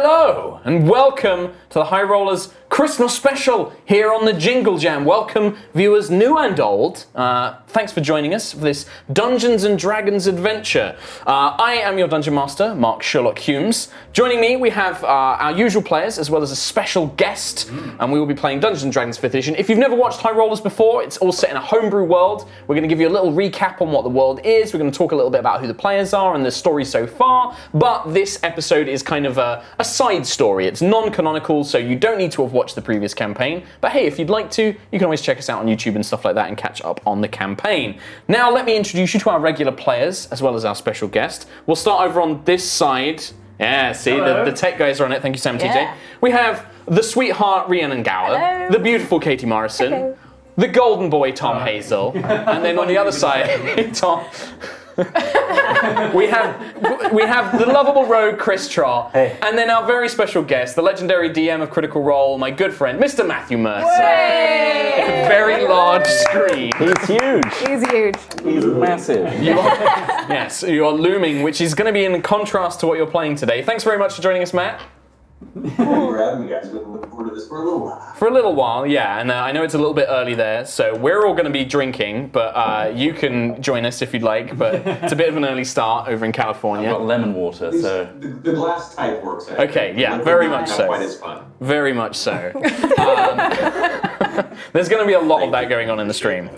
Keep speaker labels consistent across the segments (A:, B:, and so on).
A: Hello and welcome to the High Rollers Christmas special here on the Jingle Jam. Welcome viewers new and old. Thanks for joining us for this Dungeons and Dragons adventure. I am your Dungeon Master, Mark Sherlock Humes. Joining me we have our usual players as well as a special guest, and we will be playing Dungeons and Dragons 5th edition. If you've never watched High Rollers before, it's all set in a homebrew world. We're going to give you a little recap on what the world is. We're going to talk a little bit about who the players are and the story so far, but this episode is kind of a side story. It's non-canonical, so you don't need to have watched the previous campaign, but hey, if you'd like to, you can always check us out on YouTube and stuff like that and catch up on the campaign. Now let me introduce you to our regular players as well as our special guest. We'll start over on this side. Yeah, see, the tech guys are on it. Thank you, Sam and TJ. We have the sweetheart Rhiannon Gower,
B: Hello.
A: the beautiful Katie Morrison,
B: Hello.
A: the golden boy Tom Hazel, and then on the other side, Tom. we have the lovable rogue Chris Trott, and then our very special guest, the legendary DM of Critical Role, my good friend, Mr. Matthew Mercer. A very large screen.
C: He's huge.
B: He's huge.
C: He's massive.
A: Yes, you are looming, which is going to be in contrast to what you're playing today. Thanks very much for joining us, Matt.
D: Thank you for having me, guys. We've been looking forward to this for a little while.
A: For a little while, yeah, and I know it's a little bit early there, so we're all going to be drinking, but you can join us if you'd like, but it's a bit of an early start over in California.
C: I've got lemon water, so...
D: The glass type works.
A: Okay, yeah, very much so.
D: Not quite as fun.
A: Very much so. There's going to be a lot of that going on in the stream.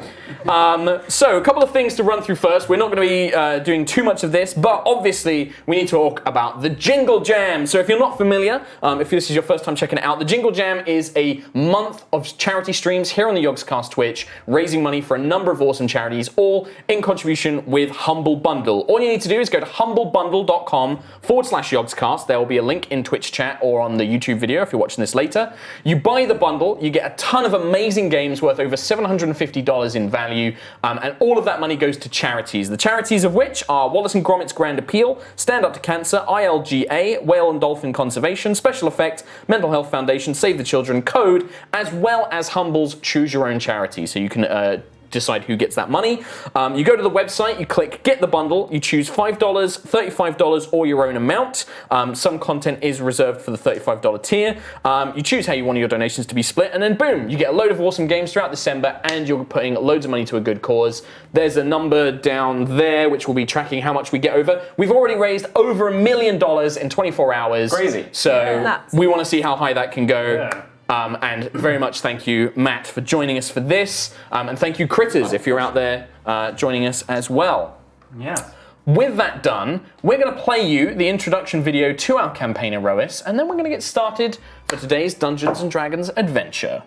A: So, a couple of things to run through first. We're not going to be doing too much of this, but obviously we need to talk about the Jingle Jam. So if you're not familiar, if this is your first time checking it out, the Jingle Jam is a month of charity streams here on the Yogscast Twitch, raising money for a number of awesome charities, all in contribution with Humble Bundle. All you need to do is go to humblebundle.com/Yogscast. There will be a link in Twitch chat or on the YouTube video if you're watching this later. You buy the bundle, you get a ton of amazing games worth over $750 in value, and all of that money goes to charities. The charities of which are Wallace and Gromit's Grand Appeal, Stand Up to Cancer, ILGA, Whale and Dolphin Conservation, Special Effect, Mental Health Foundation, Save the Children, Code, as well as Humble's Choose Your Own Charity. So you can decide who gets that money. You go to the website, you click Get the Bundle, you choose $5, $35, or your own amount. Some content is reserved for the $35 tier. You choose how you want your donations to be split, and then boom, you get a load of awesome games throughout December, and you're putting loads of money to a good cause. There's a number down there which will be tracking how much we get over. We've already raised over $1 million in 24 hours.
C: Crazy.
A: So we want to see how high that can go. Yeah. And very much thank you, Matt, for joining us for this. And thank you, Critters, if you're out there joining us as well.
E: Yeah.
A: With that done, we're going to play you the introduction video to our campaign Aerois, and then we're going to get started for today's Dungeons and Dragons adventure.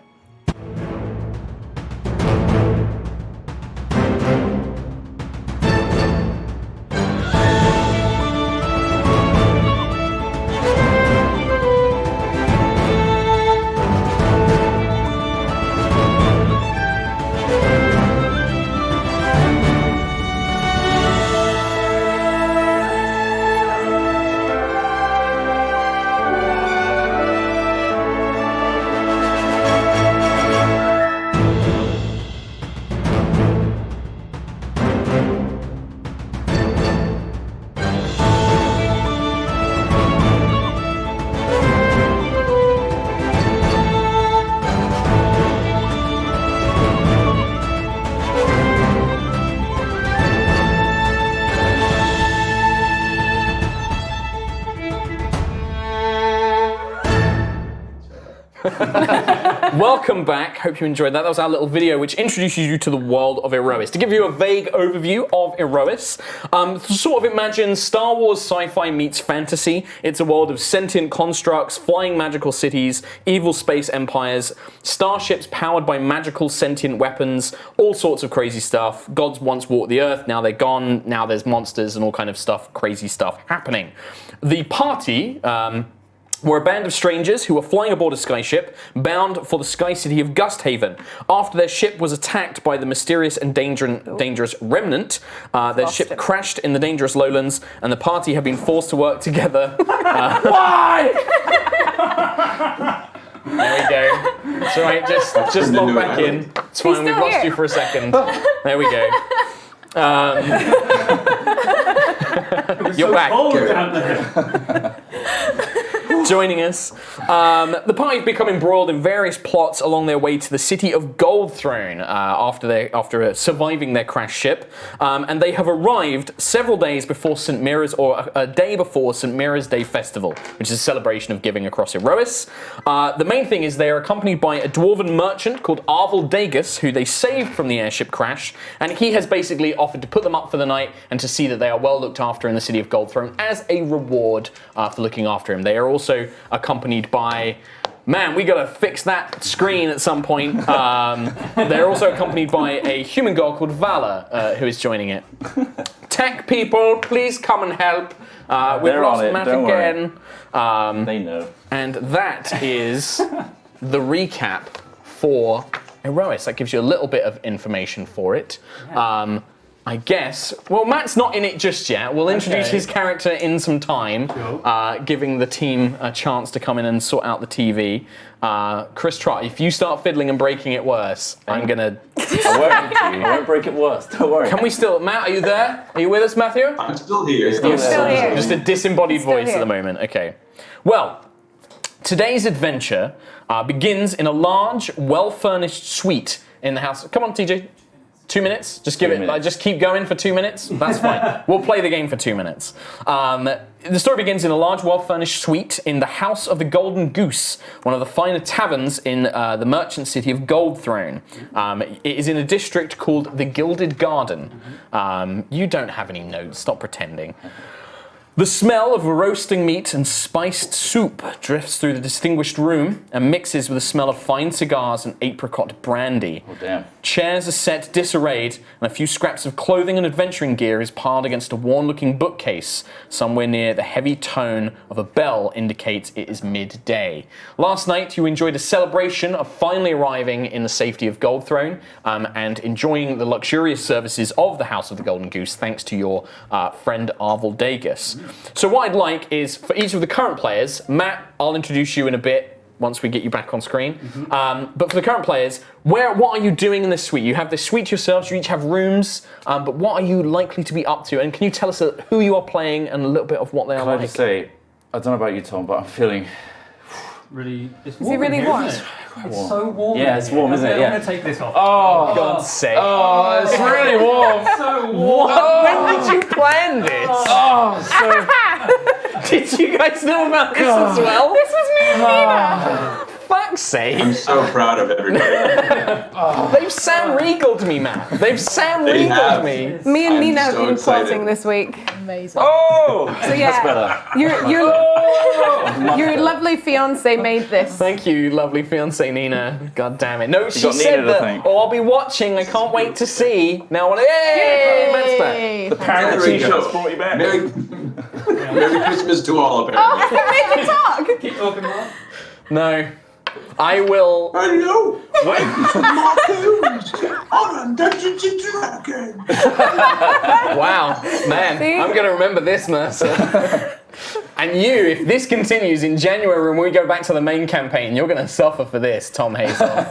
A: Welcome back, hope you enjoyed that. That was our little video which introduces you to the world of Aerois. To give you a vague overview of Aerois, sort of imagine Star Wars sci-fi meets fantasy. It's a world of sentient constructs, flying magical cities, evil space empires, starships powered by magical sentient weapons, all sorts of crazy stuff. Gods once walked the earth, now they're gone, now there's monsters and all kind of stuff, crazy stuff happening. The party, were a band of strangers who were flying aboard a skyship bound for the sky city of Gusthaven. After their ship was attacked by the mysterious and dangerous remnant, their ship crashed in the dangerous lowlands, and the party have been forced to work together. Why? There we go. It's all right, just log back in. It's fine, we've lost you for a second. There we go. You're back. joining us. The party's become embroiled in various plots along their way to the city of Gold Throne after surviving their crash ship, and they have arrived several days before St. Mira's, or a day before St. Mira's Day Festival, which is a celebration of giving across Aerois. The main thing is they are accompanied by a dwarven merchant called Arvaldagus, who they saved from the airship crash, and he has basically offered to put them up for the night and to see that they are well looked after in the city of Gold Throne as a reward for looking after him. They are also accompanied by... Man, we gotta fix that screen at some point. They're also accompanied by a human girl called Vala, who is joining it. Tech people, please come and help. We've lost Matt again.
C: They know.
A: And that is the recap for Aerois. That gives you a little bit of information for it. I guess. Well, Matt's not in it just yet. We'll introduce his character in some time, giving the team a chance to come in and sort out the TV. Chris Trott, if you start fiddling and breaking it worse, I'm gonna...
C: I won't break it worse, don't worry.
A: Can we still... Matt, are you there? Are you with us, Matthew?
D: I'm still here.
A: You're
B: still here.
A: Just a disembodied voice
B: here.
A: at the moment. Okay. Well, today's adventure begins in a large, well-furnished suite in the house. Come on, TJ. 2 minutes? Just give
C: 2
A: it,
C: minutes.
A: just keep going for 2 minutes? That's fine. We'll play the game for 2 minutes. The story begins in a large, well-furnished suite in the House of the Golden Goose, one of the finer taverns in the merchant city of Gold Throne. It is in a district called the Gilded Garden. You don't have any notes, stop pretending. The smell of roasting meat and spiced soup drifts through the distinguished room and mixes with the smell of fine cigars and apricot brandy.
C: Oh, damn.
A: Chairs are set disarrayed, and a few scraps of clothing and adventuring gear is piled against a worn-looking bookcase. Somewhere near the heavy tone of a bell indicates it is midday. Last night, you enjoyed a celebration of finally arriving in the safety of Gold Throne and enjoying the luxurious services of the House of the Golden Goose, thanks to your friend Arvaldagus. So what I'd like is, for each of the current players, Matt, I'll introduce you in a bit once we get you back on screen. But for the current players, what are you doing in this suite? You have this suite yourselves, you each have rooms, but what are you likely to be up to? And can you tell us who you are playing and a little bit of what they are
C: Can
A: like?
C: I just say, I don't know about you, Tom, but I'm feeling...
E: Really, it's
B: Is he
E: warm
B: really
E: in here,
B: warm?
E: isn't it? It's so warm.
C: Yeah,
E: in
C: it's
E: here.
C: warm, isn't it?
E: I'm
C: Yeah.
E: gonna take this off.
A: Oh, God's sake.
C: Oh, it's really warm.
E: So warm.
A: When did you plan this?
C: Oh, so...
A: Did you guys know about this as well?
B: This was me and Nina.
A: Fuck's sake.
D: I'm so proud of everybody.
A: They've Sam Regaled me, Matt. They've Sam
D: They
A: Regaled
D: have.
A: me.
B: Me and
D: I'm
B: Nina have
D: so
B: been
D: excited.
B: plotting this week.
F: Amazing.
C: Oh!
B: So yeah,
C: That's better.
B: your lovely fiance made this.
A: Thank you, lovely fiance Nina. God damn it. No, she
C: got
A: said
C: Nina to
A: that.
C: thank.
A: Oh, I'll be watching. I can't wait to see. Now, hey, Matt's back.
B: Yay.
C: The parent
D: There we
C: t-shirts
D: go.
C: brought you back.
D: Merry Christmas to all, apparently.
B: Make it talk.
E: Keep talking, Mark.
A: No. I will.
D: I know. On Dungeons and Dragons.
A: Wow, man.
B: See?
A: I'm going to remember this, Mercer. And you, if this continues in January when we go back to the main campaign, you're going to suffer for this, Tom Hazel.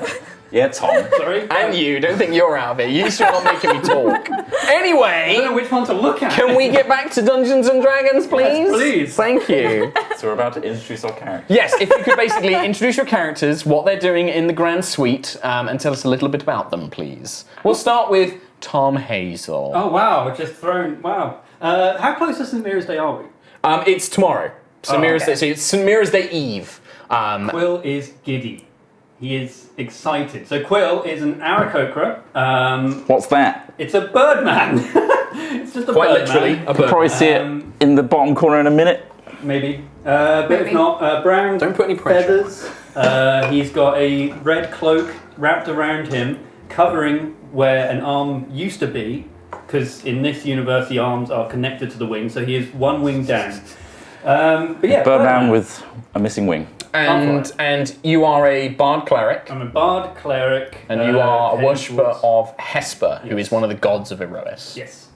C: Yeah, Tom.
E: Sorry.
A: And you, don't think you're out of it. You should not making me talk.
E: I don't
A: Anyway,
E: know which one to look at.
A: can we get back to Dungeons and Dragons, please?
E: Yes, please.
A: Thank you.
C: So we're about to introduce our character.
A: Yes, if you could basically introduce your characters, what they're doing in the Grand Suite, and tell us a little bit about them, please. We'll start with Tom Hazel.
E: Oh wow, just thrown. Wow. How close to St. Mira's Day are we?
A: It's tomorrow. St.
E: Oh,
A: Mira's
E: okay.
A: Day. So it's St. Mira's Day Eve.
E: Quill is giddy. He is excited. So Quill is an Aarakocra.
C: What's that?
E: It's a bird-man. It's just a
A: Quite
E: bird
A: literally,
E: man.
A: a bird.
C: Probably see it in the bottom corner in a minute.
E: Maybe. But if
B: Maybe.
E: not, brown
A: Don't put any pressure.
E: feathers. He's got a red cloak wrapped around him, covering where an arm used to be, because in this universe the arms are connected to the wing, so he is one wing down. But yeah,
C: Birdman with a missing wing.
A: And you are a bard cleric,
E: I'm a bard cleric.
A: and you are a
E: heading
A: worshipper
E: towards-
A: of Hesper, who
E: Yes.
A: is one of the gods of Aerois.
E: Yes.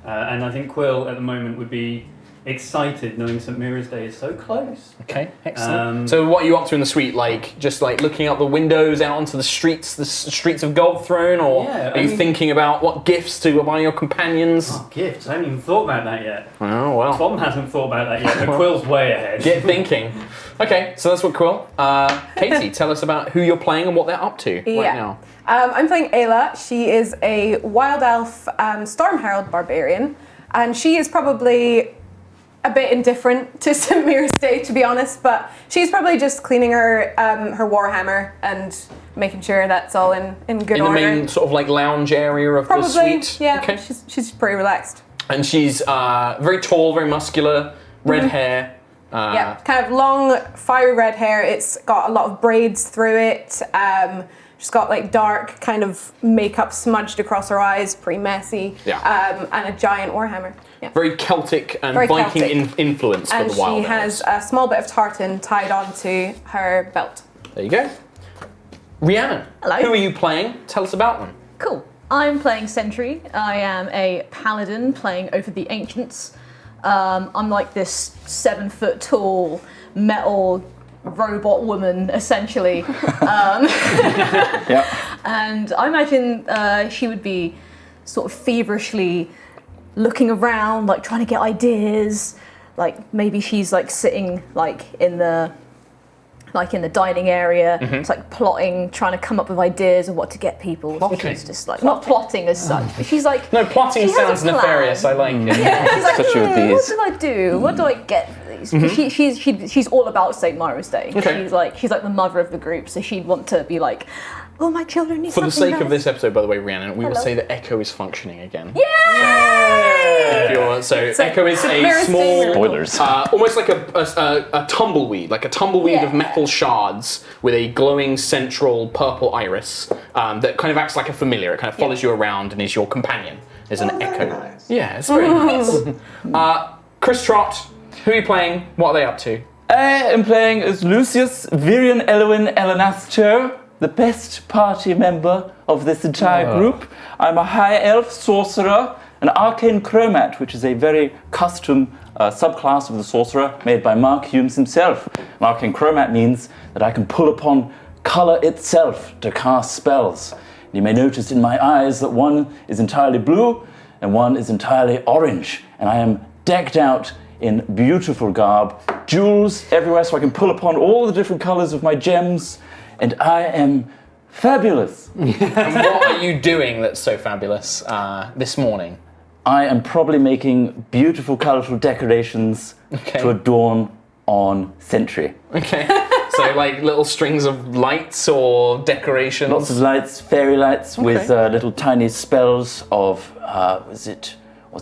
E: And I think Quill at the moment would be excited knowing St. Mira's Day is so close.
A: Okay, excellent. So what are you up to in the suite? Like, just like looking out the windows out onto the streets of Goldthrone, or
E: Yeah,
A: are you thinking about what gifts to buy your companions?
E: Oh, gifts. I haven't even thought about that yet.
A: Oh, well.
E: Tom hasn't thought about that yet, but Quill's way ahead.
A: Get thinking. Okay, so that's what Quill. Katie, tell us about who you're playing and what they're up to right now.
B: I'm playing Ayla. She is a wild elf Storm Herald barbarian, and she is probably a bit indifferent to St. Mira's Day, to be honest, but she's probably just cleaning her her warhammer and making sure that's all in good order.
A: In the main sort of like lounge area of the suite?
B: Yeah,
A: Okay.
B: she's pretty relaxed.
A: And she's very tall, very muscular, red hair.
B: Yeah, kind of long, fiery red hair. It's got a lot of braids through it. She's got like dark kind of makeup smudged across her eyes, pretty messy.
A: Yeah.
B: And a giant warhammer. Yeah.
A: Very Celtic and
B: Very
A: Viking
B: Celtic.
A: influence for
B: And
A: the wild
B: she has a small bit of tartan tied onto her belt.
A: There you go. Rhiannon,
F: Hello.
A: who are you playing? Tell us about them.
F: Cool. I'm playing Sentry. I am a paladin playing over the Ancients. I'm like this 7 foot tall metal robot woman, essentially.
C: Yeah.
F: And I imagine she would be sort of feverishly looking around, like trying to get ideas. Like maybe she's like sitting like in the dining area, it's like plotting, trying to come up with ideas of what to get people. So she's just like not plotting as such, but she's like
A: No, plotting
F: she has
A: sounds
F: a plan.
A: nefarious. I like it.
F: Yeah, she's like,
C: Especially with
F: what
C: these.
F: do I do? What do I get for these? She's all about St. Mira's Day.
A: Okay.
F: She's like the mother of the group, so she'd want to be like, oh, my children need
A: For the
F: something
A: sake of
F: nice.
A: this episode, by the way, Rhiannon, we will
F: Hello.
A: say that Echo is functioning again.
F: Yay!
A: So Echo is a small,
C: Spoilers.
A: almost like a tumbleweed, of
F: Yeah.
A: metal shards with a glowing central purple iris that kind of acts like a familiar. It kind of follows you around and is your companion. There's an Echo.
D: Nice.
A: Yeah, it's very nice. Chris Trott, who are you playing? What are they up to?
C: I am playing as Lucius Virion Elwin Elenastur, the best party member of this entire group. I'm a high elf sorcerer, an arcane chromat, which is a very custom subclass of the sorcerer made by Mark Humes himself. An arcane chromat means that I can pull upon color itself to cast spells. You may notice in my eyes that one is entirely blue and one is entirely orange, and I am decked out in beautiful garb, jewels everywhere so I can pull upon all the different colors of my gems, and I am fabulous.
A: And what are you doing that's so fabulous this morning?
C: I am probably making beautiful, colorful decorations to adorn on Sentry.
A: Okay. So like little strings of lights or decorations?
C: Lots of lights, fairy lights with little tiny spells of, what's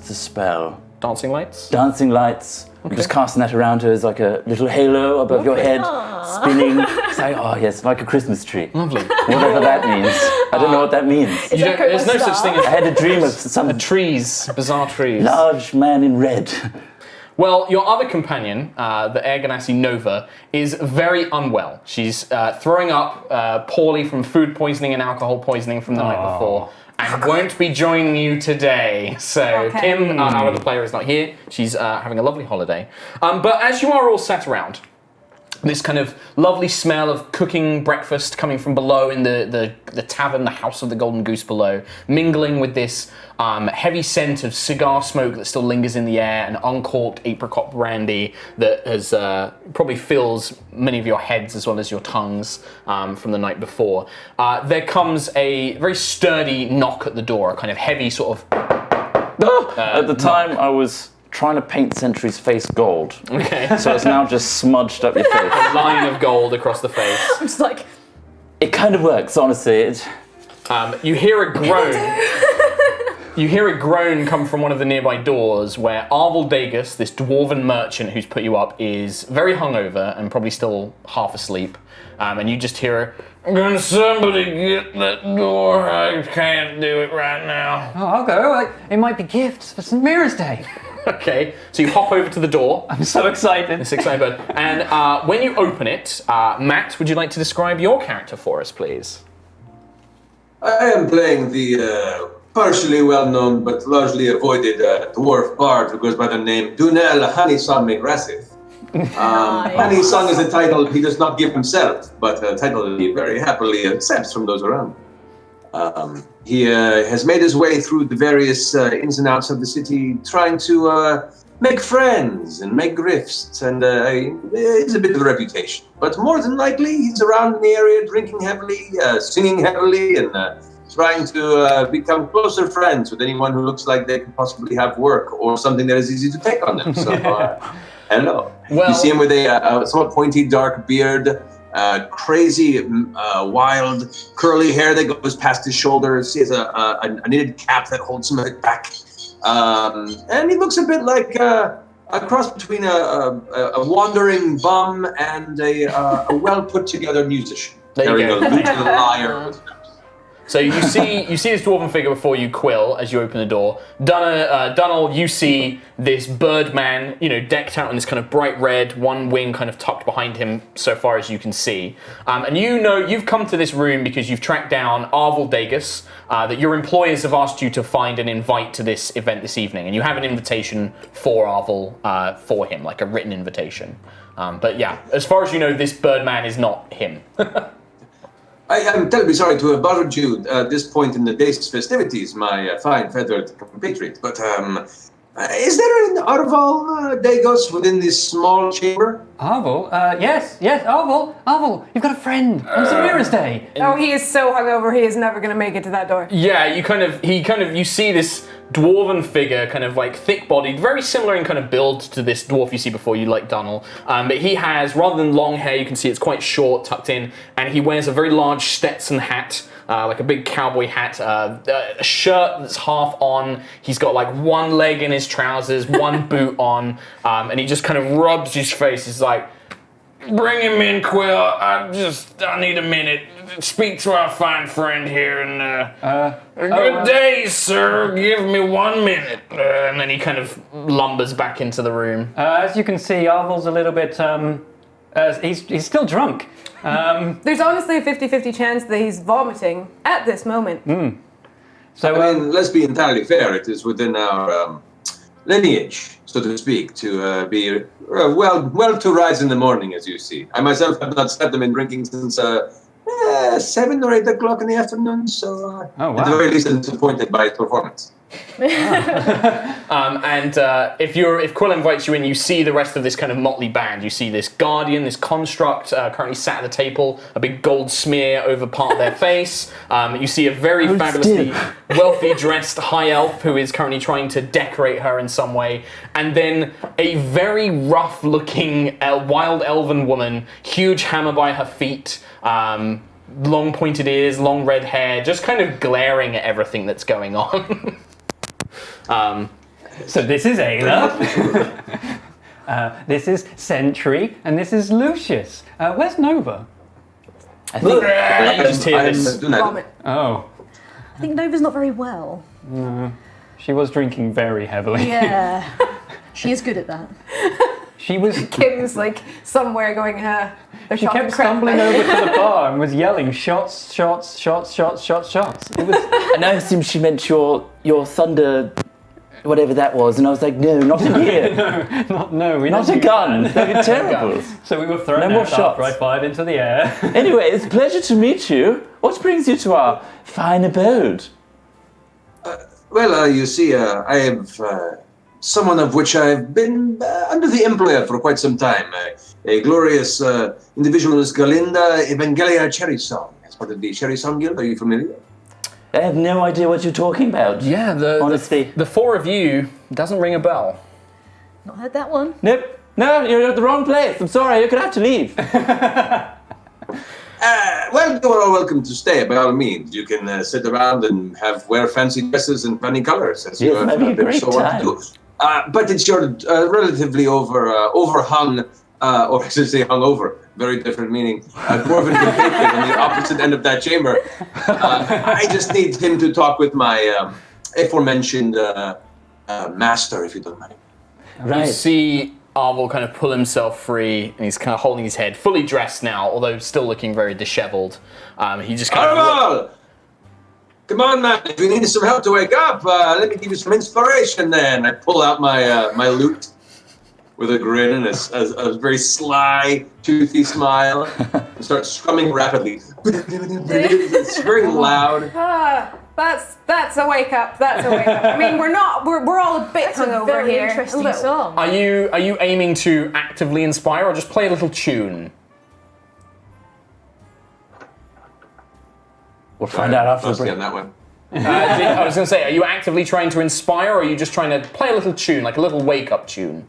C: the spell?
A: Dancing lights?
C: Dancing lights. I'm just casting that around her as like a little halo above your head, spinning. It's like, oh yes, like a Christmas tree.
A: Lovely.
C: Whatever that means. I don't know what that means.
A: You don't, there's no such thing
C: I
A: as
C: had a dream of some
A: trees, bizarre trees.
C: large man in red.
A: Well, your other companion, the Air Ganassi Nova, is very unwell. She's throwing up poorly from food poisoning and alcohol poisoning from the night before, and won't be joining you today. So Kim, our other player, is not here. She's having a lovely holiday. But as you are all sat around, this kind of lovely smell of cooking breakfast coming from below in the tavern, the House of the Golden Goose below, mingling with this heavy scent of cigar smoke that still lingers in the air and uncorked apricot brandy that has probably fills many of your heads as well as your tongues from the night before. There comes a very sturdy knock at the door, a kind of heavy sort of...
C: At the time, I was trying to paint Sentry's face gold.
A: Okay.
C: So it's now just smudged up your face.
A: line of gold across the face.
F: I'm just like,
C: It kind of works, honestly.
A: You hear a groan. You hear a groan come from one of the nearby doors where Arvel Dagus, this dwarven merchant who's put you up, is very hungover and probably still half asleep. And you just hear, "Can somebody get that door? I can't do it right now."
G: Oh, I'll go. It might be gifts for St. Mira's Day.
A: Okay, so you hop over to the door.
G: I'm so excited.
A: It's exciting, and when you open it, Matt, would you like to describe your character for us, please?
D: I am playing the partially well-known but largely avoided dwarf bard who goes by the name Dunel Honeysong McGrasseth. Honeysong is a title he does not give himself, but a title he very happily accepts from those around. He has made his way through the various ins and outs of the city, trying to make friends and make grifts, and it's a bit of a reputation. But more than likely, he's around in the area drinking heavily, singing heavily, and trying to become closer friends with anyone who looks like they could possibly have work or something that is easy to take on them. So, hello.
A: Well,
D: you see him with a somewhat pointy, dark beard, crazy, wild, curly hair that goes past his shoulders. He has a knitted cap that holds some of it back. And he looks a bit like a cross between a wandering bum and a well-put-together musician.
A: There you go.
D: A lute and a lyre.
A: So you see this dwarven figure before you, Quill, as you open the door. Dunnell, you see this Birdman, decked out in this kind of bright red, one wing kind of tucked behind him so far as you can see. And you've come to this room because you've tracked down Arvel Dagus, that your employers have asked you to find an invite to this event this evening. And you have an invitation for Arvel for him, like a written invitation. But yeah, as far as you know, this Birdman is not him.
D: I am terribly sorry to have bothered you at this point in the day's festivities, my fine feathered compatriot, but is there an Arval Dagos within this small chamber?
G: Arvel? Yes, Arvel. Arvel, you've got a friend on St. Mira's Day.
B: Oh, he is so hungover, he is never going to make it to that door.
A: Yeah, you see this dwarven figure, kind of like thick-bodied, very similar in kind of build to this dwarf you see before you, like Dunnell. But he has, rather than long hair, you can see it's quite short, tucked in, and he wears a very large Stetson hat, like a big cowboy hat, a shirt that's half on. He's got like one leg in his trousers, one boot on, and he just kind of rubs his face. He's like, "Bring him in, Quill. I need a minute. Speak to our fine friend here, and good day, sir. Give me 1 minute." And then he kind of lumbers back into the room.
G: As you can see, Arvel's a little bit, he's still drunk.
B: There's honestly a 50-50 chance that he's vomiting at this moment.
G: So,
D: I mean, let's be entirely fair. It is within our lineage, so to speak, to be well to rise in the morning, as you see. I myself have not slept them in drinking since 7 or 8 o'clock in the afternoon, so at the very least I'm disappointed by its performance.
A: And if Quill invites you in, you see the rest of this kind of motley band. You see this guardian, this construct, currently sat at the table, a big gold smear over part of their face. You see a very fabulously wealthy dressed high elf who is currently trying to decorate her in some way, and then a very rough looking wild elven woman, huge hammer by her feet, long pointed ears, long red hair, just kind of glaring at everything that's going on.
G: So this is Ayla. This is Sentry, and this is Lucius. Where's Nova?
A: I think you just hear this.
B: Vomit.
G: Oh,
F: I think Nova's not very well.
G: she was drinking very heavily.
F: Yeah. She is good at that.
G: She was.
B: Kim's like somewhere going,
G: She kept stumbling over to the bar and was yelling, "Shots, shots, shots, shots, shots, shots." It was.
C: And I assumed she meant your thunder, whatever that was, and I was like, no, not in here.
G: We
C: Not
G: don't
C: a
G: do
C: gun. That'd be terrible.
G: So we were thrown
C: No more
G: out
C: shots.
G: after I fired into the air.
C: Anyway, it's a pleasure to meet you. What brings you to our fine abode?
D: Well, you see, I have someone of which I've been under the employ of for quite some time. A glorious individualist, Galinda Evangelia Cherry Song, as part of the Cherry Song Guild. Are you familiar?
C: I have no idea what you're talking about.
A: Yeah,
C: honestly.
A: the four of you doesn't ring a bell.
F: Not heard that one.
C: Nope. No, you're at the wrong place. I'm sorry, you're gonna have to leave.
D: Well, you're all welcome to stay, by all means. You can sit around and wear fancy dresses and funny colors, as you have
C: having a
D: been
C: great
D: so want to do. But it's your relatively overhung, or I should say hungover, very different meaning, dwarven compatriot on the opposite end of that chamber. I just need him to talk with my aforementioned master, if you don't mind.
A: You see Arvel kind of pull himself free, and he's kind of holding his head, fully dressed now, although still looking very disheveled. He just kind
D: Arvel! Come on, man. If you need some help to wake up, let me give you some inspiration then. I pull out my lute with a grin and a very sly, toothy smile and start strumming rapidly. It's very loud.
B: That's a wake up. That's a wake up. I mean, we're all a bit
F: That's a
B: hungover
F: very
B: here.
F: interesting
B: A little.
F: song.
A: Are you aiming to actively inspire or just play a little tune?
C: We'll find out after the
D: Mostly
C: break.
D: on that one.
A: I was going to say, are you actively trying to inspire, or are you just trying to play a little tune, like a little wake-up tune?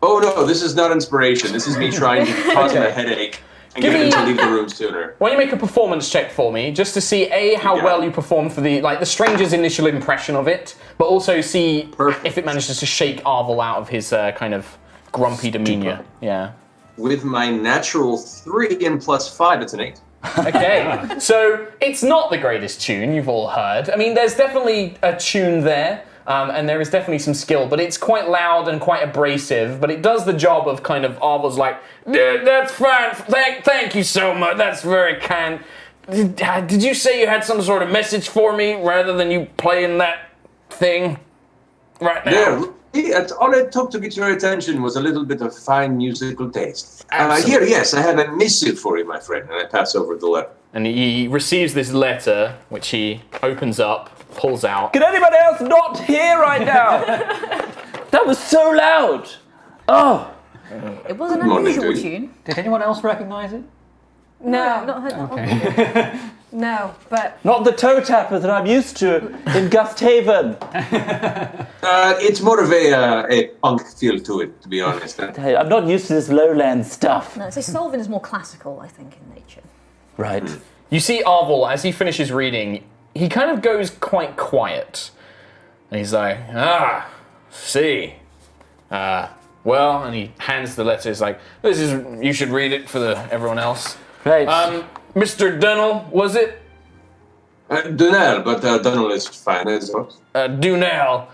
D: Oh no, this is not inspiration. This is me trying to cause him a headache and
A: Give
D: get him
A: me-
D: to leave the room sooner.
A: Why don't you make a performance check for me, just to see how
D: Yeah.
A: well you perform for the stranger's initial impression of it, but also see
D: Perfect.
A: if it manages to shake Arvel out of his kind of grumpy demeanor. Yeah.
D: With my natural 3 and +5, it's an 8.
A: Okay, so it's not the greatest tune you've all heard. I mean, there's definitely a tune there, and there is definitely some skill, but it's quite loud and quite abrasive, but it does the job of kind of Arvel's like, that's fine, thank you so much, that's very kind. Did you say you had some sort of message for me rather than you playing that thing right now?
D: There, all it took to get your attention was a little bit of fine musical taste.
A: Absolutely.
D: Here, yes, I have a missive for you, my friend, and I pass over the letter.
A: And he receives this letter, which he opens up, pulls out.
C: Can anybody else not hear right now? That was so loud. Oh,
F: It was an
D: Good morning,
F: unusual
D: dude.
F: tune.
G: Did anyone else recognise it?
B: No,
F: Not heard that one.
B: no, but
C: not the toe tapper that I'm used to in Gusthaven.
D: It's more of a punk feel to it, to be honest.
C: Hey, I'm not used to this lowland stuff.
F: No, so Solvin is more classical, I think, in nature.
C: Right.
A: You see Arvel, as he finishes reading, he kind of goes quite quiet. And he's like, see. Well, and he hands the letter. He's like, you should read it for everyone else.
C: Right.
A: Mr. Dunnell, was it?
D: Dunel, but Dunel is fine as well.
A: Dunell,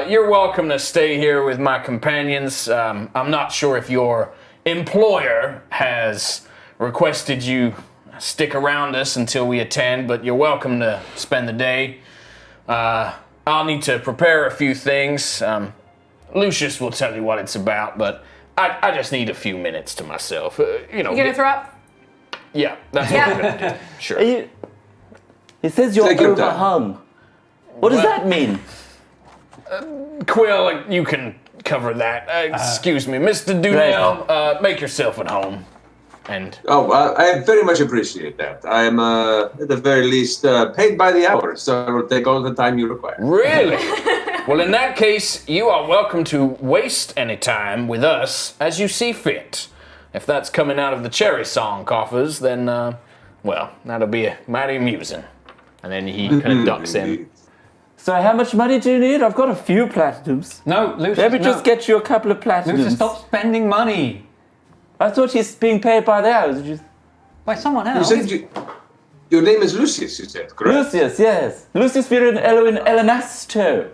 A: you're welcome to stay here with my companions. I'm not sure if your employer has requested you stick around us until we attend, but you're welcome to spend the day. I'll need to prepare a few things. Lucius will tell you what it's about, but I just need a few minutes to myself.
B: you gonna throw up?
A: Yeah, that's what I'm gonna do. Sure.
C: Are you, it says you're
D: Take your time.
C: overhung. What does that mean?
A: Quill, you can cover that. Excuse me, Mr. Dunell, make yourself at home. And
D: Oh, I very much appreciate that. I am, at the very least, paid by the hour, so I will take all the time you require.
A: really? Well, in that case, you are welcome to waste any time with us as you see fit. If that's coming out of the cherry song coffers, then, well, that'll be mighty amusing. And then he kind of ducks in.
C: So how much money do you need? I've got a few platinums.
G: No, Lucius,
C: Let me
G: no.
C: just get you a couple of platinums.
G: Lucius, stop spending money.
C: I thought he's being paid by the hour. Did you...
G: By someone
D: You
G: else.
D: said your name is Lucius, you said, correct?
C: Lucius, yes. Lucius Viren Elwin Elenasto.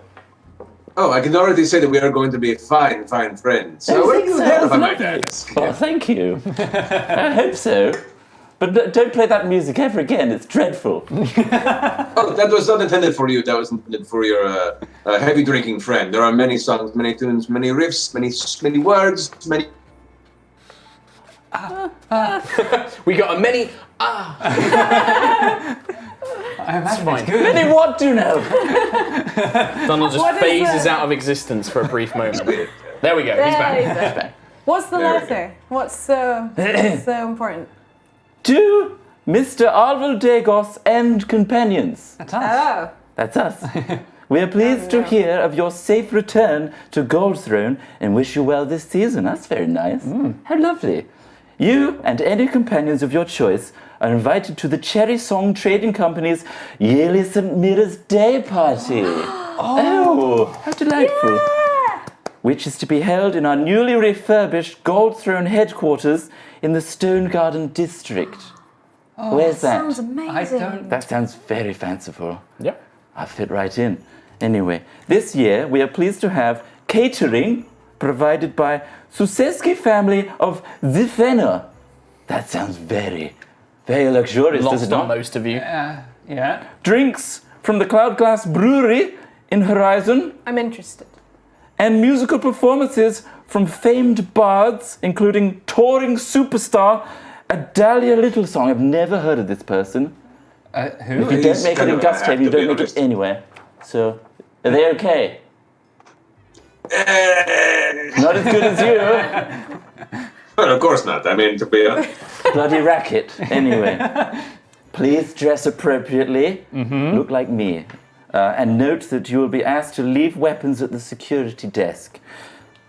D: Oh, I can already say that we are going to be fine friends.
C: Oh,
D: Where do you
C: sounds
D: hail, if I might
C: lovely.
D: ask?
C: Oh, thank you. I hope so. But don't play that music ever again. It's dreadful.
D: Oh, that was not intended for you. That was intended for your heavy drinking friend. There are many songs, many tunes, many riffs, many words, many.
A: We got a many.
G: I imagine
A: fine.
G: it's good.
C: Many what do know?
A: Donald just
B: What is
A: phases
B: it?
A: out of existence for a brief moment. There we go, he's back.
B: What's the
D: There we
B: letter? What's so important?
C: To Mr. Arvel Dagos and companions.
G: That's us.
B: Oh,
C: That's us. We are pleased to hear of your safe return to Goldthrone and wish you well this season. That's very nice. How lovely. You and any companions of your choice are invited to the Cherry Song Trading Company's yearly St. Mira's Day party. Oh, how delightful. Which is to be held in our newly refurbished Goldthrone headquarters in the Stone Garden district. Where's that?
F: Sounds amazing.
G: I don't.
C: That sounds very fanciful.
A: Yep.
C: I fit right in. Anyway, this year we are pleased to have catering provided by Suseski family of Zifena. That sounds very, very luxurious, does
A: Lost
C: it
A: on
C: not?
A: most of you.
G: Yeah.
C: Drinks from the Cloud Glass Brewery in Horizon,
B: I'm interested.
C: and musical performances from famed bards, including touring superstar Adalia Littlesong. I've never heard of this person.
G: Who?
C: If you don't make it in Gustavia, you don't make it anywhere. So, are they okay? Not as good as you.
D: Well, of course not. I mean, to be honest.
C: Bloody racket. Anyway, please dress appropriately. Look like me. And note that you will be asked to leave weapons at the security desk.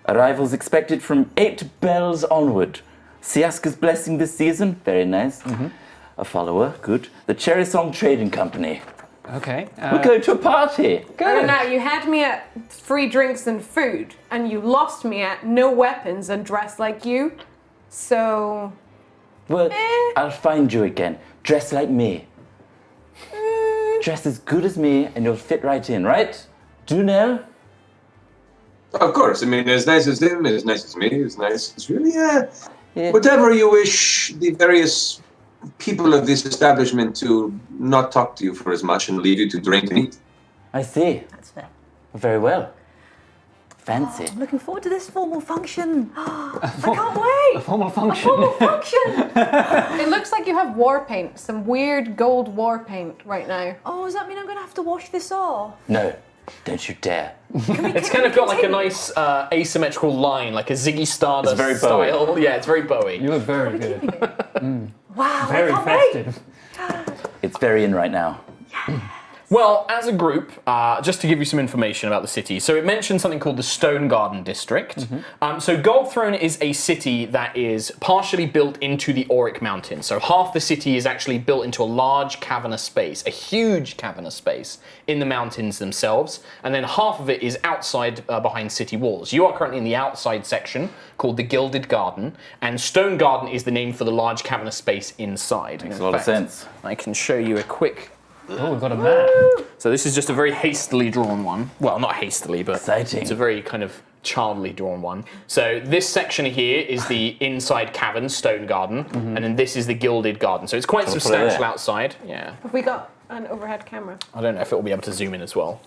C: Arrivals expected from 8 bells onward. Siaska's blessing this season, very nice. A follower, good. The Cherry Song Trading Company.
G: Okay.
C: We're going to a party.
B: I don't know, you had me at free drinks and food, and you lost me at no weapons and dress like you. So...
C: Well, I'll find you again. Dress like me. Dress as good as me, and you'll fit right in, right? Do you know?
D: Of course. I mean, as nice as him, as nice as me, as nice as really, whatever you wish the various people of this establishment to not talk to you for as much and leave you to drink and eat.
C: I see.
F: That's fair.
C: Very well. Fancy.
F: I'm looking forward to this formal function. I can't wait.
G: Formal function.
F: Formal function.
B: It looks like you have war paint, some weird gold war paint right now.
F: Oh, does that mean I'm going to have to wash this off?
C: No, don't you dare.
A: It's kind of got like a nice asymmetrical line, like a Ziggy Stardust
C: It's very Bowie.
A: style. Yeah, it's very Bowie.
G: You look very good.
F: Wow,
G: Very
F: I can't wait.
G: festive.
C: It's very in right now.
A: Well, as a group, just to give you some information about the city, so it mentions something called the Stone Garden District. So Gold Throne is a city that is partially built into the Auric Mountains. So half the city is actually built into a large cavernous space, a huge cavernous space in the mountains themselves, and then half of it is outside behind city walls. You are currently in the outside section called the Gilded Garden, and Stone Garden is the name for the large cavernous space inside.
C: Makes a lot of sense.
A: I can show you a quick...
G: Oh, we've got a map.
A: So this is just a very hastily drawn one. Well, not hastily, but
C: Exciting.
A: it's a very kind of childly drawn one. So this section here is the inside cavern, Stone Garden, and then this is the Gilded Garden. So it's quite
C: So we'll put it
A: substantial
C: there.
A: outside. Yeah.
B: Have we got an overhead camera?
A: I don't know if it will be able to zoom in as well.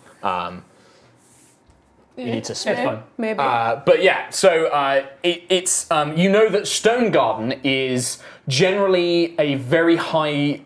A: You need to spin.
G: It's fine.
B: Maybe.
A: But yeah, so it's you know that Stone Garden is generally a very high,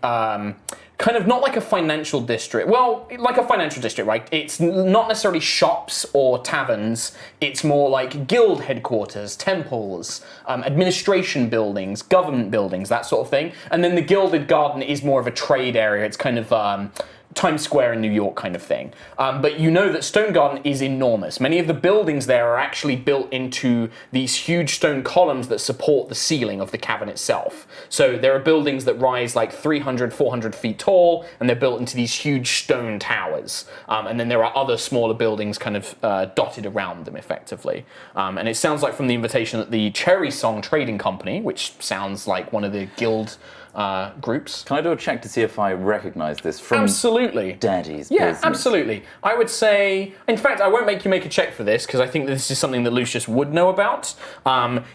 A: kind of not like a financial district. Well, like a financial district, right? It's not necessarily shops or taverns. It's more like guild headquarters, temples, administration buildings, government buildings, that sort of thing. And then the Gilded Garden is more of a trade area. It's kind of Times Square in New York kind of thing. But you know that Stone Garden is enormous. Many of the buildings there are actually built into these huge stone columns that support the ceiling of the cavern itself. So there are buildings that rise like 300, 400 feet tall, and they're built into these huge stone towers. And then there are other smaller buildings kind of dotted around them effectively. And it sounds like from the invitation that the Cherry Song Trading Company, which sounds like one of the guild groups.
C: Can I do a check to see if I recognize this from
A: Absolutely.
C: Daddy's
A: Yeah,
C: business?
A: absolutely. I would say, in fact, I won't make you make a check for this because I think this is something that Lucius would know about.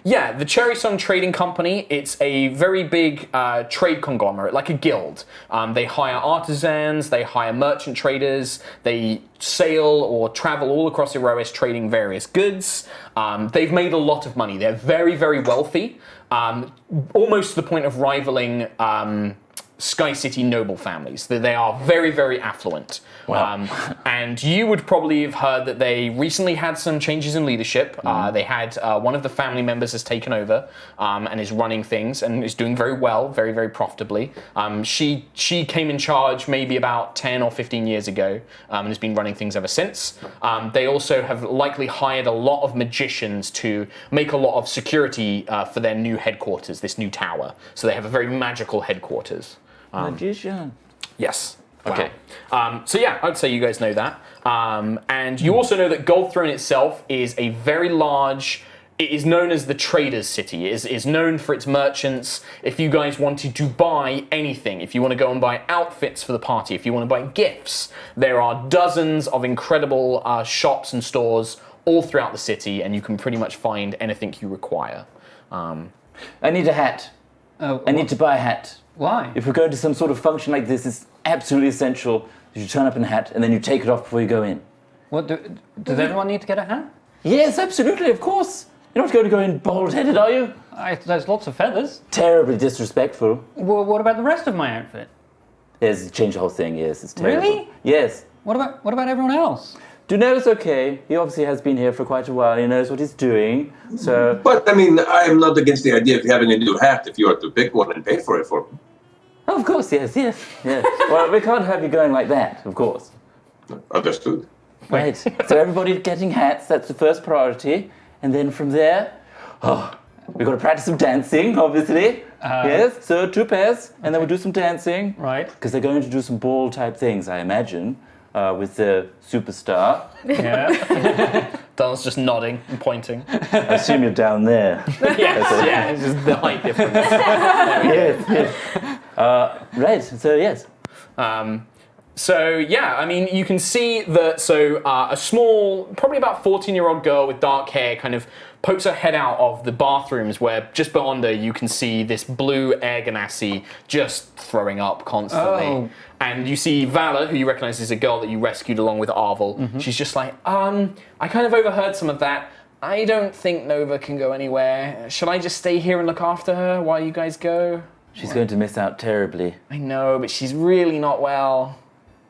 A: Yeah, the Cherry Song Trading Company, it's a very big trade conglomerate, like a guild. They hire artisans, they hire merchant traders, they sail or travel all across Aerois trading various goods. They've made a lot of money. They're very, very wealthy. Almost to the point of rivaling Sky City noble families. They are very, very affluent.
C: Wow.
A: And you would probably have heard that they recently had some changes in leadership. They had one of the family members has taken over and is running things and is doing very well, very, very profitably. She came in charge maybe about 10 or 15 years ago and has been running things ever since. They also have likely hired a lot of magicians to make a lot of security for their new headquarters, this new tower. So they have a very magical headquarters.
C: Magician.
A: Yes.
C: Okay.
A: Wow. So yeah, I'd say you guys know that. And you also know that Gold Throne itself is a very large, it is known as the Traders' City. It is known for its merchants. If you guys wanted to buy anything, if you want to go and buy outfits for the party, if you want to buy gifts, there are dozens of incredible shops and stores all throughout the city, and you can pretty much find anything you require.
C: I need a hat.
G: Oh,
C: I need to buy a hat.
G: Why?
C: If we're going to some sort of function like this, it's absolutely essential You should turn up in a hat, and then you take it off before you go in.
G: What does everyone need to get a hat?
C: Yes, absolutely, of course. You're not going to go in bald-headed, are you?
G: There's lots of feathers.
C: Terribly disrespectful.
G: Well, what about the rest of my outfit?
C: Yes, change the whole thing, yes, it's terrible.
G: Really?
C: Yes.
G: What about everyone else?
C: Dunel's okay. He obviously has been here for quite a while. He knows what he's doing, so...
D: But, I mean, I'm not against the idea of having a new hat if you are to pick one and pay for it for me.
C: Oh, of course, yes. Well, we can't have you going like that, of course.
D: Understood.
C: Right. So everybody getting hats, that's the first priority. And then from there, we've got to practice some dancing, obviously. Yes, so 2 pairs, and then we'll do some dancing.
G: Right.
C: Because they're going to do some ball-type things, I imagine, with the superstar.
G: Yeah.
A: Donald's just nodding and pointing.
C: I assume you're down there.
A: Yeah, it's just the height difference.
C: Yes. Right, so yes.
A: So yeah, I mean, you can see that. So a small, probably about 14-year-old girl with dark hair, kind of pokes her head out of the bathrooms, where just beyond her you can see this blue air ganassi just throwing up constantly.
G: Oh.
A: And you see Vala, who you recognise is a girl that you rescued along with Arvel.
G: Mm-hmm.
A: She's just like, I kind of overheard some of that. I don't think Nova can go anywhere. Shall I just stay here and look after her while you guys go?
C: She's going to miss out terribly.
A: I know, but she's really not well.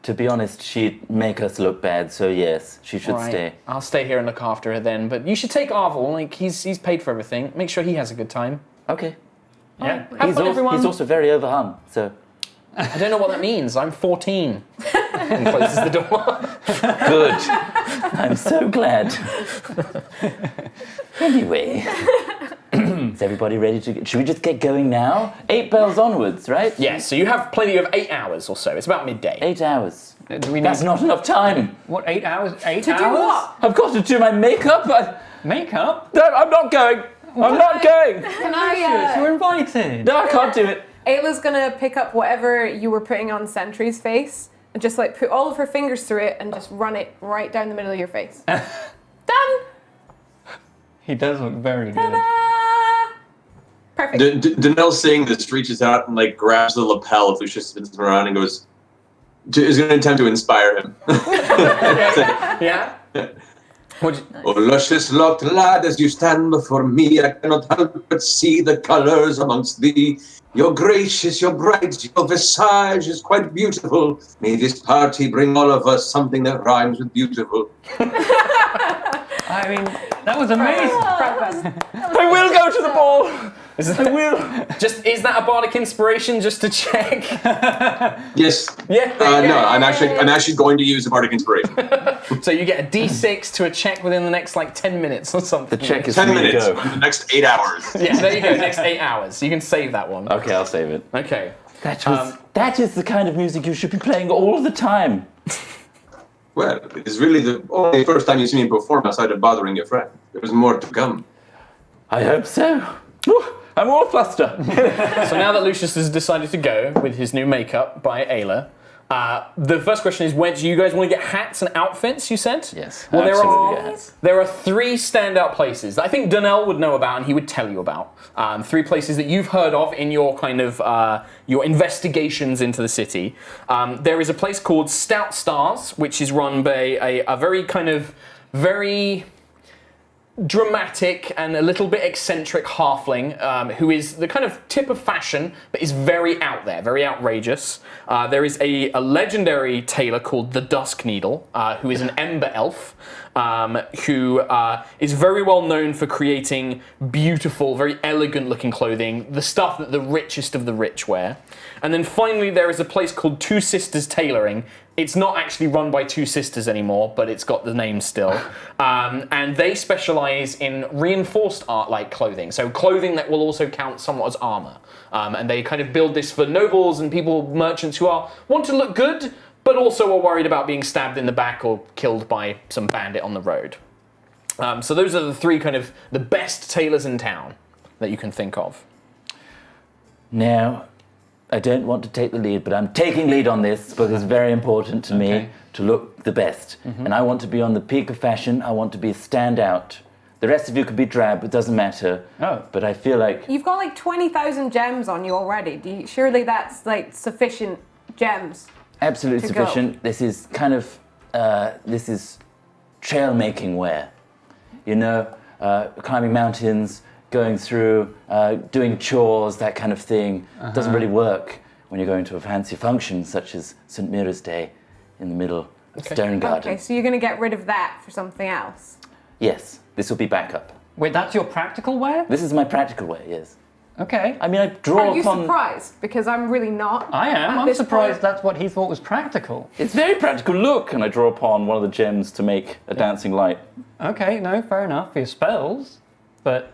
C: To be honest, she'd make us look bad, so yes, she should
A: Right.
C: stay.
A: I'll stay here and look after her then. But you should take Arvel. Like he's paid for everything. Make sure he has a good time.
C: Okay.
G: Yeah.
A: Have fun, everyone.
C: He's also very overhung, so...
A: I don't know what that means. I'm 14. And closes the door.
C: Good. I'm so glad. Anyway, is everybody ready to... Should we just get going now? 8 bells onwards, right?
A: Yes. So you have plenty of 8 hours or so. It's about midday.
C: 8 hours.
G: Do we need
C: That's not enough time.
G: what? 8 hours? 8
B: To
G: hours?
B: do what?
C: I've got to do my makeup.
G: Makeup?
C: No, I'm not going. I'm not going.
B: Can I?
G: You're invited.
C: No, I can't do it.
B: Ayla's gonna pick up whatever you were putting on Sentry's face and just like put all of her fingers through it and just run it right down the middle of your face. Done.
G: He does look very good.
B: Ta-da! Perfect.
D: Danelle seeing this reaches out and like grabs the lapel of Lucius, spins him around and goes, is going to attempt to inspire him.
A: Yeah.
D: Oh, luscious locked lad, as you stand before me, I cannot help but see the colours amongst thee. Your gracious, your bright, your visage is quite beautiful. May this party bring all of us something that rhymes with beautiful.
G: I mean, that was amazing.
C: I will go to the ball. I will.
A: Just is that a bardic inspiration? Just to check.
D: Yes.
A: Yeah.
D: No, I'm actually going to use a bardic inspiration.
A: So you get a D6 to a check within the next like 10 minutes or something.
C: The check is
D: 10
C: for me to
D: minutes.
C: go.
D: The next 8 hours.
A: Yeah. There you go. Next 8 hours. You can save that one.
C: Okay, I'll save it.
A: Okay.
C: That is the kind of music you should be playing all the time.
D: Well, it's really the only first time you see me perform outside of bothering your friend. There's more to come.
C: I hope so. Whew, I'm all flustered.
A: So now that Lucius has decided to go with his new makeup by Ayla, the first question is, where do you guys want to get hats and outfits, you said?
C: Yes,
A: Well,
C: absolutely hats.
A: there are 3 standout places that I think Donnell would know about and he would tell you about. 3 places that you've heard of in your kind of your investigations into the city. There is a place called Stout Stars, which is run by a very kind of very dramatic and a little bit eccentric halfling who is the kind of tip of fashion but is very out there, very outrageous. There is a legendary tailor called the Dusk Needle who is an ember elf who is very well known for creating beautiful, very elegant looking clothing, the stuff that the richest of the rich wear. And then finally there is a place called Two Sisters Tailoring. It's not actually run by 2 sisters anymore, but it's got the name still. And they specialize in reinforced art-like clothing, so clothing that will also count somewhat as armor. And they kind of build this for nobles and people, merchants who want to look good, but also are worried about being stabbed in the back or killed by some bandit on the road. So those are the 3 kind of the best tailors in town that you can think of.
C: Now, I don't want to take the lead, but I'm taking lead on this because it's very important to me to look the best. And I want to be on the peak of fashion. I want to be stand out. The rest of you could be drab, it doesn't matter.
G: Oh.
C: But I feel like...
B: You've got like 20,000 gems on you already. Surely that's like sufficient gems.
C: Absolutely
B: to go.
C: sufficient. This is kind of this is trail making wear. You know, climbing mountains, going through, doing chores, that kind of thing. Doesn't really work when you're going to a fancy function such as St. Mira's Day in the middle of Stone Garden.
B: Okay, so you're going to get rid of that for something else.
C: Yes, this will be backup.
G: Wait, that's your practical wear?
C: This is my practical way, yes.
G: Okay.
C: I mean, I draw
B: Are you
C: upon...
B: surprised? Because I'm really not.
G: I am.
B: at
G: I'm
B: this
G: surprised
B: point.
G: that's what he thought was practical.
C: It's very practical. Look, and I draw upon one of the gems to make a dancing light.
G: Okay, no, fair enough for your spells. But,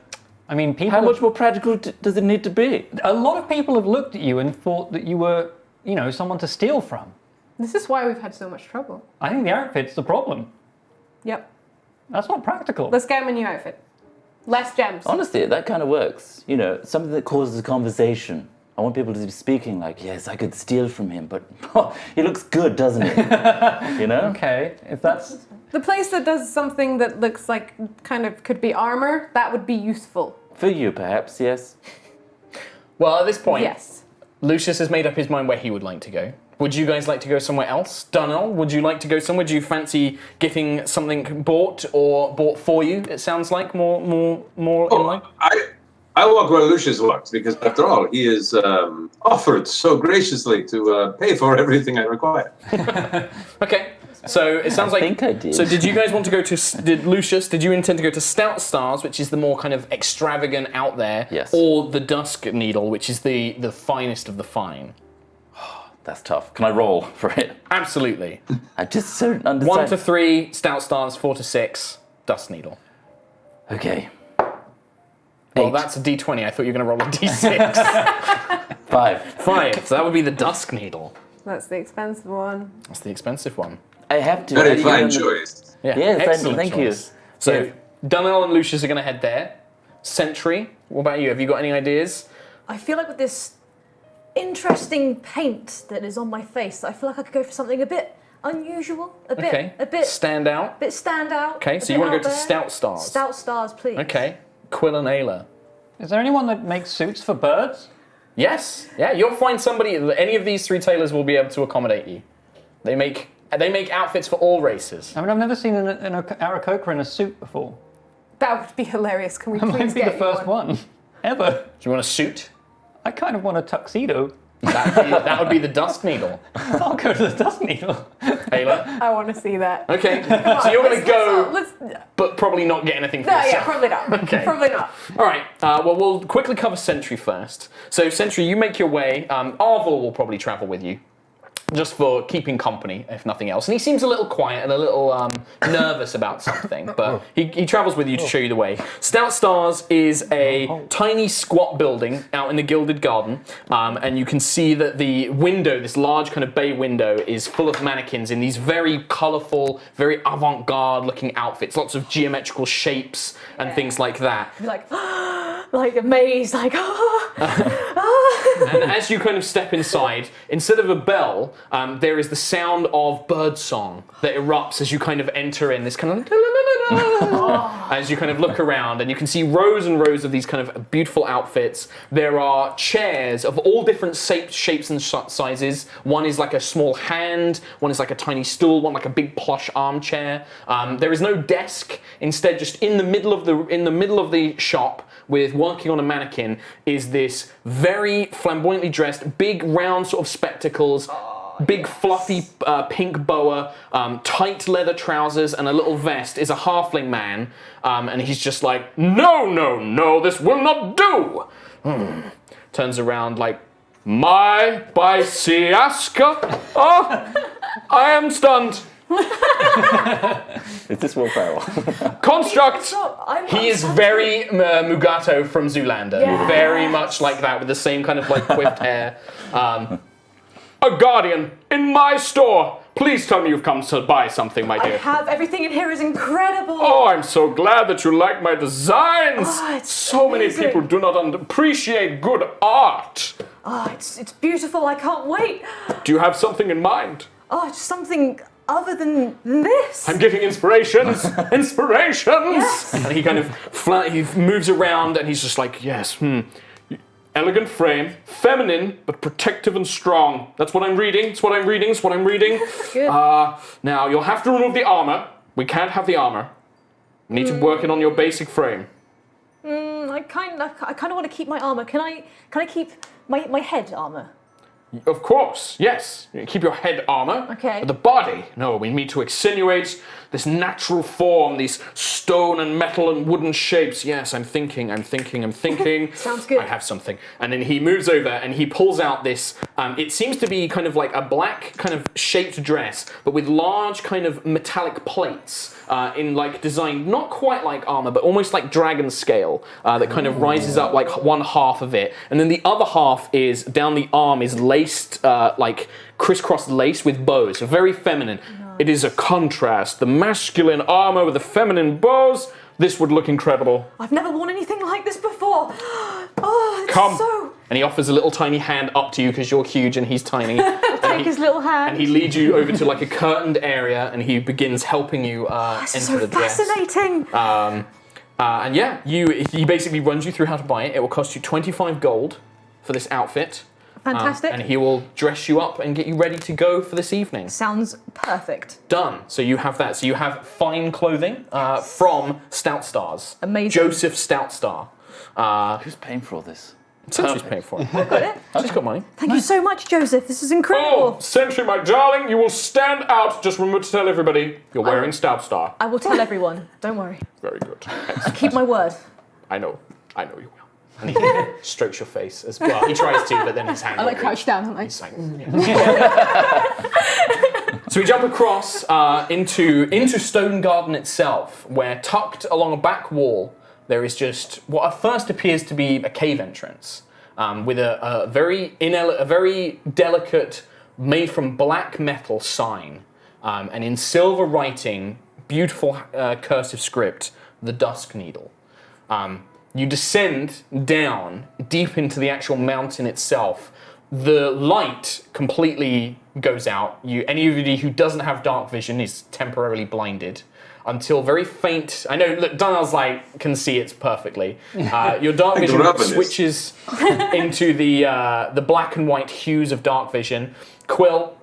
G: I mean, people...
C: How much more practical does it need to be?
G: A lot of people have looked at you and thought that you were, you know, someone to steal from.
B: This is why we've had so much trouble.
G: I think the outfit's the problem.
B: Yep.
G: That's not practical.
B: Let's get him a new outfit. Less gems.
C: Honestly, that kind of works. You know, something that causes a conversation. I want people to be speaking like, yes, I could steal from him, but he looks good, doesn't he? You know?
G: Okay, if that's...
B: The place that does something that looks like kind of could be armor, that would be useful.
C: For you, perhaps, yes.
A: Well, at this point,
B: Yes.
A: Lucius has made up his mind where he would like to go. Would you guys like to go somewhere else? Dunnell, would you like to go somewhere? Do you fancy getting something bought or bought for you? It sounds like more in line.
D: I walk where Lucius walks because, after all, he is offered so graciously to pay for everything I require.
A: Okay, so it sounds like.
C: I think I did.
A: So did you guys want to go to? Did you intend to go to Stout Stars, which is the more kind of extravagant out there,
C: Yes.
A: or the Dusk Needle, which is the finest of the fine?
C: That's tough. Can I roll for it?
A: Absolutely.
C: I just so understand.
A: 1 to 3, Stout Stars. 4 to 6, Dusk Needle.
C: Okay.
A: Well,
C: 8.
A: that's a D20. I thought you were going to roll a D6.
C: 5.
A: 5. So that would be the Dusk Needle.
B: That's the expensive one.
A: That's the expensive one.
C: I have to.
D: Very
C: I-
D: fine
C: even-
D: choice.
A: Yeah.
C: Yes,
A: excellent
C: thank
A: choice.
C: you.
A: So
C: Yeah.
A: Dunnell and Lucius are going to head there. Sentry, what about you? Have you got any ideas?
F: I feel like with this interesting paint that is on my face, I feel like I could go for something a bit unusual, a bit
A: Stand out.
F: stand out.
A: Okay,
F: a
A: so you
F: bit
A: want to
F: out
A: go to
F: there.
A: Stout Stars.
F: Stout Stars, please.
A: Okay. Quill and Ayla.
G: Is there anyone that makes suits for birds?
A: Yes. Yeah, you'll find somebody. Any of these 3 tailors will be able to accommodate you. They make outfits for all races.
G: I mean, I've never seen an Aarakocra in a suit before.
B: That would be hilarious. Can we
G: That
B: please
G: might be
B: get
G: the first one ever.
A: Do you want a suit?
G: I kind of want a tuxedo.
A: That would be the Dusk Needle.
G: I'll go to the Dust Needle.
A: Ayla.
B: I want to see that.
A: Okay. So you're going to go,
B: Let's,
A: but probably not get anything for
B: no,
A: yourself.
B: yeah, probably not.
A: Okay.
B: Probably not.
A: All right. Well, we'll quickly cover Sentry first. So, Sentry, you make your way. Arvor will probably travel with you, just for keeping company, if nothing else. And he seems a little quiet and a little nervous about something, but he travels with you to show you the way. Stout Stars is a tiny, squat building out in the Gilded Garden, and you can see that the window, this large kind of bay window, is full of mannequins in these very colourful, very avant-garde looking outfits, lots of geometrical shapes and things like that.
F: Be like amazed, like
A: And as you kind of step inside, instead of a bell, there is the sound of birdsong that erupts as you kind of enter in, this kind of as you kind of look around, and you can see rows and rows of these kind of beautiful outfits. There are chairs of all different shapes and sizes. One is like a small hand, one is like a tiny stool, one like a big plush armchair. There is no desk. Instead, just in the middle of the shop, with working on a mannequin, is this very flamboyantly dressed, big round sort of spectacles, big fluffy pink boa, tight leather trousers, and a little vest, is a halfling man, and he's just like, no, this will not do. Turns around like, my Baisiaska? Oh, I am stunned.
C: Is this Will Ferrell?
A: Construct!
F: I'm
A: He is very Mugato from Zoolander.
F: Yes.
A: Very much like that, with the same kind of like quiffed hair. A guardian in my store. Please tell me you've come to buy something, my
F: I
A: dear.
F: have everything in here is incredible.
A: Oh, I'm so glad that you like my designs.
F: Oh, it's
A: so many
F: amazing.
A: people do not appreciate good art.
F: Oh, it's beautiful. I can't wait.
A: Do you have something in mind?
F: Oh, it's something other than this.
A: I'm getting inspirations. Inspirations.
F: Yes.
A: And he kind of he moves around, and he's just like, yes. Elegant frame, feminine but protective and strong. That's what I'm reading. It's what I'm reading. It's what I'm reading.
F: Good.
A: Now you'll have to remove the armor. We can't have the armor. You need to work it on your basic frame.
F: I kind of want to keep my armor. Can I keep my head armor?
A: Of course, yes. You keep your head armor.
F: Okay.
A: But the body, no, we need to accentuate this natural form, these stone and metal and wooden shapes. Yes, I'm thinking.
F: Sounds good.
A: I have something. And then he moves over and he pulls out this, it seems to be kind of like a black kind of shaped dress, but with large kind of metallic plates in like design, not quite like armor, but almost like dragon scale that kind of rises up like one half of it. And then the other half is, down the arm is laced, like crisscross lace with bows, so very feminine. Nice. It is a contrast. The masculine armor with the feminine bows. This would look incredible.
F: I've never worn anything like this before. Oh, it's
A: Come.
F: so...
A: And he offers a little tiny hand up to you because you're huge and he's tiny.
F: Take his little hand.
A: And he leads you over to like a curtained area and he begins helping you
F: This is
A: enter
F: so
A: the dress.
F: fascinating.
A: And yeah, he basically runs you through how to buy it. It will cost you 25 gold for this outfit.
F: Fantastic.
A: And he will dress you up and get you ready to go for this evening.
F: Sounds perfect.
A: Done. So you have that. So you have fine clothing from Stout Stars.
F: Amazing.
A: Joseph Stout Star.
C: Who's paying for all this?
A: Sentry's paying for it.
F: Got it?
A: She's got money.
F: Thank you so much, Joseph. This is incredible.
A: Oh, Sentry, my darling, you will stand out. Just remember to tell everybody you're wearing Stout Star.
F: I will tell everyone. Don't worry.
A: Very good.
F: I keep my word.
A: I know you will. And he strokes your face as well. He tries to, but then his hand.
B: I like crouch down, don't I?
A: He's like, So we jump across into Stone Garden itself, where tucked along a back wall there is just what at first appears to be a cave entrance, with a very delicate, made from black metal sign, and in silver writing, beautiful cursive script, the Dusk Needle. You descend down deep into the actual mountain itself. The light completely goes out. Anybody who doesn't have dark vision is temporarily blinded until very faint. I know, look, Donald's can see it perfectly. Your dark vision switches into the black and white hues of dark vision. Quill,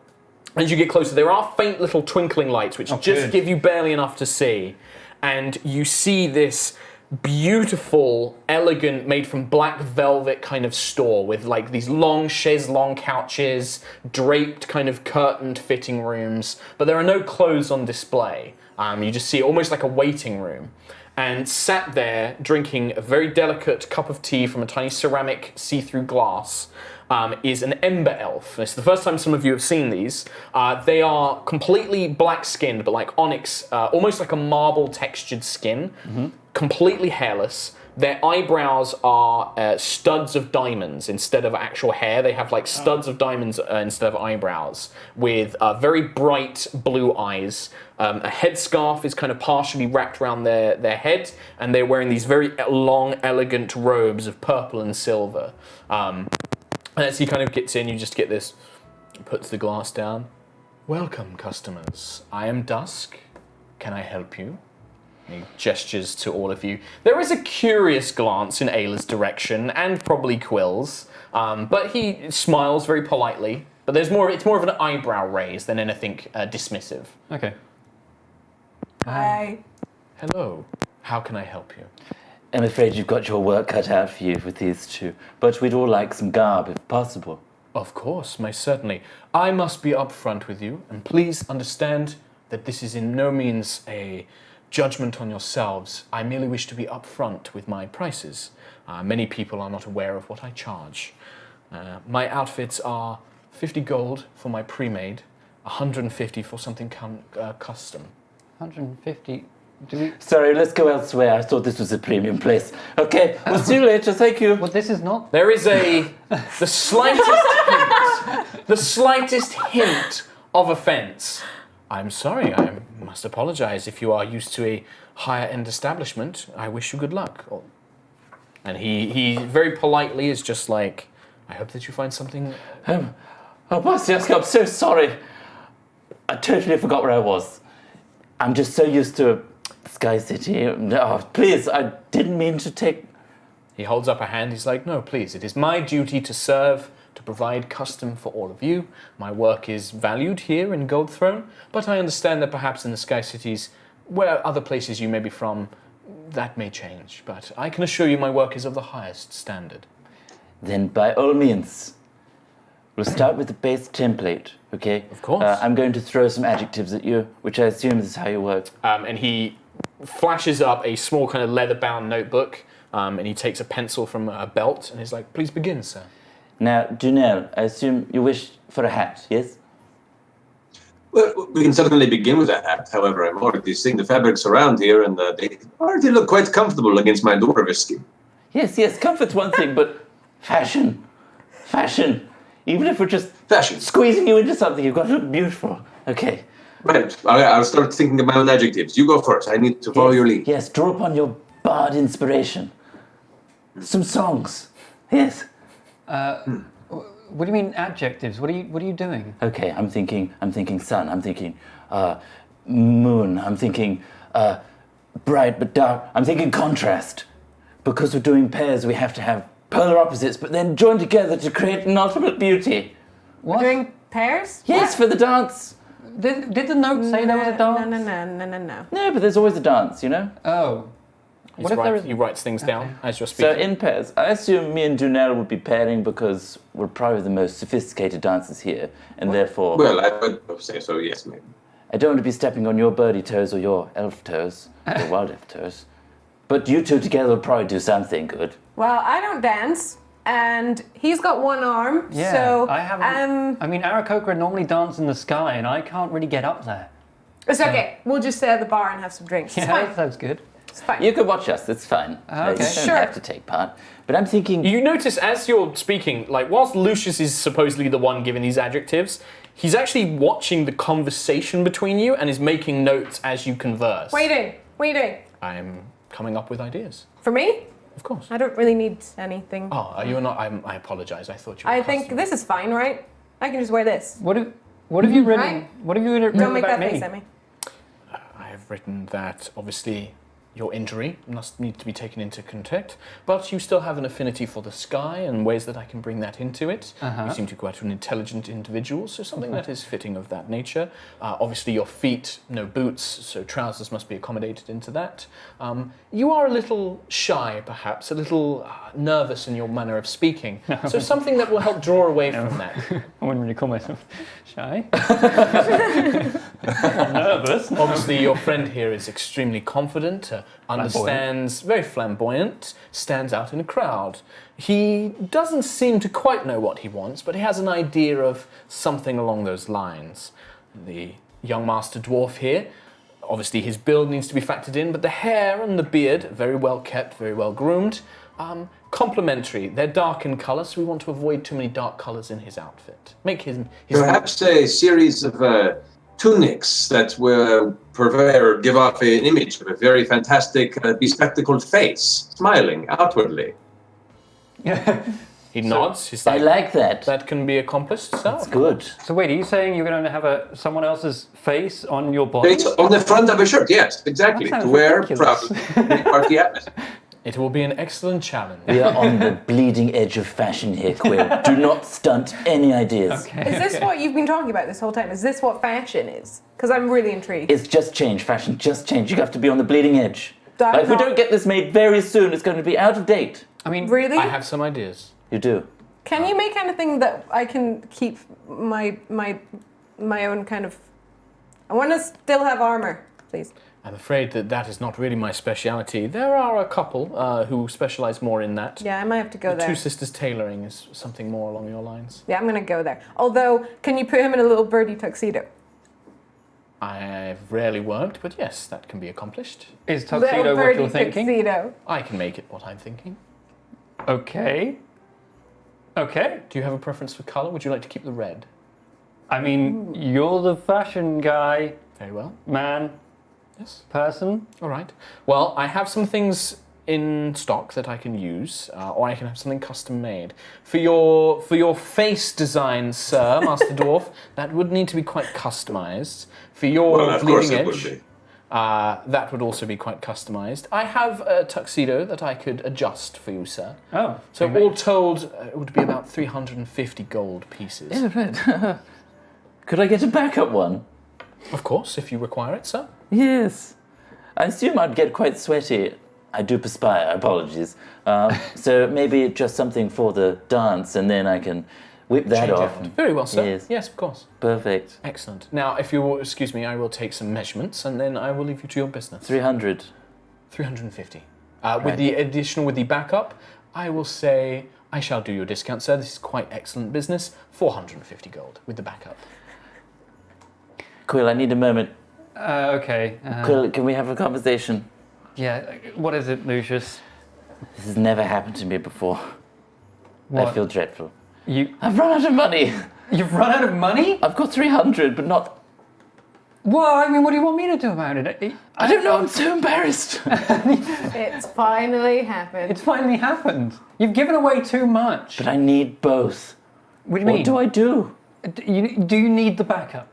A: as you get closer, there are faint little twinkling lights which just give you barely enough to see. And you see this beautiful, elegant, made from black velvet kind of store with these long chaise longue couches, draped kind of curtained fitting rooms, but there are no clothes on display. You just see almost like a waiting room. And sat there drinking a very delicate cup of tea from a tiny ceramic see-through glass is an ember elf. It's the first time some of you have seen these. They are completely black-skinned, but like onyx, almost like a marble textured skin, completely hairless. Their eyebrows are studs of diamonds instead of actual hair. They have studs of diamonds instead of eyebrows, with very bright blue eyes. A headscarf is kind of partially wrapped around their head, and they're wearing these very long, elegant robes of purple and silver. And as he kind of gets in, you just get this, puts the glass down. Welcome, customers. I am Dusk. Can I help you? He gestures to all of you. There is a curious glance in Ayla's direction, and probably Quill's, but he smiles very politely. But it's more of an eyebrow raise than anything dismissive.
G: Okay.
B: Hi.
A: Hello. How can I help you?
C: I'm afraid you've got your work cut out for you with these two, but we'd all like some garb if possible.
A: Of course, most certainly. I must be upfront with you, and please understand that this is in no means a judgment on yourselves. I merely wish to be upfront with my prices. Many people are not aware of what I charge. My outfits are 50 gold for my pre-made, 150 for something custom.
G: 150.
C: Sorry, let's go elsewhere. I thought this was a premium place. Okay, we'll see you later. Thank you.
G: Well, this is not.
A: There is the slightest hint of offence. I'm sorry, I must apologize. If you are used to a higher-end establishment, I wish you good luck. And he very politely is just like, I hope that you find something...
C: Jessica, I'm so sorry. I totally forgot where I was. I'm just so used to Sky City. Oh, please, I didn't mean to take...
A: He holds up a hand. He's like, no, please, it is my duty to serve, to provide custom for all of you. My work is valued here in Gold Throne, but I understand that perhaps in the Sky Cities, where other places you may be from, that may change. But I can assure you my work is of the highest standard.
C: Then by all means, we'll start with the base template, okay?
A: Of course.
C: I'm going to throw some adjectives at you, which I assume is how you work.
A: And he flashes up a small kind of leather-bound notebook, and he takes a pencil from a belt, and he's like, please begin, sir.
C: Now, Dunel, I assume you wish for a hat, yes?
D: Well, we can certainly begin with a hat. However, I'm already seeing the fabrics around here, and they already look quite comfortable against my dwarvish skin.
C: Yes, comfort's one thing, but fashion. Even if we're just
D: Fashion.
C: squeezing you into something, you've got to look beautiful. Okay.
D: Right. I'll start thinking of my own adjectives. You go first. I need to follow your lead.
C: Yes, draw upon your bard inspiration. Some songs. Yes.
G: What do you mean adjectives? What are you doing?
C: Okay, I'm thinking sun. I'm thinking moon. I'm thinking bright but dark. I'm thinking contrast. Because we're doing pairs, we have to have polar opposites, but then join together to create an ultimate beauty.
G: What?
B: Doing pairs?
C: Yes, for the dance.
G: Did the note say there was a dance?
B: No.
C: No, but there's always a dance, you know?
G: Oh. What if there is...
A: He writes things down as you're
C: So
A: speaking.
C: in pairs, I assume me and Dunel would be pairing because we're probably the most sophisticated dancers here, and therefore
D: Well, I would say so, yes, maybe.
C: I don't want to be stepping on your birdie toes or your elf toes, or wild elf toes. But you two together will probably do something good.
B: Well, I don't dance, and he's got one arm,
G: Yeah,
B: so...
G: I haven't... I mean, Aarakocra normally dance in the sky, and I can't really get up there.
B: It's okay. We'll just stay at the bar and have some drinks. It's
G: Yeah,
B: fine.
G: that sounds good.
B: It's fine.
C: You could watch us, it's fine.
G: Okay.
C: You don't
B: Sure.
C: have to take part. But I'm thinking,
A: You notice as you're speaking, like whilst Lucius is supposedly the one giving these adjectives, he's actually watching the conversation between you and is making notes as you converse.
B: What are you doing? What are you doing?
A: I'm coming up with ideas.
B: For me?
A: Of course.
B: I don't really need anything.
A: Oh, you're not. I apologize. I thought you were.
B: I think this is fine, right? I can just wear this.
G: What have you written?
B: Right.
G: What have you written
B: Don't make
G: about
B: that
G: me?
B: face at me.
A: I have written that obviously your injury must need to be taken into context, but you still have an affinity for the sky and ways that I can bring that into it. You seem to be quite an intelligent individual, so something that is fitting of that nature. Obviously your feet, no boots, so trousers must be accommodated into that. You are a little shy, perhaps, a little nervous in your manner of speaking, so something that will help draw away from that.
G: I wouldn't really call myself shy. I'm nervous.
A: Obviously, your friend here is extremely confident, understands, very flamboyant, stands out in a crowd. He doesn't seem to quite know what he wants, but he has an idea of something along those lines. The young master dwarf here, obviously his build needs to be factored in, but the hair and the beard, very well kept, very well groomed, complementary. They're dark in colour, so we want to avoid too many dark colours in his outfit. Make his
D: Perhaps a series of tunics that will give off an image of a very fantastic, bespectacled face, smiling outwardly.
A: He nods. He's
C: I like that.
A: That can be accomplished, sir.
C: That's good.
G: So wait, are you saying you're going to have someone else's face on your body?
D: It's on the front of a shirt, yes, exactly.
G: That
D: To
G: sounds
D: wear
G: ridiculous.
D: proudly, part of the atmosphere.
A: It will be an excellent challenge.
C: We are on the bleeding edge of fashion here, Quill. Do not stunt any ideas.
G: Okay.
B: Is this what you've been talking about this whole time? Is this what fashion is? Because I'm really intrigued.
C: It's just change. Fashion just changed. You have to be on the bleeding edge.
B: I'm
C: Like, if we
B: not- don't
C: don't get this made very soon, it's going to be out of date.
G: I mean,
B: Really?
A: I have some ideas.
C: You do.
B: Can you make anything that I can keep my own kind of... I want to still have armor, please.
A: I'm afraid that is not really my speciality. There are a couple who specialise more in that.
B: Yeah, I might have to go
A: The
B: there.
A: Two Sisters Tailoring is something more along your lines.
B: Yeah, I'm going to go there. Although, can you put him in a little birdie tuxedo?
A: I've rarely worked, but yes, that can be accomplished.
G: is tuxedo
B: Little
G: what
B: birdie
G: you're thinking?
B: tuxedo.
A: I can make it what I'm thinking.
G: Okay. Okay.
A: Do you have a preference for colour? Would you like to keep the red?
G: I mean, you're the fashion guy,
A: Very well.
G: man,
A: Yes.
G: person.
A: All right. Well, I have some things in stock that I can use, or I can have something custom made for your face design, sir, Master Dwarf. That would need to be quite customized. For your
D: Well, of course
A: bleeding
D: it would
A: edge,
D: be.
A: that would also be quite customized. I have a tuxedo that I could adjust for you, sir.
G: Oh,
A: So all told, it would be about 350 gold pieces.
C: Yeah, right. Could I get a backup one?
A: Of course, if you require it, sir.
C: Yes. I assume I'd get quite sweaty. I do perspire, apologies. So maybe just something for the dance, and then I can whip that
A: Change
C: off.
A: out. Very well, sir.
C: Yes.
A: Of course.
C: Perfect.
A: Excellent. Now, if you will excuse me, I will take some measurements, and then I will leave you to your business.
C: 300.
A: 350.
C: Right.
A: With the additional, with the backup, I will say I shall do your discount, sir. This is quite excellent business. 450 gold with the backup.
C: Quill, I need a moment.
G: Okay.
C: Quill, can we have a conversation?
G: Yeah, what is it, Lucius?
C: This has never happened to me before.
G: What?
C: I feel dreadful.
G: You've
C: I've run out of money.
G: run out of money?
C: I've got 300, but not...
G: Well, I mean, what do you want me to do about it?
C: I don't know, I'm so embarrassed.
B: It's finally happened.
G: It's finally happened. You've given away too much.
C: But I need both.
G: What do you mean?
C: What do I do?
G: Do you need the backup?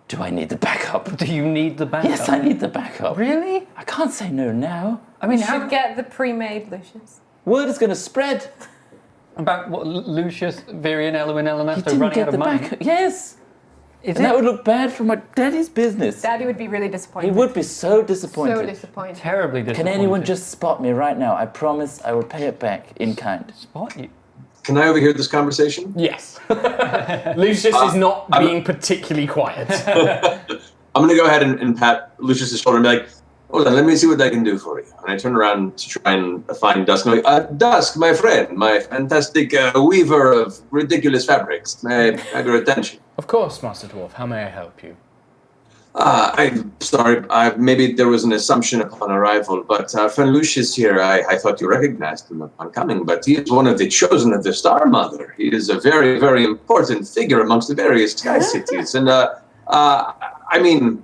C: Do I need the backup?
G: Do you need the backup?
C: Yes, I need the backup.
G: Really?
C: I can't say no now.
G: I mean,
B: You
G: how
B: should get the pre-made Lucius.
C: Word is going to spread.
G: about what Lucius, Virian, Elwin,
C: He
G: Elenaster
C: didn't
G: running
C: get
G: out of
C: the
G: money?
C: backup. Yes.
G: Is
C: And that
G: it
C: would look bad for my daddy's business.
B: Daddy would be really disappointed.
C: He would be so disappointed.
B: So disappointed.
G: terribly
C: Can
G: disappointed?
C: anyone just spot me right now? I promise I will pay it back in kind.
G: spot you?
D: Can I overhear this conversation?
A: Yes. Lucius is not
D: I'm-
A: being particularly quiet.
D: I'm going to go ahead and pat Lucius's shoulder and be like, hold on, let me see what I can do for you. And I turn around to try and find Dusk. And I'm like, Dusk, my friend, my fantastic weaver of ridiculous fabrics. May I have your attention?
A: Of course, Master Dwarf. How may I help you?
D: I'm sorry, maybe there was an assumption upon arrival, but our friend Lucius here, I thought you recognized him upon coming, but he is one of the chosen of the Star Mother. He is a very, very important figure amongst the various Sky Cities. And, I mean,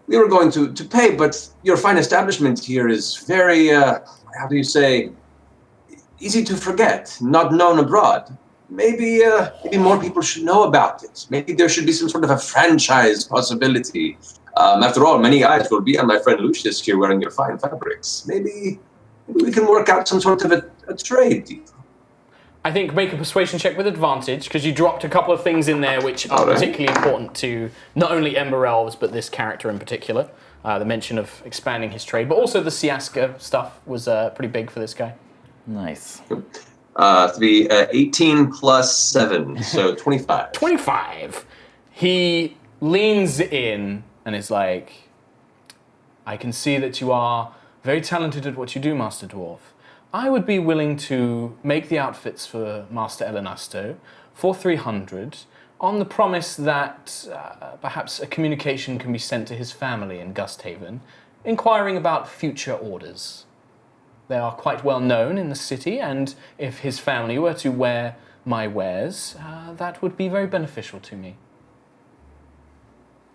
D: we were going to pay, but your fine establishment here is very, how do you say, easy to forget, not known abroad. Maybe more people should know about it. Maybe there should be some sort of a franchise possibility. After all, many eyes will be on my friend Lucius here wearing your fine fabrics. Maybe we can work out some sort of a trade deal.
A: I think make a persuasion check with advantage, because you dropped a couple of things in there which are particularly important to not only Ember Elves, but this character in particular. The mention of expanding his trade, but also the Siaska stuff was pretty big for this guy.
C: Nice.
D: To be 18 plus 7, so 25.
A: 25. He leans in and is like, I can see that you are very talented at what you do, Master Dwarf. I would be willing to make the outfits for Master Elenasto for 300 on the promise that perhaps a communication can be sent to his family in Gusthaven, inquiring about future orders. They are quite well known in the city, and if his family were to wear my wares, that would be very beneficial to me.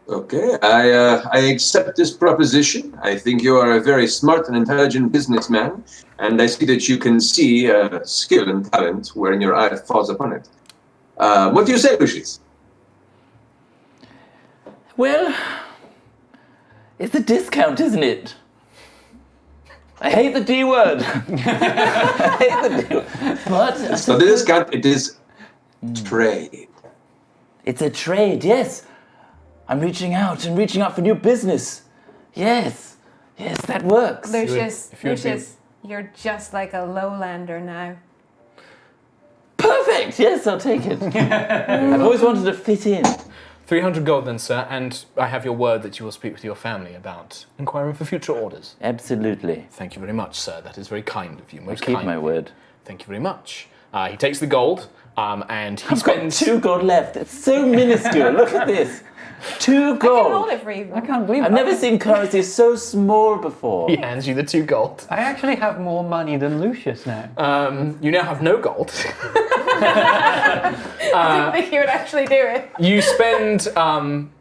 D: Okay, I accept this proposition. I think you are a very smart and intelligent businessman, and I see that you can see skill and talent wherein your eye falls upon it. What do you say, Lucius?
C: Well, it's a discount, isn't it? I hate the D word. I hate the D word. But
D: It's not a discount, it is trade.
C: it's a trade, yes. I'm reaching out for new business. Yes, that works.
B: Lucius,
A: if you would be-
B: Lucius, you're just like a lowlander now.
C: Perfect, yes, I'll take it. I've always wanted to fit in.
A: 300 gold then, sir, and I have your word that you will speak with your family about inquiring for future orders.
C: Absolutely.
A: Thank you very much, sir. That is very kind of you.
C: I
A: Most
C: keep
A: kind.
C: my word.
A: Thank you very much. He takes the gold, and he
C: I've got
A: spends
C: 2 gold left. It's so minuscule. Look at this. 2
B: I can
C: gold.
B: hold it for you.
G: I can't believe
C: I've
G: it.
C: never seen currency so small before.
A: He hands you the 2 gold.
G: I actually have more money than Lucius now.
A: You now have no gold.
B: I didn't think you would actually do it.
A: You spend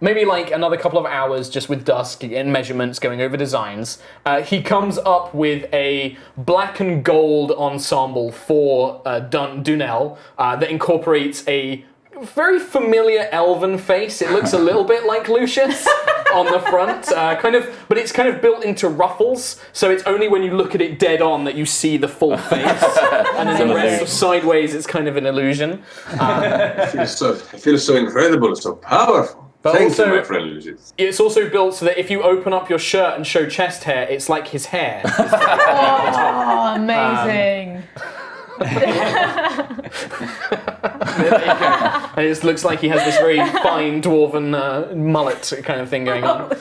A: maybe like another couple of hours just with Dusk in measurements, going over designs. He comes up with a black and gold ensemble for Dunel that incorporates a very familiar elven face. It looks a little bit like Lucius. on the front, but it's kind of built into ruffles, so it's only when you look at it dead on that you see the full face, and then the rest sideways it's kind of an illusion.
D: I feel so incredible, so powerful.
A: But
D: Thank
A: also,
D: you, my friend Lucius.
A: it's also built so that if you open up your shirt and show chest hair, it's like his hair.
F: Oh, amazing.
A: There you go. And it just looks like he has this very fine dwarven mullet kind of thing going on.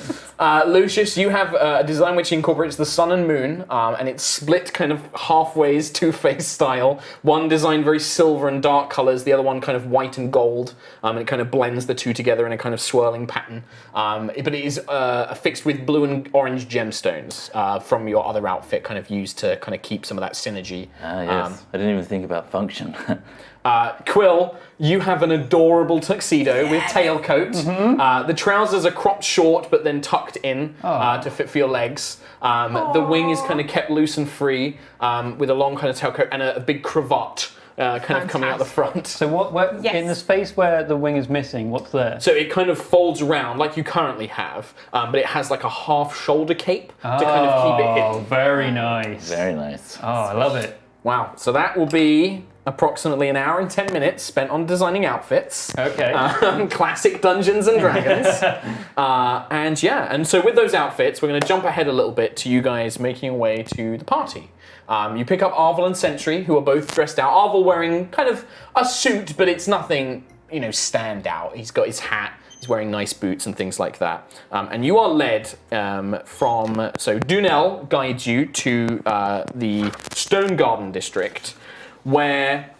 A: Lucius, you have a design which incorporates the sun and moon, and it's split kind of halfways, two-face style. One design very silver and dark colours, the other one kind of white and gold, and it kind of blends the two together in a kind of swirling pattern. But it is affixed with blue and orange gemstones from your other outfit, kind of used to kind of keep some of that synergy.
C: Yes. I didn't even think about function.
A: Quill, you have an adorable tuxedo with tailcoat. The trousers are cropped short but then tucked in to fit for your legs. The wing is kind of kept loose and free with a long kind of tailcoat and a big cravat kind of coming out the front.
G: So what in the space where the wing is missing, what's there?
A: So it kind of folds around like you currently have, but it has like a half shoulder cape to kind of keep it hidden.
G: Oh, very nice.
C: Very nice.
G: Oh, I love it.
A: Wow, so that will be approximately an hour and 10 minutes spent on designing outfits.
G: Okay.
A: Classic Dungeons and Dragons. And so with those outfits, we're going to jump ahead a little bit to you guys making your way to the party. You pick up Arvel and Sentry, who are both dressed out. Arvel wearing kind of a suit, but it's nothing, stand out. He's got his hat. He's wearing nice boots and things like that. And you are led so Dunel guides you to the Stone Garden district, where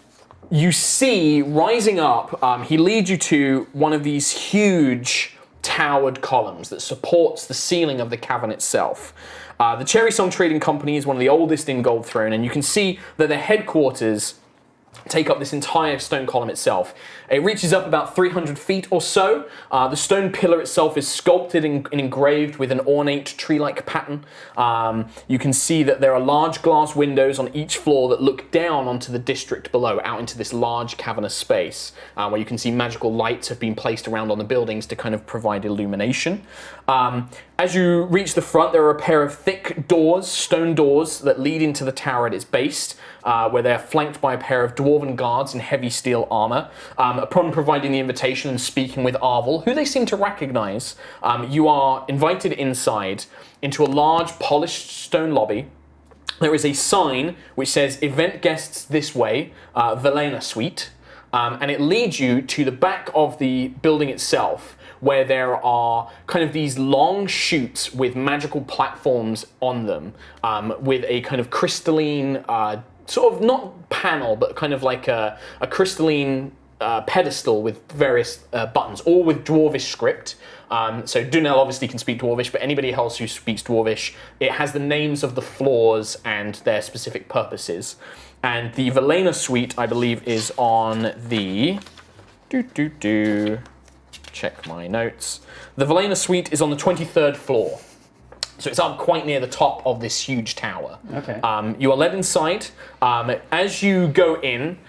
A: you see rising up, he leads you to one of these huge towered columns that supports the ceiling of the cavern itself. The Cherry Song Trading Company is one of the oldest in Gold Throne, and you can see that their headquarters take up this entire stone column itself. It reaches up about 300 feet or so. The stone pillar itself is sculpted and engraved with an ornate tree-like pattern. You can see that there are large glass windows on each floor that look down onto the district below, out into this large cavernous space, where you can see magical lights have been placed around on the buildings to kind of provide illumination. As you reach the front, there are a pair of thick doors, stone doors, that lead into the tower at its base, where they're flanked by a pair of dwarven guards in heavy steel armor. Upon providing the invitation and speaking with Arvel, who they seem to recognize, you are invited inside into a large polished stone lobby. There is a sign which says "Event guests this way, Velena Suite," and it leads you to the back of the building itself, where there are kind of these long chutes with magical platforms on them, with a kind of crystalline, sort of not panel, but kind of like a crystalline pedestal with various buttons, all with Dwarvish script. So Dunel obviously can speak Dwarvish, but anybody else who speaks Dwarvish, it has the names of the floors and their specific purposes. And the Velena Suite, I believe, is on the... Check my notes. The Velena Suite is on the 23rd floor. So it's up quite near the top of this huge tower.
G: Okay.
A: You are led inside. As you go in,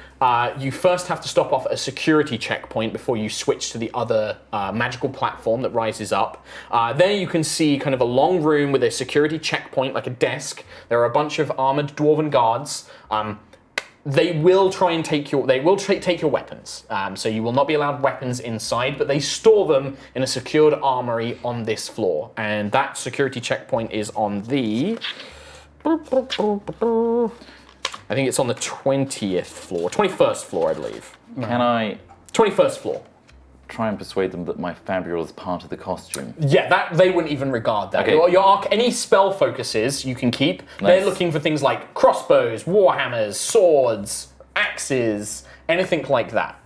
A: you first have to stop off at a security checkpoint before you switch to the other magical platform that rises up. There you can see kind of a long room with a security checkpoint, like a desk. There are a bunch of armored dwarven guards. They will try and take your weapons. So you will not be allowed weapons inside, but they store them in a secured armory on this floor. And that security checkpoint is on the... I think it's on the 20th floor. 21st floor, I believe.
C: Can I
A: 21st floor.
C: try and persuade them that my fabrial is part of the costume?
A: Yeah, that they wouldn't even regard that.
C: Okay.
A: Any spell focuses you can keep.
C: Nice.
A: They're looking for things like crossbows, warhammers, swords, axes, anything like that.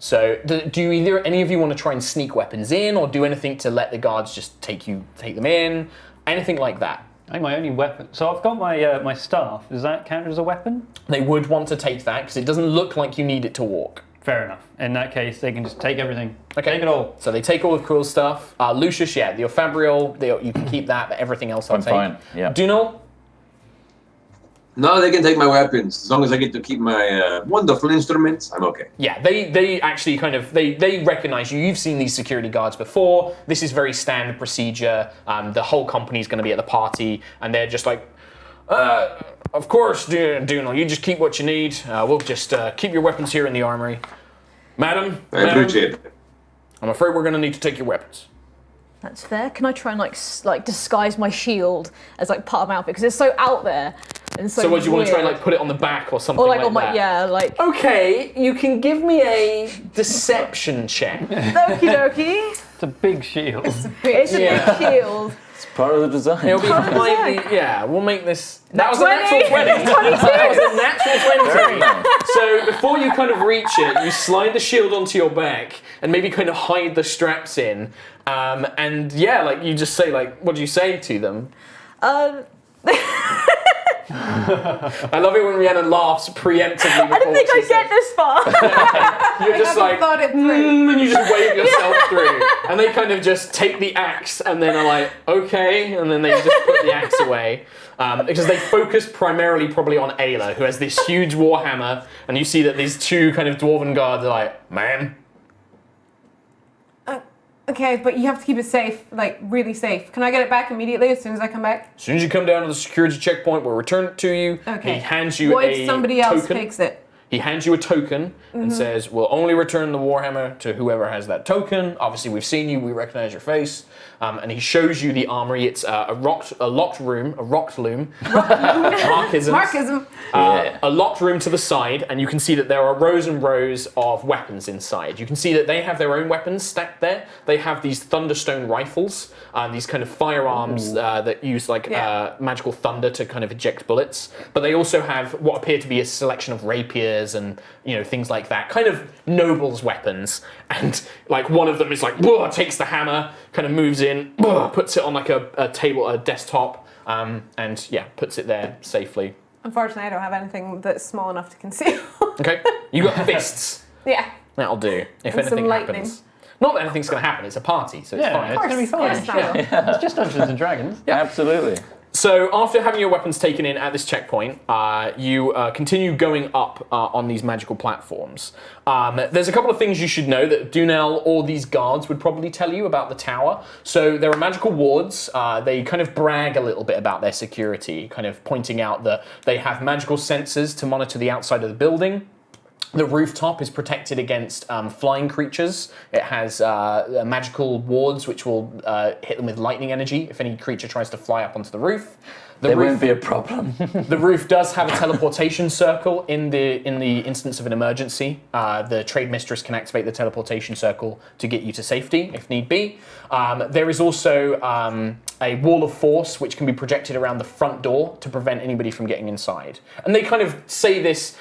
A: So do either any of you want to try and sneak weapons in, or do anything to let the guards just take them in? Anything like that?
G: I think my only weapon. So I've got my my staff. Does that count as a weapon?
A: They would want to take that because it doesn't look like you need it to walk.
G: Fair enough. In that case, they can just take everything.
A: Okay.
G: Take it all.
A: So they take all of Quill's stuff. Lucius, yeah, your fabrial, you can keep that, but everything else I'll take.
C: I'm fine, yeah.
A: Dunal?
D: No, they can take my weapons. As long as I get to keep my wonderful instruments, I'm okay.
A: Yeah, they actually kind of, they recognize you. You've seen these security guards before. This is very standard procedure. The whole company's going to be at the party, and they're just like, of course, Dunal, you just keep what you need. We'll just keep your weapons here in the armory. Madam,
D: I appreciate it.
A: I'm afraid we're going to need to take your weapons.
F: That's fair. Can I try and like disguise my shield as like part of my outfit because it's so out there and so.
A: So what do you want to try and
F: weird.
A: like put it on the back or something
F: Or like
A: like
F: on my
A: that?
F: like.
A: Okay, you can give me a deception check.
F: Okie dokie.
G: It's a big shield.
F: It's a big shield.
C: It's part of the design.
A: It'll be
F: Part of the
A: slightly,
F: design.
A: yeah, we'll make this. That was
F: 20.
A: a natural 20. That was a natural 20. So before you kind of reach it, you slide the shield onto your back and maybe kind of hide the straps in. And yeah, like you just say, like, what do you say to them? I love it when Rhiannon laughs preemptively.
F: I didn't think I'd get this far.
A: You're just like,
B: thought it through.
A: and you just wave yourself through. And they kind of just take the axe and then are like, okay, and then they just put the axe away. Because they focus primarily probably on Ayla, who has this huge warhammer, and you see that these two kind of dwarven guards are like, ma'am?
B: Okay, but you have to keep it safe, like really safe. Can I get it back immediately as soon as I come back?
A: As soon as you come down to the security checkpoint, we'll return it to you.
B: Okay.
A: He hands you
B: What
A: a
B: if somebody else
A: token.
B: takes it?
A: He hands you a token and says, we'll only return the Warhammer to whoever has that token. Obviously, we've seen you, we recognize your face. And he shows you the armory. It's a locked room, a rocked loom. Markisms.
B: Markism.
A: A locked room to the side, and you can see that there are rows and rows of weapons inside. You can see that they have their own weapons stacked there. They have these Thunderstone rifles, these kind of firearms that use like magical thunder to kind of eject bullets. But they also have what appear to be a selection of rapiers and things like that, kind of nobles' weapons. And like one of them is like, whoa, takes the hammer, kind of moves in, puts it on like a table, a desktop, and puts it there safely.
B: Unfortunately, I don't have anything that's small enough to conceal.
A: Okay, you got fists.
B: Yeah.
A: That'll do. If
B: And some
A: anything
B: lightning.
A: happens. Not that anything's going to happen. It's a party, so it's
G: Yeah,
A: fine.
G: it's going to be fine.
B: Yes,
G: It's just Dungeons and Dragons.
C: Absolutely.
A: So after having your weapons taken in at this checkpoint, you continue going up on these magical platforms. There's a couple of things you should know that Dunel or these guards would probably tell you about the tower. So there are magical wards. They kind of brag a little bit about their security, kind of pointing out that they have magical sensors to monitor the outside of the building. The rooftop is protected against flying creatures. It has magical wards which will hit them with lightning energy if any creature tries to fly up onto the roof.
C: There won't be a problem.
A: The roof does have a teleportation circle in the instance of an emergency. The trade mistress can activate the teleportation circle to get you to safety if need be. There is also a wall of force which can be projected around the front door to prevent anybody from getting inside. And they kind of say this,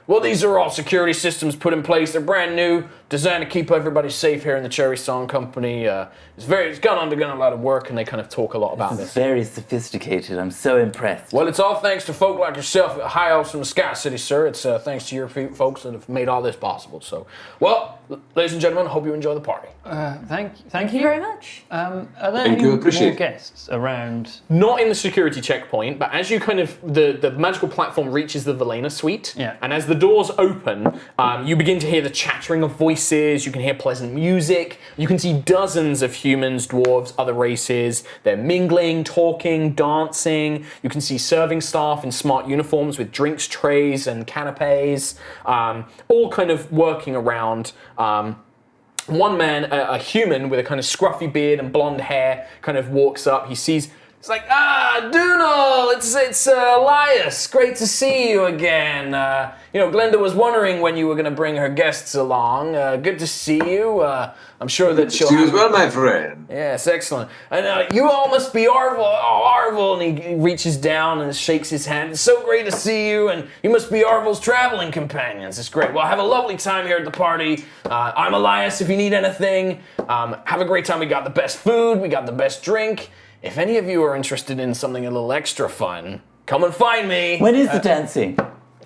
A: well, these are all security systems put in place. They're brand new, designed to keep everybody safe here in the Cherry Song Company. It's gone a lot of work, and they kind of talk a lot about
C: It's
A: this.
C: very sophisticated. I'm so impressed.
A: Well, it's all thanks to folk like yourself, high elves from the Sky City, sir. It's thanks to your folks that have made all this possible. So, well, ladies and gentlemen, I hope you enjoy the party.
F: Thank you very much.
G: Are there
D: Thank
G: any
D: you,
G: more
D: appreciate it.
G: guests around?
A: Not in the security checkpoint, but as you kind of, the magical platform reaches the Velena suite, and as the doors open, you begin to hear the chattering of voices, you can hear pleasant music, you can see dozens of humans, dwarves, other races. They're mingling, talking, dancing. You can see serving staff in smart uniforms with drinks trays and canapes, all kind of working around. One man, a human with a kind of scruffy beard and blonde hair, kind of walks up. He sees, it's like, Dunal, it's Elias. Great to see you again. Glenda was wondering when you were going to bring her guests along. Good to see you. I'm sure that she'll.
D: See you as well, my friend.
A: Yes, excellent. And you all must be Arvel. Oh, Arvel. And he reaches down and shakes his hand. It's so great to see you, and you must be Arvel's traveling companions. It's great. Well, have a lovely time here at the party. I'm Elias if you need anything. Have a great time. We got the best food. We got the best drink. If any of you are interested in something a little extra fun, come and find me.
C: When is the dancing?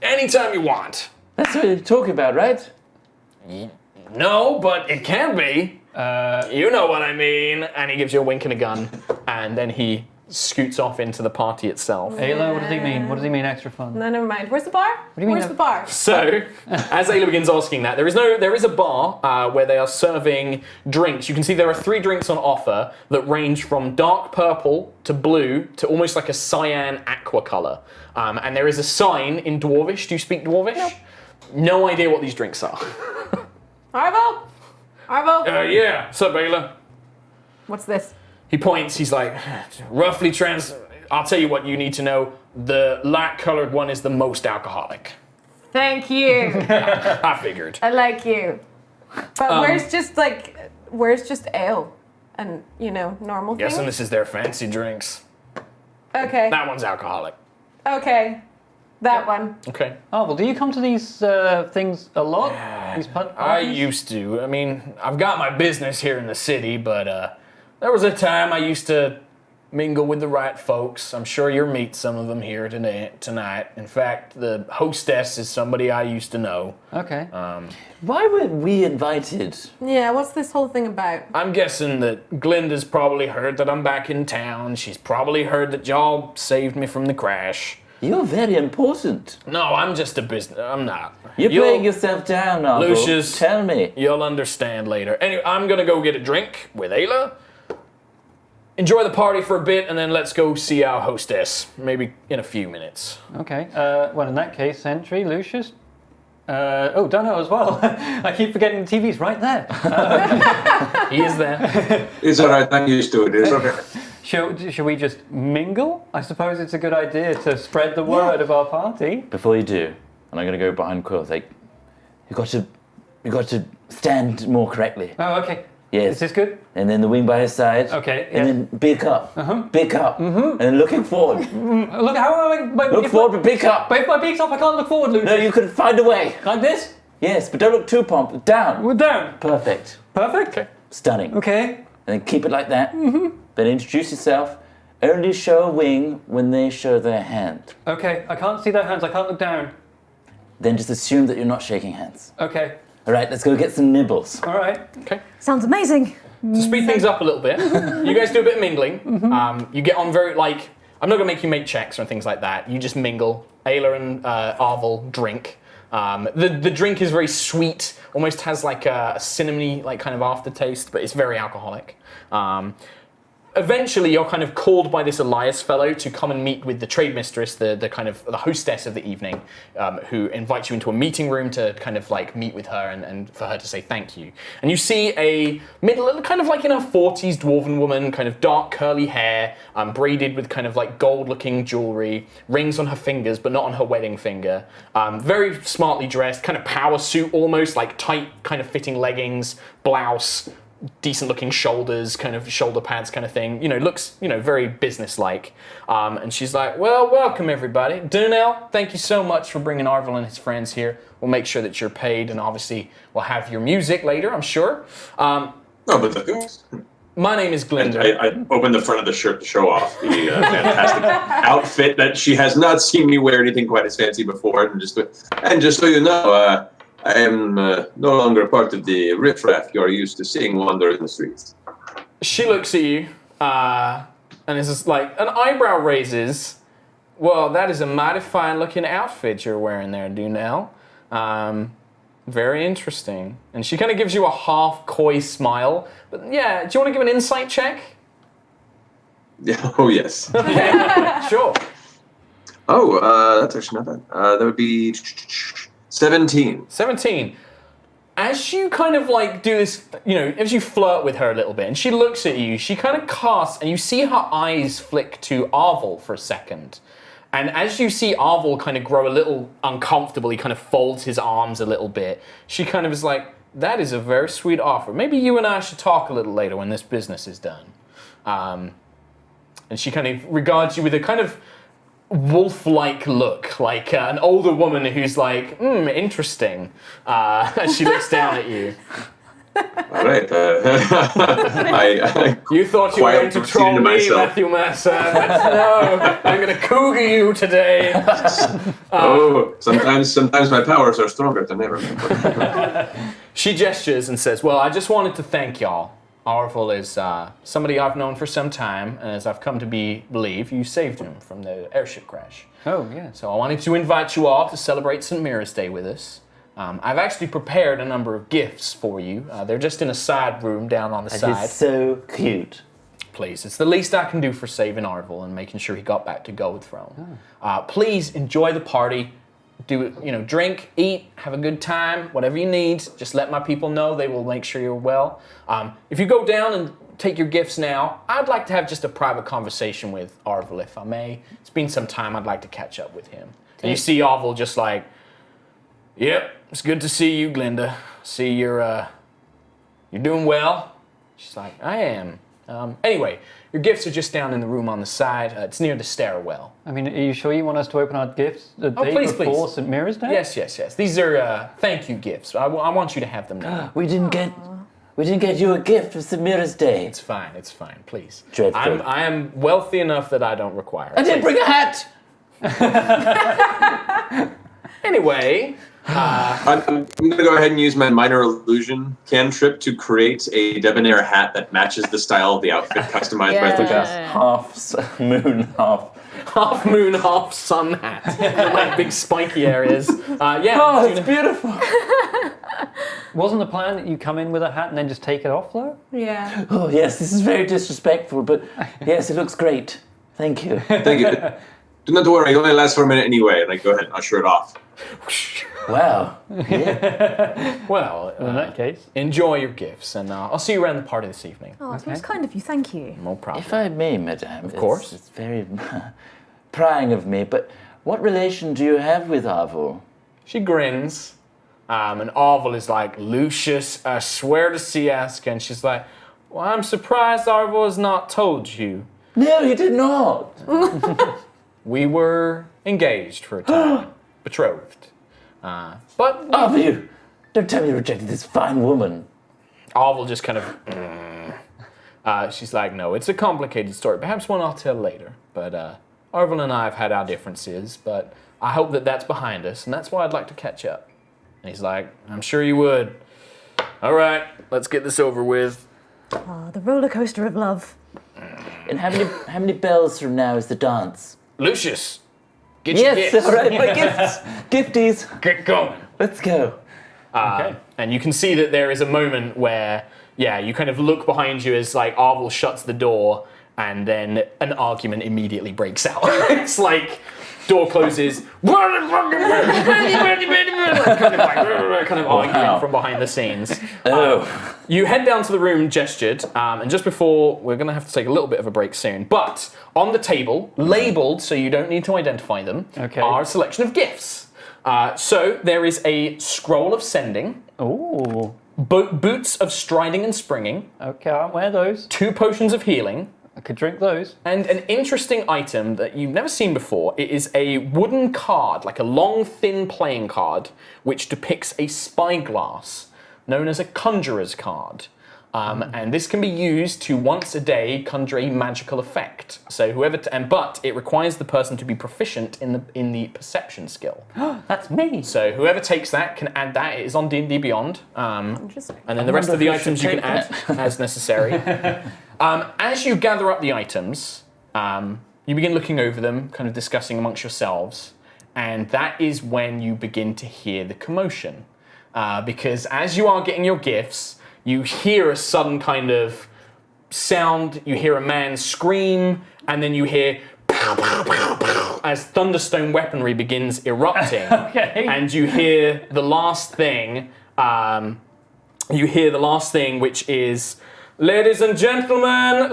A: Anytime you want.
C: That's what you're talking about, right?
A: No, but it can be. You know what I mean. And he gives you a wink and a gun, and then he scoots off into the party itself.
G: Ayla, what does he mean? What does he mean extra fun?
B: No, never mind. Where's the bar?
G: do you mean
B: Where's the bar?
A: So, as Ayla begins asking that, there is a bar where they are serving drinks. You can see there are 3 drinks on offer that range from dark purple to blue to almost like a cyan aqua colour. And there is a sign in Dwarvish. Do you speak Dwarvish?
B: Nope.
A: No idea what these drinks are.
B: Arvo? Arvo?
A: Yeah. What's up, Ayla?
B: What's this?
A: He points, he's like, I'll tell you what you need to know. The light-coloured one is the most alcoholic.
B: Thank you.
A: I figured.
B: I like you. But where's just ale and, normal
A: Guessing
B: things?
A: this is their fancy drinks.
B: Okay.
A: That one's alcoholic.
B: Okay. That one.
A: Okay.
G: Oh, well, do you come to these things a lot? These
A: I
G: parties?
A: used to. I mean, I've got my business here in the city, but there was a time I used to mingle with the right folks. I'm sure you'll meet some of them here tonight. In fact, the hostess is somebody I used to know.
G: Okay.
C: Why were we invited?
B: Yeah, what's this whole thing about?
A: I'm guessing that Glinda's probably heard that I'm back in town. She's probably heard that y'all saved me from the crash.
C: You're very important.
A: No, I'm just a business. I'm not.
C: You're playing yourself down, Arvo.
A: Lucius,
C: tell me.
A: You'll understand later. Anyway, I'm gonna go get a drink with Ayla. Enjoy the party for a bit, and then let's go see our hostess. Maybe in a few minutes.
G: Okay. Well, in that case, Sentry, Lucius. Dono as well. I keep forgetting the TV's right there.
A: He is there.
D: It's all right. I'm used to it. It's okay.
G: Should we just mingle? I suppose it's a good idea to spread the word of our party.
C: Before you do, and I'm going to go behind Quill, like, you got to stand more correctly.
G: Oh, okay.
C: Yes.
G: Is this good?
C: And then the wing by his side.
G: Okay,
C: And then big up. Big up. And then looking forward.
G: Look, how am I...
C: Look forward, but big up.
G: But if my beak's up, I can't look forward, Lucius.
C: No, you can find a way.
G: Like this?
C: Yes, but don't look too pumped. Down.
G: We're down.
C: Perfect.
G: Perfect?
A: Okay.
C: Stunning.
G: Okay.
C: And then keep it like that. Then introduce yourself. Only show a wing when they show their hand.
G: Okay, I can't see their hands, I can't look down.
C: Then just assume that you're not shaking hands.
G: Okay.
C: All right, let's go get some nibbles.
G: All right.
A: Okay.
F: Sounds amazing.
A: To speed things up a little bit, you guys do a bit of mingling. You get on very, I'm not going to make you make checks or things like that. You just mingle. Ayla and Arvel drink. The drink is very sweet, almost has like a cinnamony kind of aftertaste, but it's very alcoholic. Eventually, you're kind of called by this Elias fellow to come and meet with the trade mistress, the hostess of the evening, who invites you into a meeting room to kind of meet with her and for her to say thank you. And you see a kind of in her 40s dwarven woman, kind of dark curly hair, braided with kind of gold-looking jewelry, rings on her fingers, but not on her wedding finger. Very smartly dressed, kind of power suit almost, tight kind of fitting leggings, blouse, decent looking shoulders, kind of shoulder pads kind of thing, looks, very business-like. And she's like, well, welcome everybody. Dunel, thank you so much for bringing Arvel and his friends here. We'll make sure that you're paid, and obviously we'll have your music later, I'm sure. My name is Glinda.
D: I opened the front of the shirt to show off the fantastic outfit that she has not seen me wear anything quite as fancy before. And just so you know, I am no longer part of the riffraff you're used to seeing wander in the streets.
A: She looks at you, and is just an eyebrow raises. Well, that is a mighty fine looking outfit you're wearing there, Dunel. Very interesting. And she kind of gives you a half coy smile. But yeah, do you want to give an insight check?
D: Yeah. Oh, yes.
A: Sure.
D: Oh, that's actually not bad. That would be 17.
A: 17. As you kind of do this, as you flirt with her a little bit, and she looks at you, she kind of casts, and you see her eyes flick to Arvel for a second. And as you see Arvel kind of grow a little uncomfortable, he kind of folds his arms a little bit. She kind of is like, that is a very sweet offer. Maybe you and I should talk a little later when this business is done. And she kind of regards you with a kind of wolf-like look, like an older woman who's interesting, as she looks down at you.
D: All right.
A: You thought you were going to troll me, Matthew Mercer, but no, I'm going to cougar you today.
D: Sometimes my powers are stronger than ever.
A: She gestures and says, well, I just wanted to thank y'all Arvel is somebody I've known for some time, and as I've come to believe, you saved him from the airship crash.
G: Oh, yeah.
A: So I wanted to invite you all to celebrate St. Mira's Day with us. I've actually prepared a number of gifts for you. They're just in a side room down on the side.
C: That is so cute.
A: Please, it's the least I can do for saving Arvel and making sure he got back to Gold Throne. Please enjoy the party. Drink, eat, have a good time, whatever you need. Just let my people know. They will make sure you're well. If you go down and take your gifts now, I'd like to have just a private conversation with Arvel, if I may. It's been some time. I'd like to catch up with him. And you see Arvel just like, yep, it's good to see you, Glinda. See you're doing well. She's like, I am. Anyway, your gifts are just down in the room on the side. It's near the stairwell.
G: I mean, are you sure you want us to open our gifts the day
A: please,
G: before
A: please.
G: St. Mira's Day?
A: Yes. These are thank you gifts. I want you to have them now.
C: We didn't get you a gift for St. Mira's Day.
A: It's fine. Please.
C: Dreadful.
A: I am wealthy enough that I don't require it.
C: I didn't bring a hat!
A: Anyway,
D: I'm going to go ahead and use my minor illusion cantrip to create a debonair hat that matches the style of the outfit customized by Lucas.
C: Half moon,
A: half moon, half sun hat. Like big spiky areas.
C: Oh, it's beautiful.
G: Wasn't the plan that you come in with a hat and then just take it off, though?
B: Yeah.
C: Oh, yes, this is very disrespectful, but yes, it looks great. Thank you.
D: Thank you. Do not worry, it only lasts for a minute anyway. Like, go ahead and usher it off.
C: Wow. Yeah.
A: Well,
G: In that case.
A: enjoy your gifts, and I'll see you around the party this evening.
F: Oh, it was kind of you. Thank you.
A: No problem.
C: If I may, madame. Of
A: course.
C: It's very prying of me, but what relation do you have with Arvel?
A: She grins, and Arvel is like, Lucius, I swear to Siaska, and she's like, well, I'm surprised Arvel has not told you.
C: No, he did not.
A: We were engaged for a time, betrothed. But
C: Arvel, you don't tell me you rejected this fine woman.
A: Arvel just kind of, she's like, no, it's a complicated story. Perhaps one I'll tell later. But Arvel and I have had our differences, but I hope that that's behind us, and that's why I'd like to catch up. And he's like, I'm sure you would. All right, let's get this over with.
F: The roller coaster of love.
C: And how many bells from now is the dance?
A: Lucius, get your
C: Yes,
A: gifts.
C: all right, my gifts. Gifties.
A: Get going.
C: Let's go.
G: Okay.
A: And you can see that there is a moment where, you kind of look behind you as like Arvel shuts the door, and then an argument immediately breaks out. It's like door closes, kind of arguing from behind the scenes. You head down to the room gestured, and just before, we're going to have to take a little bit of a break soon, but on the table, labelled so you don't need to identify them, are a selection of gifts. So there is a scroll of sending,
G: Ooh.
A: boots of striding and springing,
G: Okay, I'll wear those.
A: 2 potions of healing,
G: I could drink those.
A: and an interesting item that you've never seen before. It is a wooden card, like a long, thin playing card, which depicts a spyglass, known as a conjurer's card. And this can be used to once a day conjure a magical effect. So but it requires the person to be proficient in the perception skill.
G: That's me.
A: So whoever takes that can add that. It is on D&D Beyond.
B: Interesting.
A: And then the rest of the items you can add as necessary. As you gather up the items, you begin looking over them, kind of discussing amongst yourselves, and that is when you begin to hear the commotion. Because as you are getting your gifts, you hear a sudden kind of sound, you hear a man scream, and then you hear pow, pow, pow, pow, as thunderstone weaponry begins erupting.
G: Okay.
A: And you hear the last thing, which is, ladies and gentlemen,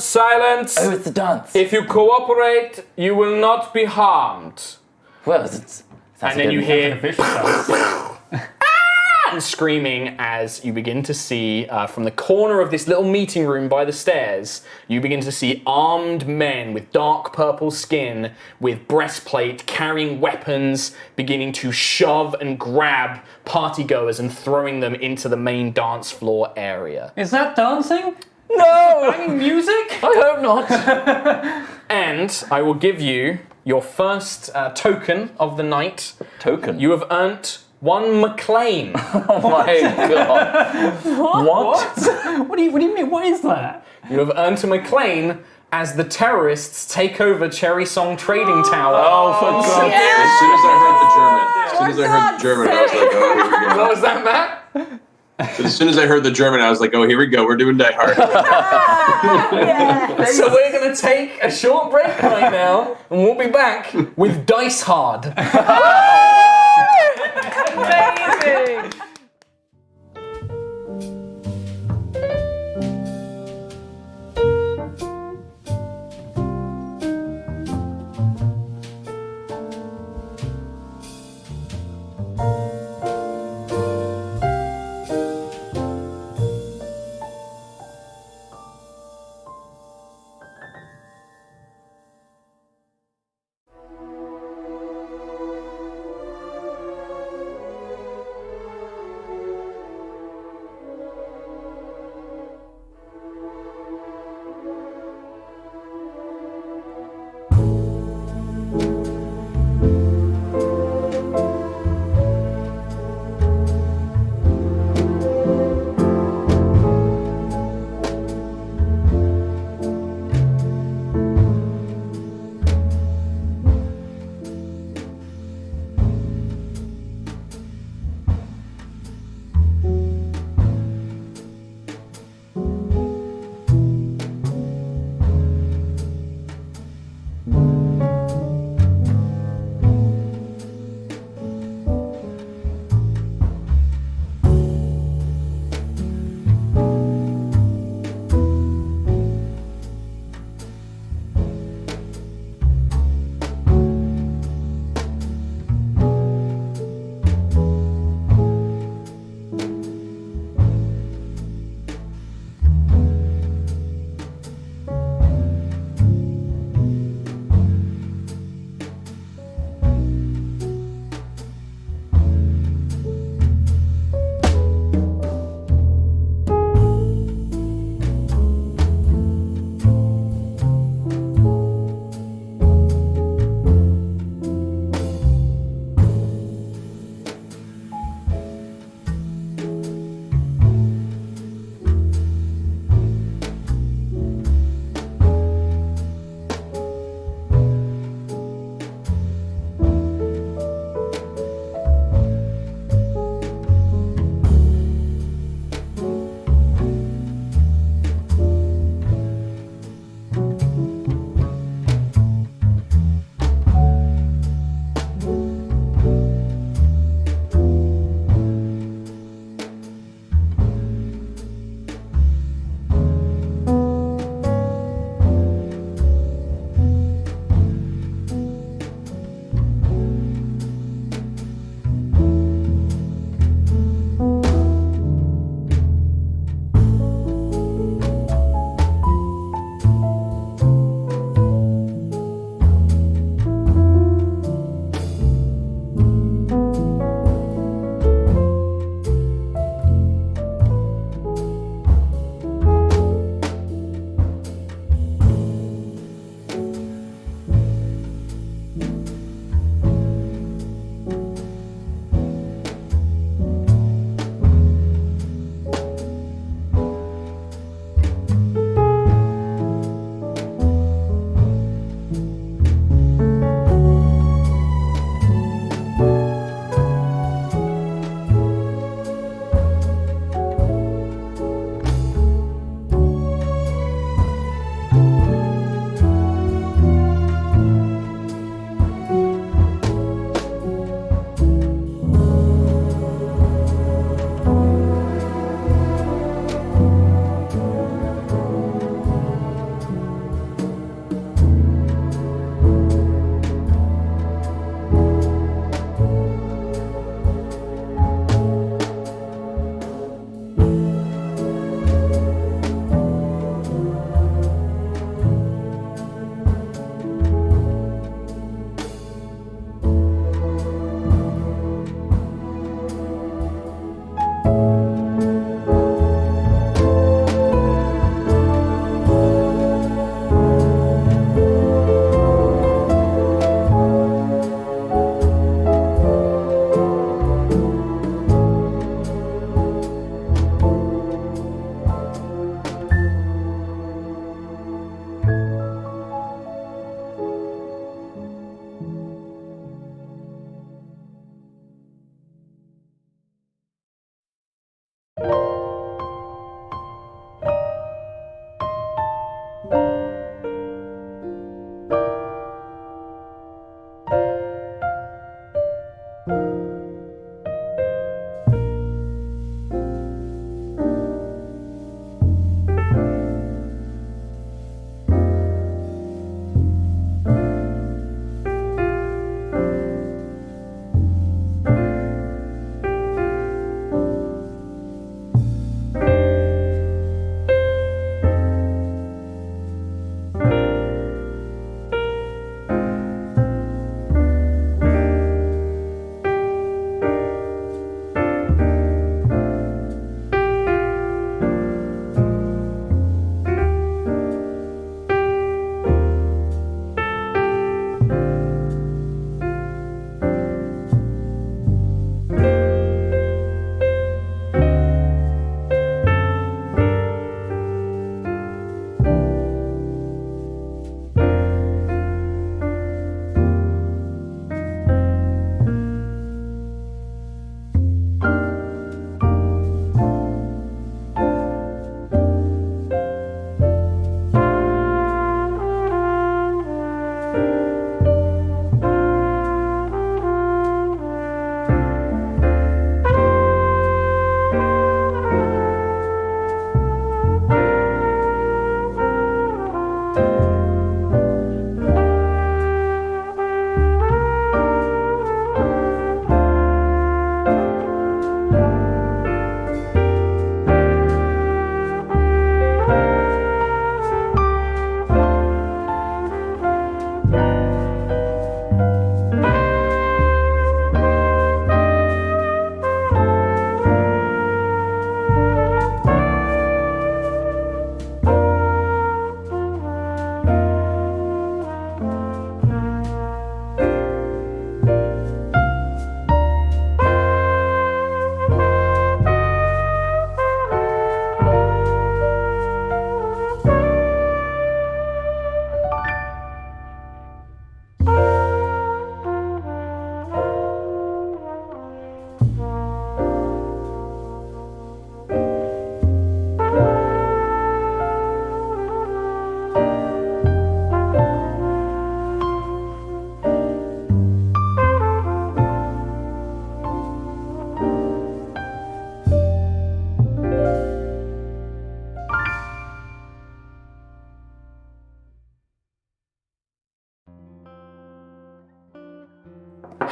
A: silence.
C: Oh, it's the dance.
A: If you cooperate, you will not be harmed.
C: Well, it's
A: And then you hear
G: Official sounds.
A: and screaming as you begin to see from the corner of this little meeting room by the stairs, you begin to see armed men with dark purple skin, with breastplate, carrying weapons, beginning to shove and grab partygoers and throwing them into the main dance floor area.
G: Is that dancing?
C: no.
G: Banging music?
C: I hope not.
A: And I will give you your first token of the night.
C: Token.
A: You have earned 1 McLean.
C: Oh my god. What?
G: What do you mean? What is that?
A: You have earned a McLean as the terrorists take over Cherry Song Trading Tower.
C: Oh, for God's sake.
D: As soon as I heard the German, I was like, oh, here we go.
A: What was that, Matt?
D: So as soon as I heard the German, I was like, oh, here we go. We're doing Die Hard.
A: So we're going to take a short break right now, and we'll be back with Dice Hard.
F: Amazing.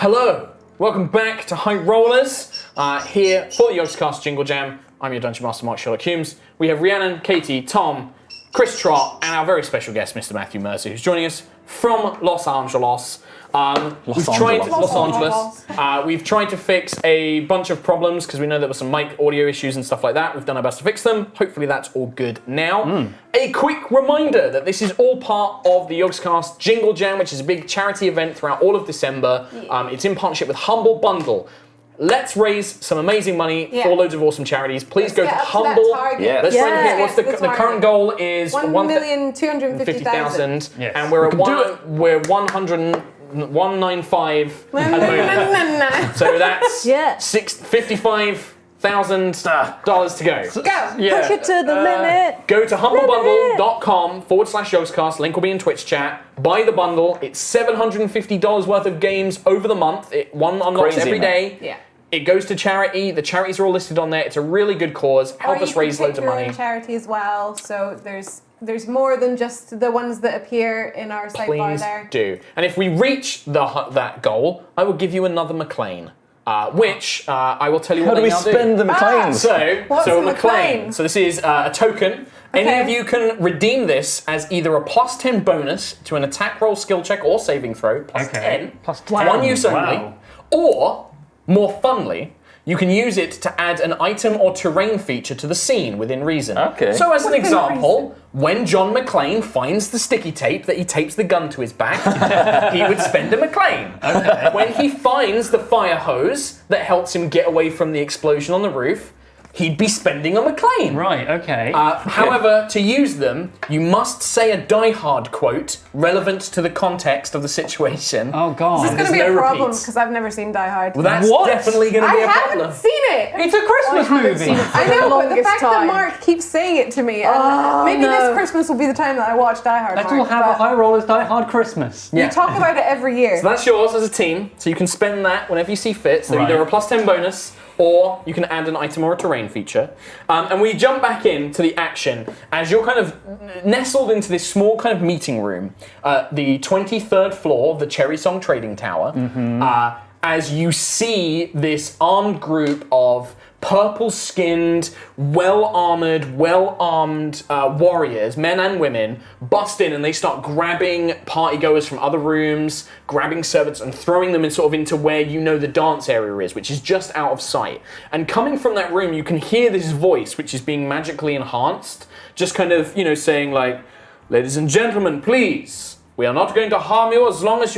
A: Hello, welcome back to High Rollers, here for the Yogscast Jingle Jam. I'm your Dungeon Master, Mark Sherlock Humes. We have Rhiannon, Katie, Tom, Chris Trott, and our very special guest, Mr. Matthew Mercer, who's joining us from Los Angeles. We've tried to fix a bunch of problems because we know there were some mic audio issues and stuff like that. We've done our best to fix them. Hopefully that's all good now. A quick reminder that this is all part of the Yogscast Jingle Jam, which is a big charity event throughout all of December. It's in partnership with Humble Bundle. Let's raise some amazing money for loads of awesome charities. Please go to Humble. Let's bring it here. What's the current goal is
B: 1,250,000.
G: Yes.
A: and we're at 195 at the moment. So that's $55,000 to go.
B: Go!
F: Push it to the limit.
A: Go to humblebundle.com/Yogscast. Link will be in Twitch chat. Buy the bundle. It's $750 worth of games over the month. One unlocks
C: Crazy,
A: every
C: man.
A: day.
B: Yeah.
A: It goes to charity. The charities are all listed on there. It's a really good cause. Help us raise loads of money.
B: Or charity as well. So there's more than just the ones that appear in our sidebar
A: Please
B: there.
A: do. And if we reach that goal, I will give you another McLean. Which I will tell you
C: How
A: what
C: do we
A: they now
C: spend the McLeans?
B: What's
A: So
B: a
A: a
B: McLean?
A: So this is a token. Any
B: Okay.
A: of you can redeem this as either a +10 bonus to an attack roll, skill check, or saving throw, +10.
G: +10.
A: One use only.
G: Wow.
A: Or, more funly, you can use it to add an item or terrain feature to the scene within reason.
C: Okay.
A: So as an
B: Within
A: example, when John McClane finds the sticky tape that he tapes the gun to his back, he would spend a McClane. Okay. When he finds the fire hose that helps him get away from the explosion on the roof, he'd be spending a McClane.
G: Right, okay.
A: However, to use them, you must say a Die Hard quote relevant to the context of the situation.
G: Oh, God.
B: It's going to
A: There's
B: be a
A: no
B: problem
A: repeats.
B: because I've never seen Die Hard.
A: Well, that's definitely going to
B: I
A: be a
B: haven't
A: problem.
B: seen it.
G: It's a Christmas movie.
B: I know, but the
F: longest
B: fact that
F: time.
B: Mark keeps saying it to me, and maybe this Christmas will be the time that I watch Die Hard.
G: Let's
B: Mark,
G: all have a
B: but
G: High Rollers Die Hard Christmas.
A: Yeah.
B: We talk about it every year.
A: So that's yours as a team, so you can spend that whenever you see fit. So
G: Right.
A: either a +10 bonus, or you can add an item or a terrain feature. And we jump back into the action as you're kind of nestled into this small kind of meeting room, the 23rd floor of the Cherry Song Trading Tower, as you see this armed group of purple-skinned, well-armed warriors, men and women, bust in and they start grabbing partygoers from other rooms, grabbing servants and throwing them into where you know the dance area is, which is just out of sight. And coming from that room, you can hear this voice, which is being magically enhanced, just kind of, saying like, "Ladies and gentlemen, please, we are not going to harm you as long as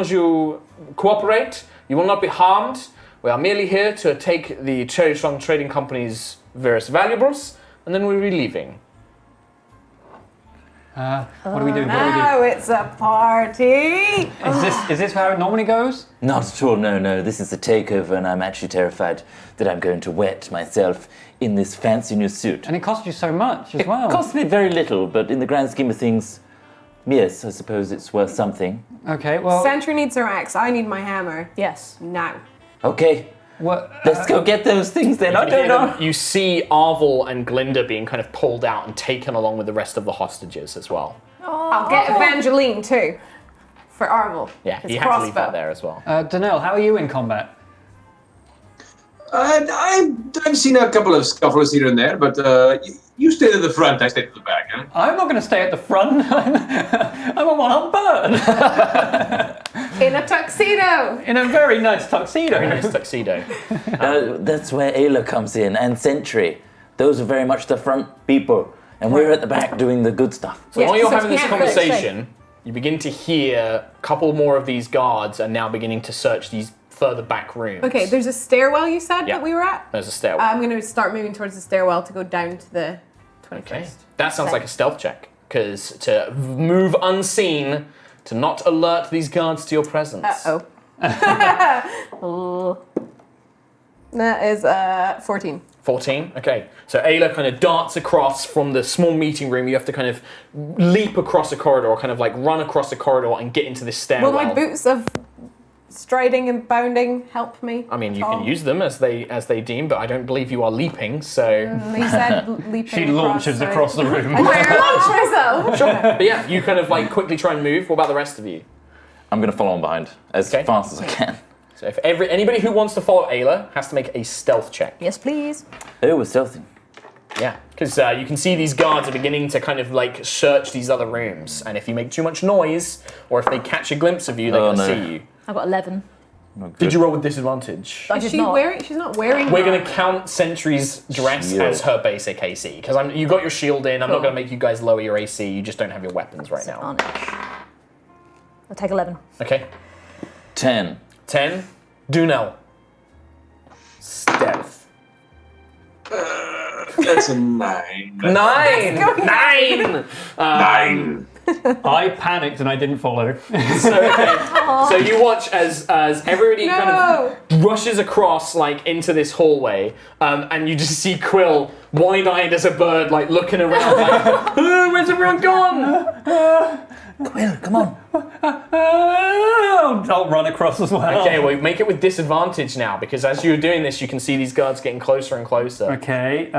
A: you cooperate. You will not be harmed. We are merely here to take the Cherry Song Trading Company's various valuables, and then we'll be leaving."
G: What do we do?
B: Now it's a party.
G: Is this how it normally goes?
C: Not at all, no. This is a takeover, and I'm actually terrified that I'm going to wet myself in this fancy new suit.
G: And it cost you so much as well.
C: It cost me very little, but in the grand scheme of things, yes, I suppose it's worth something.
G: Okay, well...
B: Sentry needs her axe. I need my hammer.
F: Yes.
B: Now.
C: Okay,
G: What,
C: let's go get those things then. I don't know.
A: You see Arvel and Glinda being kind of pulled out and taken along with the rest of the hostages as well.
B: I'll get Evangeline too. For Arvel.
A: Yeah,
B: His
A: you had to leave
B: crossbow.
A: that there as well.
G: Danelle, how are you in combat?
D: I've seen a couple of scuffles here and there, but you stayed at the front, I stayed at the back. Huh?
G: I'm not going to stay at the front. I'm a one-armed bird.
B: In a tuxedo.
G: In a very nice tuxedo.
A: Very nice tuxedo.
C: That's where Ayla comes in, and Sentry. Those are very much the front people, and we're at the back doing the good stuff.
A: So while you're having this
B: yeah,
A: conversation, you begin to hear a couple more of these guards are now beginning to search these further back rooms.
B: Okay, there's a stairwell you said
A: Yeah.
B: that we were at?
A: There's a stairwell.
B: I'm going to start moving towards the stairwell to go down to the 21st.
A: Okay. That sounds like a stealth check, because to move unseen, to not alert these guards to your presence.
B: Uh-oh. That is 14.
A: 14? Okay. So Ayla kind of darts across from the small meeting room. You have to kind of leap across a corridor, kind of like run across a corridor and get into this stairwell.
B: Will my boots of striding and bounding help me?
A: I mean, you can use them as they deem, but I don't believe you are leaping, so...
B: They said leaping
G: She launches across the room.
B: I launch myself!
A: Sure. But yeah, you kind of like quickly try and move. What about the rest of you?
C: I'm going to follow on behind as fast as I can.
A: So if anybody who wants to follow Ayla has to make a stealth check.
F: Yes, please.
C: Oh, we're stealthy.
A: Yeah, because you can see these guards are beginning to kind of like search these other rooms, and if you make too much noise, or if they catch a glimpse of you, they're going to see you.
F: I've got 11.
A: Did you roll with disadvantage?
F: I
B: Is
F: did
B: she
F: not.
B: wearing? She's not wearing.
A: We're going to count Sentry's dress
C: Shield.
A: as her basic AC, because you got your shield in. I'm not going to make you guys lower your AC. You just don't have your weapons right now.
F: Advantage. I'll take 11.
A: Okay.
C: 10.
A: 10. Dunel. Stealth.
D: That's a 9.
A: 9. 9.
D: 9.
G: I panicked and I didn't follow.
A: So you watch as everybody kind of rushes across like into this hallway, and you just see Quill wide-eyed as a bird, like looking around, like, oh, where's everyone gone?
C: Quill, come on.
G: I'll run across as well.
A: Okay, well, make it with disadvantage now, because as you're doing this, you can see these guards getting closer and closer.
G: Okay,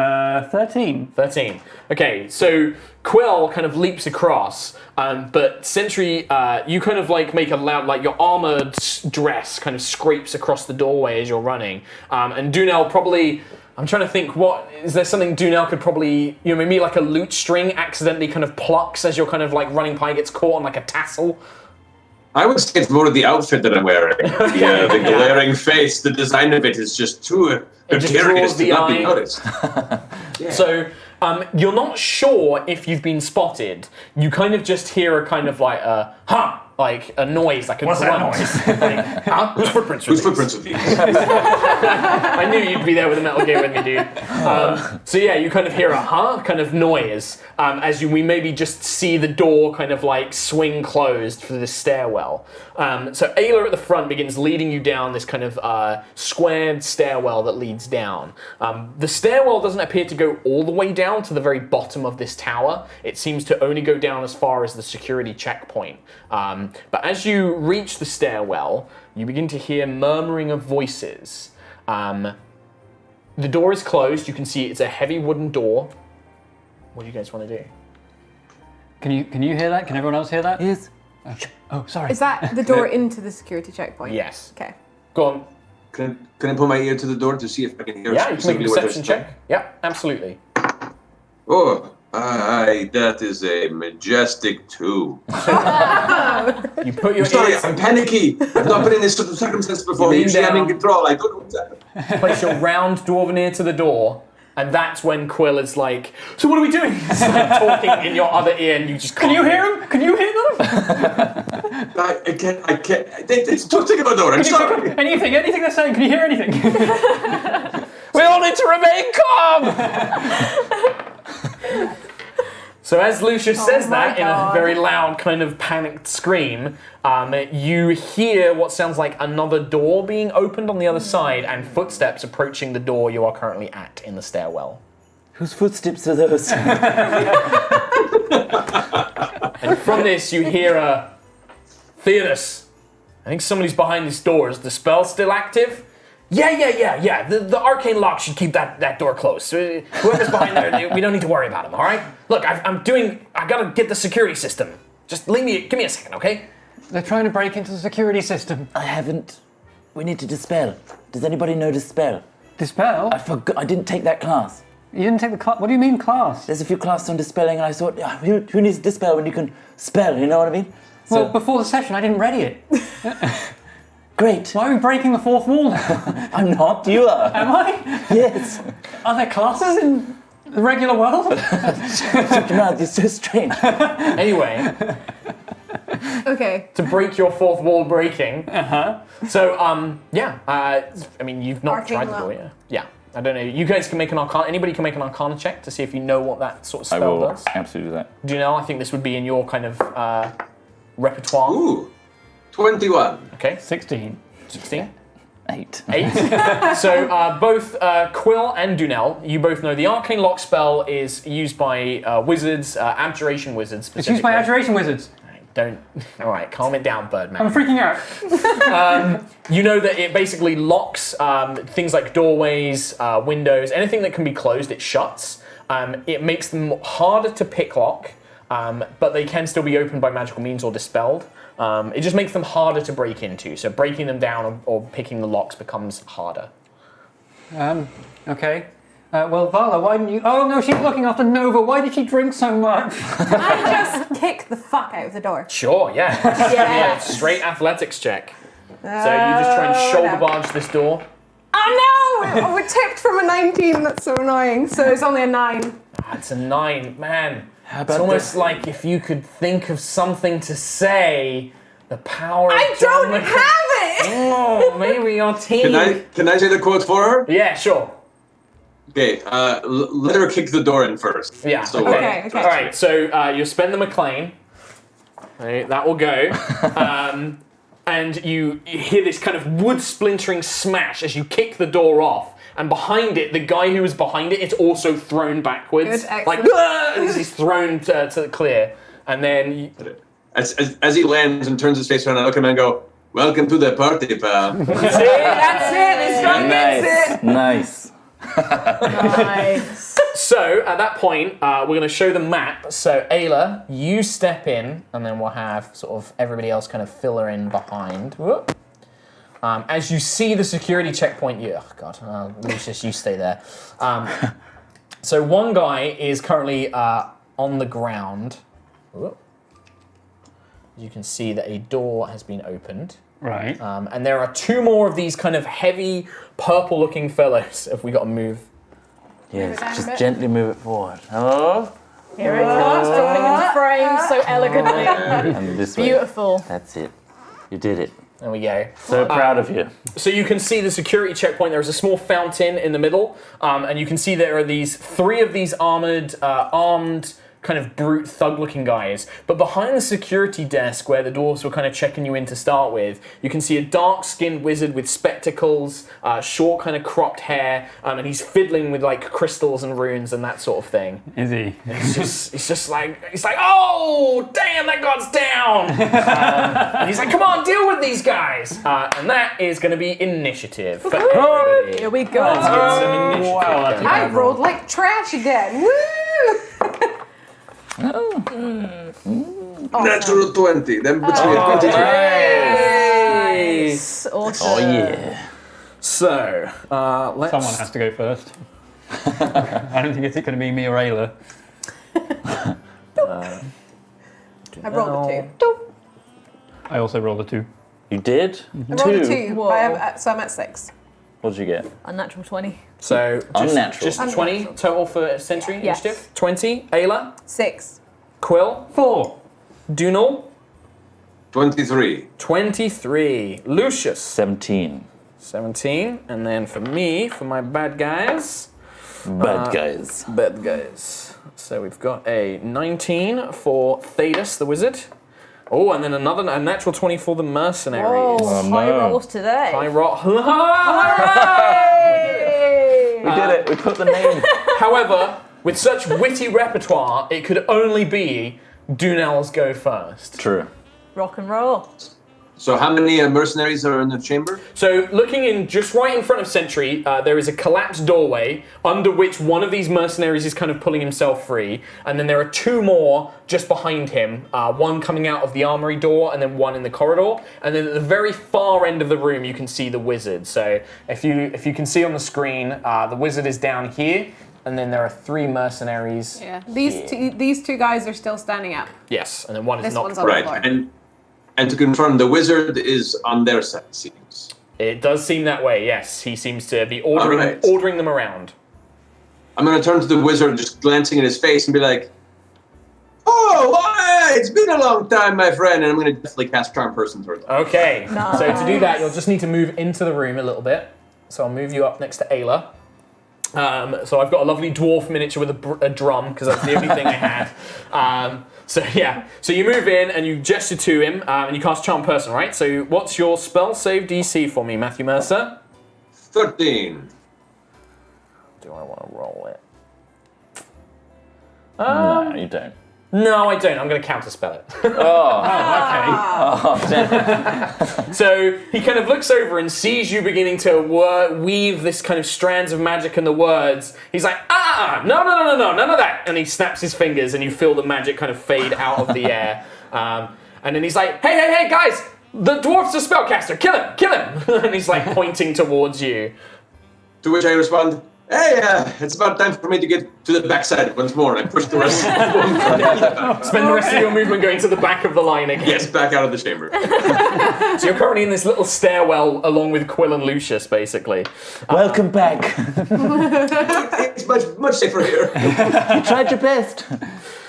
G: 13.
A: 13. Okay, so Quill kind of leaps across, but Sentry, you kind of like make a loud, like your armored dress kind of scrapes across the doorway as you're running, and Dunel probably. I'm trying to think, is there something Dunel could probably, maybe like a lute string accidentally kind of plucks as you're kind of like running by, gets caught on like a tassel?
D: I would say it's more of the outfit that I'm wearing. The glaring face, the design of it is just too curious to not be noticed.
A: So you're not sure if you've been spotted. You kind of just hear a kind of like a, like a noise, like a
G: What's
A: grunt.
G: that
A: Like, huh? Whose footprints are
D: Whose
A: these?
D: footprints are these?
A: I knew you'd be there with a Metal Gear with me, dude. So yeah, you kind of hear a kind of noise as we maybe just see the door kind of like swing closed for the stairwell. So Ayla at the front begins leading you down this kind of squared stairwell that leads down. The stairwell doesn't appear to go all the way down to the very bottom of this tower. It seems to only go down as far as the security checkpoint. But as you reach the stairwell, you begin to hear murmuring of voices. The door is closed. You can see it's a heavy wooden door. What do you guys want to do?
G: Can you hear that? Can everyone else hear that?
C: Yes.
G: Oh, sorry.
B: Is that the door into the security checkpoint?
A: Yes.
B: Okay.
A: Go on.
D: Can I put my ear to the door to see if I can hear
A: Yeah, you can make a
D: specifically what they're
A: perception
D: saying?
A: check. Yeah, absolutely.
D: Oh, that is a majestic 2.
A: You put your
D: Sorry,
A: ears,
D: I'm panicky. I've not been in this sort of circumstance before.
A: lean
D: Usually I'm in
A: down.
D: control. I don't know what's happening.
A: place your round dwarven ear to the door, and that's when Quill is like, so what are we doing? It's like talking in your other ear, and you just
G: Can you hear them? Can you hear them?
D: I can't. It's too thick of a door. I'm sorry.
G: Anything they're saying? Can you hear anything?
A: We all need to remain calm! So as Lucius says
B: my
A: that in a
B: God.
A: very loud kind of panicked scream, you hear what sounds like another door being opened on the other side and footsteps approaching the door you are currently at in the stairwell.
C: Whose footsteps are those?
A: And from this you hear a, Theodus, I think somebody's behind this door. Is the spell still active? Yeah. The arcane lock should keep that door closed. Whoever's behind there, we don't need to worry about him, all right? Look, I gotta get the security system. Just give me a second, okay?
G: They're trying to break into the security system.
C: I haven't. We need to dispel. Does anybody know dispel?
G: Dispel?
C: I forgot. I didn't take that class.
G: You didn't take the class? What do you mean class?
C: There's a few classes on dispelling, and I thought, who needs dispel when you can spell? You know what I mean? So,
G: Well, before the session, I didn't ready it.
C: great.
G: Why are we breaking the fourth wall now?
C: I'm not. You are.
G: Am I?
C: Yes.
G: Are there classes in the regular world?
C: No, it's so strange.
A: Anyway,
B: Okay.
A: to break your fourth wall breaking. So, I mean, you've not
B: Arcane
A: tried the door
B: lock.
A: yet. Yeah, I don't know. You guys can make an arcana. Anybody can make an arcana check to see if you know what that sort of
C: I
A: spell
C: will
A: does.
C: absolutely do that.
A: Do you know? I think this would be in your kind of repertoire.
D: Ooh, 21.
A: Okay,
G: 16.
A: 16.
C: 8.
A: 8. So both Quill and Dunel, you both know the arcane lock spell is used by wizards, abjuration wizards
G: It's used by
A: specifically.
G: abjuration wizards.
A: All right, calm it down, Birdman.
G: I'm freaking out.
A: You know that it basically locks things like doorways, windows, anything that can be closed, it shuts. It makes them harder to pick lock, but they can still be opened by magical means or dispelled. It just makes them harder to break into. So breaking them down or picking the locks becomes harder.
G: Okay. Well, Vala, why didn't you... Oh, no, she's looking after Nova. Why did she drink so much?
B: I just kick the fuck out of the door.
A: Sure, yeah. Yeah, straight athletics check. So you just try and shoulder barge this door.
B: Oh no! We're tipped from a 19. That's so annoying. So it's only a 9.
A: It's a 9, man. It's almost like if you could think of something to say, the power.
B: I don't have it.
A: Oh, maybe your team.
D: Can I say the quote for her?
A: Yeah, sure.
D: Okay, let her kick the door in first.
A: Yeah.
D: So,
B: Okay.
A: All right. So you spend the McLean. Okay, that will go. And you hear this kind of wood splintering smash as you kick the door off. And behind it, the guy who was behind it is also thrown backwards.
B: Good,
A: like,
B: excellent.
A: he's thrown to the clear. And then...
D: as he lands and turns his face around, I look at him and go, "Welcome to the party, pal."
A: See, that's it. This guy gets it.
C: Nice.
F: Nice.
A: So, at that point, we're going to show the map. So, Ayla, you step in, and then we'll have sort of everybody else kind of filler in behind. Whoop. As you see the security checkpoint, Lucius, you stay there. So, one guy is currently on the ground. Whoop. You can see that a door has been opened.
G: Right.
A: And there are 2 more of these kind of heavy, purple-looking fellows. Have we got to move?
C: Yes, just gently move it forward. Hello?
F: Here it comes, dropping into frame so elegantly.
C: And this way.
F: Beautiful.
C: That's it. You did it.
A: There we go.
C: So proud of you.
A: So you can see the security checkpoint. There is a small fountain in the middle, and you can see there are these 3 of these armed kind of brute thug-looking guys. But behind the security desk, where the dwarves were kind of checking you in to start with, you can see a dark-skinned wizard with spectacles, short kind of cropped hair, and he's fiddling with like crystals and runes and that sort of thing.
G: Is he?
A: It's just like, oh, damn, that god's down. And he's like, come on, deal with these guys. And that is going to be initiative for everybody.
F: Here we go.
A: Let's get some initiative.
C: Wow,
A: going.
B: I rolled like trash again. Woo!
D: Natural 20. Then puts me at 23.
F: Nice. Awesome.
C: Oh, yeah.
A: So, let's...
G: Someone has to go first. I don't think it's going to be me or Ayla.
B: I rolled a 2.
G: I also rolled a 2.
C: You did?
B: I rolled a 2.
F: Whoa.
B: So I'm at 6.
C: What did you get?
F: Unnatural 20.
A: So,
C: Unnatural.
A: just 20 total for Sentry
F: Yes.
A: initiative. 20. Ayla,
B: 6.
A: Quill,
G: 4.
A: Dunal,
D: 23.
A: 23. Lucius,
C: 17.
A: 17. And then for me, for my bad guys...
C: Bad guys.
A: Bad guys. So we've got a 19 for Thaddeus, the wizard. Oh, and then a natural 20 for the mercenaries.
F: Whoa, high rolls today.
A: I roll.
C: We did it. We put the name.
A: However, with such witty repertoire, it could only be Dunel's go first.
C: True.
F: Rock and roll.
D: So how many mercenaries are in the chamber?
A: So looking in just right in front of Sentry, there is a collapsed doorway under which one of these mercenaries is kind of pulling himself free. And then there are 2 more just behind him, one coming out of the armory door and then one in the corridor. And then at the very far end of the room, you can see the wizard. So if you can see on the screen, the wizard is down here. And then there are 3 mercenaries.
B: Yeah. These two guys are still standing up.
A: Yes, and then one is
B: This
A: not.
B: one's on the
D: Right.
B: floor.
D: And to confirm, the wizard is on their side, it seems.
A: It does seem that way, yes. He seems to be ordering them around.
D: I'm going to turn to the wizard, just glancing at his face, and be like, "Oh, hi, it's been a long time, my friend." And I'm going to definitely cast Charm Person towards him.
A: Okay,
F: Nice.
A: so to do that, you'll just need to move into the room a little bit. So I'll move you up next to Ayla. So I've got a lovely dwarf miniature with a drum, because that's the only thing I had. So you move in and you gesture to him, and you cast Charm Person, right? So what's your spell save DC for me, Matthew Mercer?
D: 13.
A: Do I want to roll it?
C: No, you don't.
A: No, I don't. I'm going to counterspell it.
G: Okay.
A: So he kind of looks over and sees you beginning to weave this kind of strands of magic in the words. He's like, no, none of that. And he snaps his fingers and you feel the magic kind of fade out of the air. And then he's like, hey, guys! The dwarf's a spellcaster! Kill him! And he's like pointing towards you.
D: To which I respond, hey, it's about time for me to get to the backside once more. I push the rest of the room.
A: Spend the rest of your movement going to the back of the line again.
D: Yes, back out of the chamber.
A: So you're currently in this little stairwell along with Quill and Lucius, basically.
C: Welcome back.
D: It's much safer here.
C: You tried your best.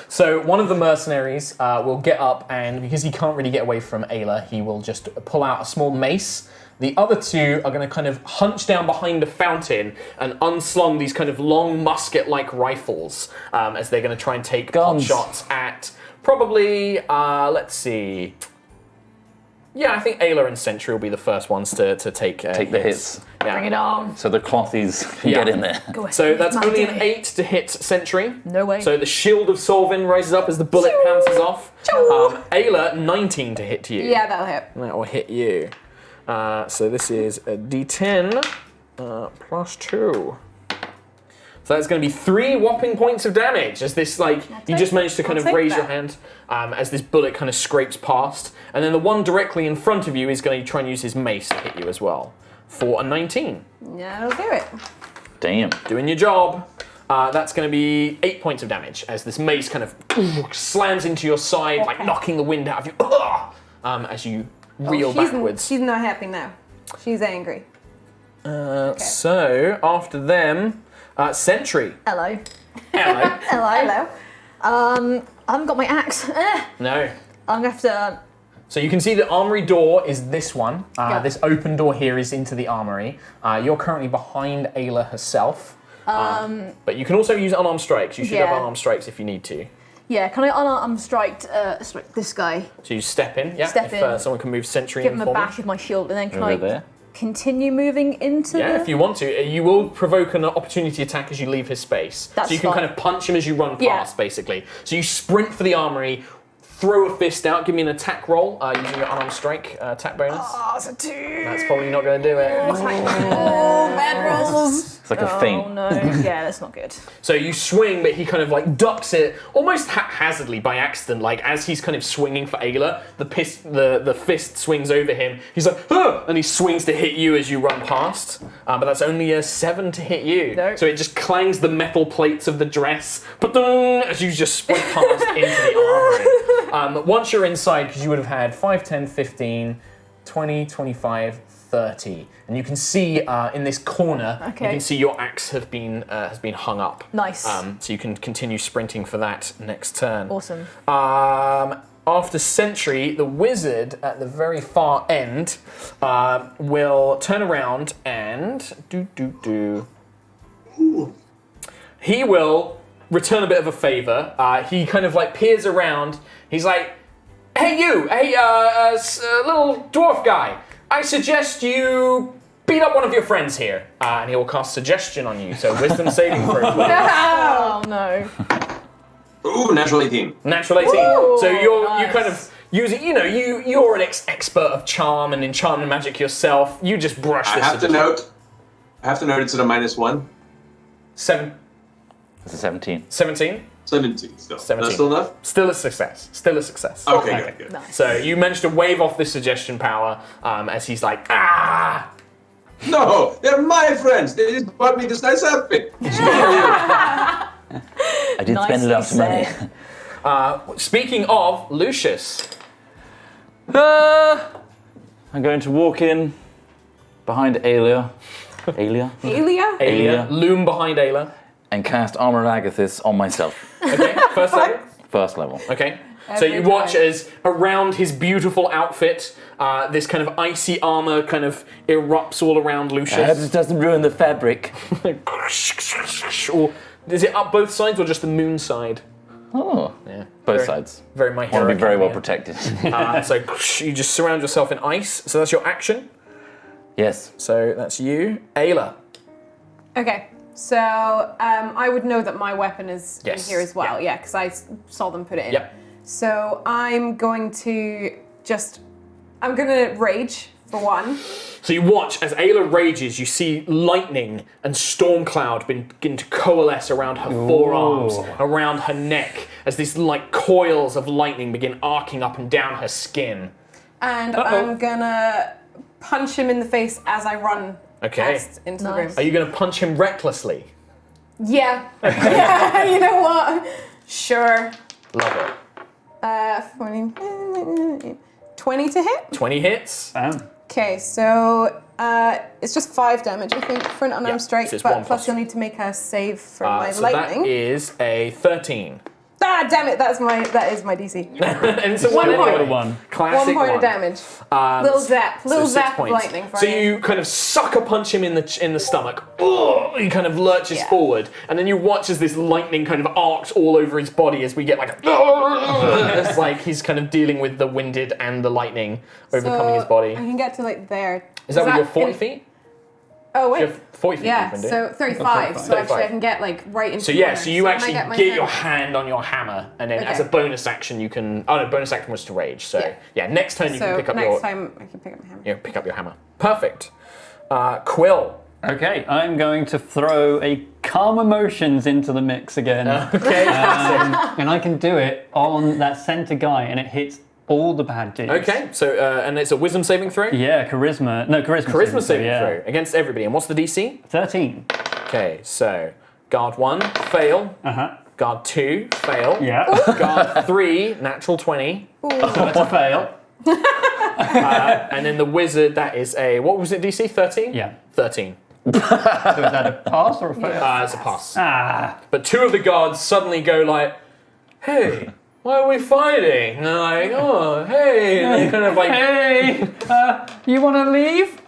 A: So one of the mercenaries will get up, and because he can't really get away from Ayla, he will just pull out a small mace. The other two are going to kind of hunch down behind a fountain and unslung these kind of long musket-like rifles as they're going to try and take pot shots at probably, let's see. Yeah, I think Ayla and Sentry will be the first ones to take
C: the hits.
A: Yeah.
F: Bring it on.
C: So the clothies can get in there.
F: Go ahead.
A: So that's
F: Might
A: only
F: do
A: an
F: it.
A: 8 to hit Sentry.
F: No way.
A: So the shield of Solvin rises up as the bullet bounces off. Ayla, 19 to hit you.
B: Yeah, that'll hit.
A: That will hit you. So this is a d10 plus 2. So that's going to be 3 whopping points of damage as this, like, you just managed to kind of
B: take
A: raise your
B: that.
A: hand as this bullet kind of scrapes past. And then the one directly in front of you is going to try and use his mace to hit you as well. For a 19.
B: Yeah, that'll do it.
C: Damn.
A: Doing your job. That's going to be 8 points of damage as this mace kind of slams into your side, like knocking the wind out of you as you reel backwards.
B: She's not happy now. She's angry.
A: So, after them, Sentry.
F: Hello.
A: Hello.
F: Hello. I haven't got my axe.
A: No.
F: I'm gonna have to.
A: So you can see the armory door is this one.
F: Yeah.
A: This open door here is into the armory. You're currently behind Ayla herself. But you can also use unarmed strikes. You should have
F: Yeah.
A: unarmed strikes if you need to.
F: Yeah, can I unarmed strike this guy?
A: So you step in, yeah?
F: Step
A: if
F: in.
A: Someone can move Sentry
F: Give
A: in
F: him a
A: for me.
F: bash with my shield, and then can
C: Over
F: I
C: there.
F: continue moving into
A: Yeah,
F: the...
A: if you want to. You will provoke an opportunity attack as you leave his space.
F: That's
A: so you can
F: fine.
A: kind of punch him as you run
F: Yeah.
A: past, basically. So you sprint for the armory, throw a fist out, give me an attack roll using your unarmed strike attack bonus.
F: Oh, it's a 2.
A: That's probably not going to do it.
F: Oh, bad rolls.
C: It's like a
F: Oh
C: feint.
F: no, yeah, that's not good.
A: So you swing, but he kind of like ducks it almost haphazardly by accident. Like as he's kind of swinging for Ayla, the fist swings over him. He's like, huh! And he swings to hit you as you run past. But that's only a 7 to hit you.
F: Nope.
A: So it just clangs the metal plates of the dress as you just sprint past into the armory. Once you're inside, because you would have had 5, 10, 15, 20, 25, 30. And you can see in this corner, you
F: Okay.
A: can see your axe has been hung up.
F: Nice.
A: So you can continue sprinting for that next turn.
F: Awesome.
A: After Sentry, the wizard at the very far end will turn around and he will return a bit of a favor. He kind of like peers around. He's like, hey you, little dwarf guy, I suggest you beat up one of your friends here. And he will cast Suggestion on you. So wisdom saving throw.
F: Oh no.
D: Ooh, natural 18.
A: Natural 18.
F: Ooh,
A: So you
F: nice.
A: kind of use it, you're an expert of charm and enchantment magic yourself. You just brush
D: I
A: this.
D: have to note it's at a -1.
A: 7,
C: It's a 17.
A: 17?
D: 17 still.
A: 17.
D: That's still enough?
A: Still a success. Still a success.
D: Okay, good.
F: Nice.
A: So you managed to wave off this suggestion power as he's like, ah!
D: No, they're my friends. They just bought me this nice outfit.
C: I did spend a lot of money.
F: Nicely
A: Speaking of, Lucius.
C: I'm going to walk in behind Aelia.
B: Elia?
A: Ayla. Loom behind Ayla.
C: And cast Armor Agathis on myself.
A: Okay, first level.
C: First level.
A: Okay. So you watch as around his beautiful outfit, this kind of icy armor kind of erupts all around
C: I hope
A: Lucius.
C: this doesn't ruin the fabric.
A: Or is it up both sides or just the moon side?
C: Oh,
A: Yeah.
C: both
A: Very-
C: sides.
A: Very My
C: Want to
A: Hero
C: be very well
A: Academia.
C: protected.
A: So you just surround yourself in ice. So that's your action.
C: Yes.
A: So that's you. Ayla.
B: Okay, so I would know that my weapon is
A: Yes,
B: in here as well,
A: yeah.
B: because I saw them put it in.
A: Yep.
B: So I'm going to rage for one.
A: So you watch as Ayla rages, you see lightning and storm cloud begin to coalesce around her forearms, around her neck, as these like coils of lightning begin arcing up and down her skin.
B: And I'm gonna punch him in the face as I run past into the room.
A: Are you going to punch him recklessly?
B: Yeah. Yeah, you know what? Sure.
A: Love it.
B: 20 to hit?
A: 20 hits.
B: Okay, so it's just 5 damage, I think, for an unarmed strike,
A: so it's
B: but
A: 1
B: plus you'll need to make a save for my
A: so
B: lightning.
A: that is a 13.
B: Ah, damn it! That is my DC.
A: And it's a
B: 1
A: anyway.
B: point.
C: One.
A: Classic
B: 1 point of damage. Little zap
A: so 6
B: of
A: points.
B: lightning. For
A: So you kind of sucker punch him in the stomach. Ugh, he kind of lurches forward, and then you watch as this lightning kind of arcs all over his body as we get like a. It's like he's kind of dealing with the winded and the lightning overcoming his body.
B: I can get to like there.
A: Is that with your 40 feet?
B: Oh wait.
A: You have 40 feet.
B: Yeah,
A: you can do.
B: so 35. So actually I can get like right into
A: So
B: the
A: yeah,
B: corner.
A: so you
B: when I
A: actually
B: get my
A: get
B: turn-
A: your hand on your hammer, and then as a
B: Okay.
A: bonus action you can. Oh no, bonus action was to rage. So yeah, next turn you
B: So
A: can pick up
B: next
A: your.
B: time I can pick up my hammer.
A: Yeah, pick up your hammer. Perfect. Quill.
G: Okay, I'm going to throw a calm emotions into the mix again.
A: Okay.
G: And I can do it on that center guy, and it hits all the bad dudes.
A: Okay. So and it's a wisdom saving throw.
G: Yeah, charisma. No, charisma.
A: Charisma saving
G: yeah.
A: throw against everybody. And what's the DC?
G: 13.
A: Okay. So guard 1, fail. Guard 2, fail.
G: Yeah.
A: Guard 3, natural 20.
G: So that's a fail.
A: And then the wizard, that is a what was it? DC 13.
G: Yeah.
A: 13.
G: So is that a pass or a fail?
A: It's a pass.
G: But
A: 2 of the guards suddenly go like, "Hey, why are we fighting?" And they're like, "Oh, hey," and they kind of like,
G: hey, you want to leave?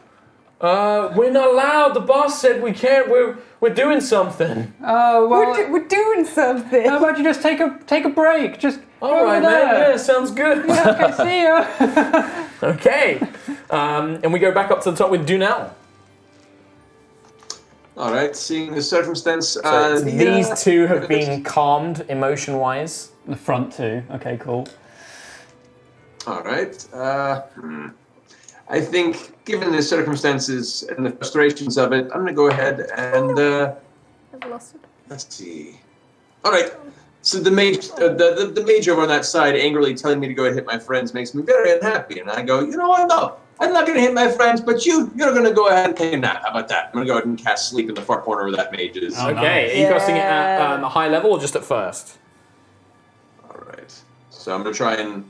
A: "We're not allowed. The boss said we can't. We're doing something."
G: Oh well.
B: We're doing something.
G: How about you just take a break? Just
A: All
G: go
A: right,
G: over there.
A: man. Yeah, sounds good.
G: Okay, see ya.
A: Okay, and we go back up to the top with Dunel.
D: All right, seeing the circumstance,
A: These 2 have been calmed emotion-wise.
G: The front 2. Okay, cool.
D: All right. I think, given the circumstances and the frustrations of it, I'm going to go ahead and
B: I've lost it.
D: let's see. All right. So the mage, the mage over on that side, angrily telling me to go and hit my friends, makes me very unhappy. And I go, you know what? No, I'm not going to hit my friends, but you're going to go ahead and take a nap. How about that? I'm going to go ahead and cast sleep in the far corner where that mage is.
G: Oh,
A: Okay,
G: nice.
A: are you casting it at a high level or just at first?
D: All right. So I'm going to try and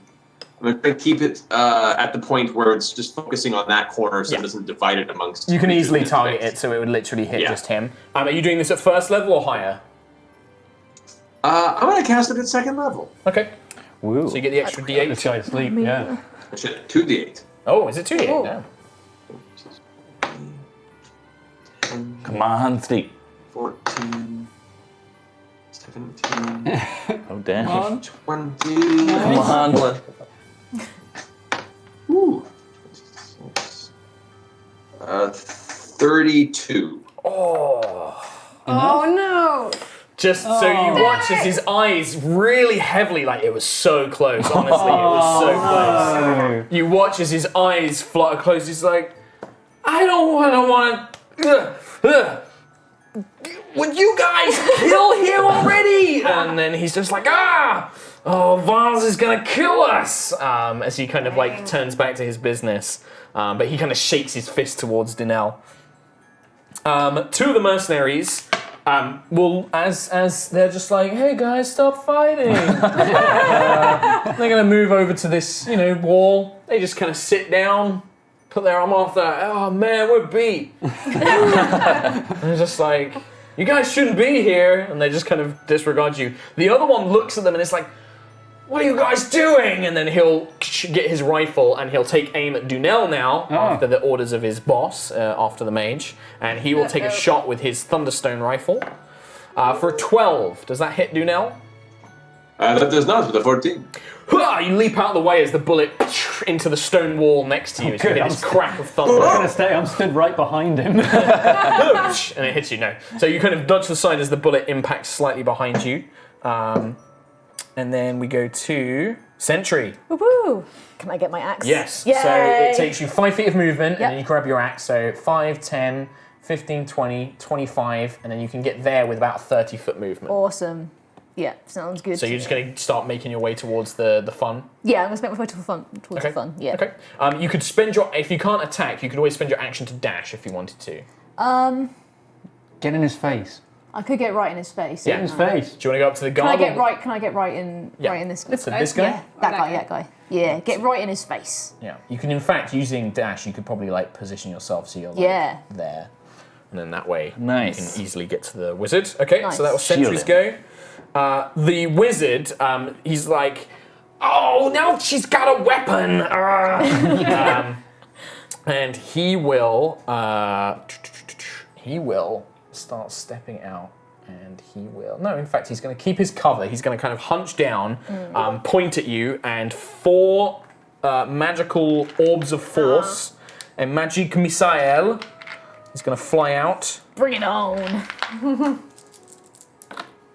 D: keep it at the point where it's just focusing on that corner so it doesn't divide it amongst.
A: You can easily
D: creatures.
A: target it, so it would literally hit
D: Yeah.
A: just him. Are you doing this at first level or higher?
D: I'm going to cast it at second level.
A: Okay.
G: Woo.
A: So you get the extra
G: This
A: D8.
G: guy's asleep. Yeah.
D: Shit, 2d8.
A: Oh, is it 2D8
B: Oh.
A: now?
C: Come on, sleep.
D: 14, 17,
C: Oh, damn.
D: 20.
C: Come on.
D: Ooh. 32.
B: Oh no!
A: Just so you watch as his eyes really heavily, like it was so close, honestly, it was so close. You watch as his eyes flutter close, he's like, I don't want to. Would you guys kill him already? And then he's just like, oh, Vaz is gonna kill us. As he kind of like turns back to his business. But he kind of shakes his fist towards Dinell. 2 of the mercenaries will, as they're just like, hey guys, stop fighting. They're gonna move over to this, wall. They just kind of sit down, put their arm off that. Oh man, we're beat. And they're just like, you guys shouldn't be here. And they just kind of disregard you. The other one looks at them and it's like, what are you guys doing? And then he'll get his rifle and he'll take aim at Dunel now after the orders of his boss, after the mage. And he will take a shot with his Thunderstone rifle for a 12. Does that hit Dunel?
D: That does not with a 14.
A: You leap out of the way as the bullet into the stone wall next to you. As you hear this crack of thunder.
G: I'm gonna stay. I'm stood right behind him.
A: And it hits you, no. So you kind of dodge to the side as the bullet impacts slightly behind you. And then we go to Sentry.
F: Woo-woo. Can I get my axe?
A: Yes.
F: Yay.
A: So it takes you 5 feet of movement, and
F: Yep.
A: then you grab your axe. So 5, 10, 15, 20, 25, and then you can get there with about 30-foot movement.
F: Awesome. Yeah, sounds good.
A: So you're just going to start making your way towards the fun?
F: Yeah, I'm going to spend my way towards the fun. Yeah.
A: Okay. You could spend your... If you can't attack, you could always spend your action to dash if you wanted to.
G: Get in his face.
F: I could get right in his face.
A: Yeah.
G: In his face.
A: Do you want to go up to the
F: Can
A: guard?
F: I get right in this guy?
A: So this guy?
F: Yeah, that guy. Yeah, get right in his face.
A: Yeah. You can, in fact, using dash, you could probably like position yourself so you're like
F: Yeah.
A: there. And then that way
C: Nice.
A: you can easily get to the wizard. Okay,
F: Nice.
A: so that was sentries go. The wizard, he's like, oh, now she's got a weapon. And he will start stepping out. And he will... No, in fact, he's going to keep his cover. He's going to kind of hunch down, point at you, and 4 magical orbs of force, a magic missile. He's going to fly out.
F: Bring it on.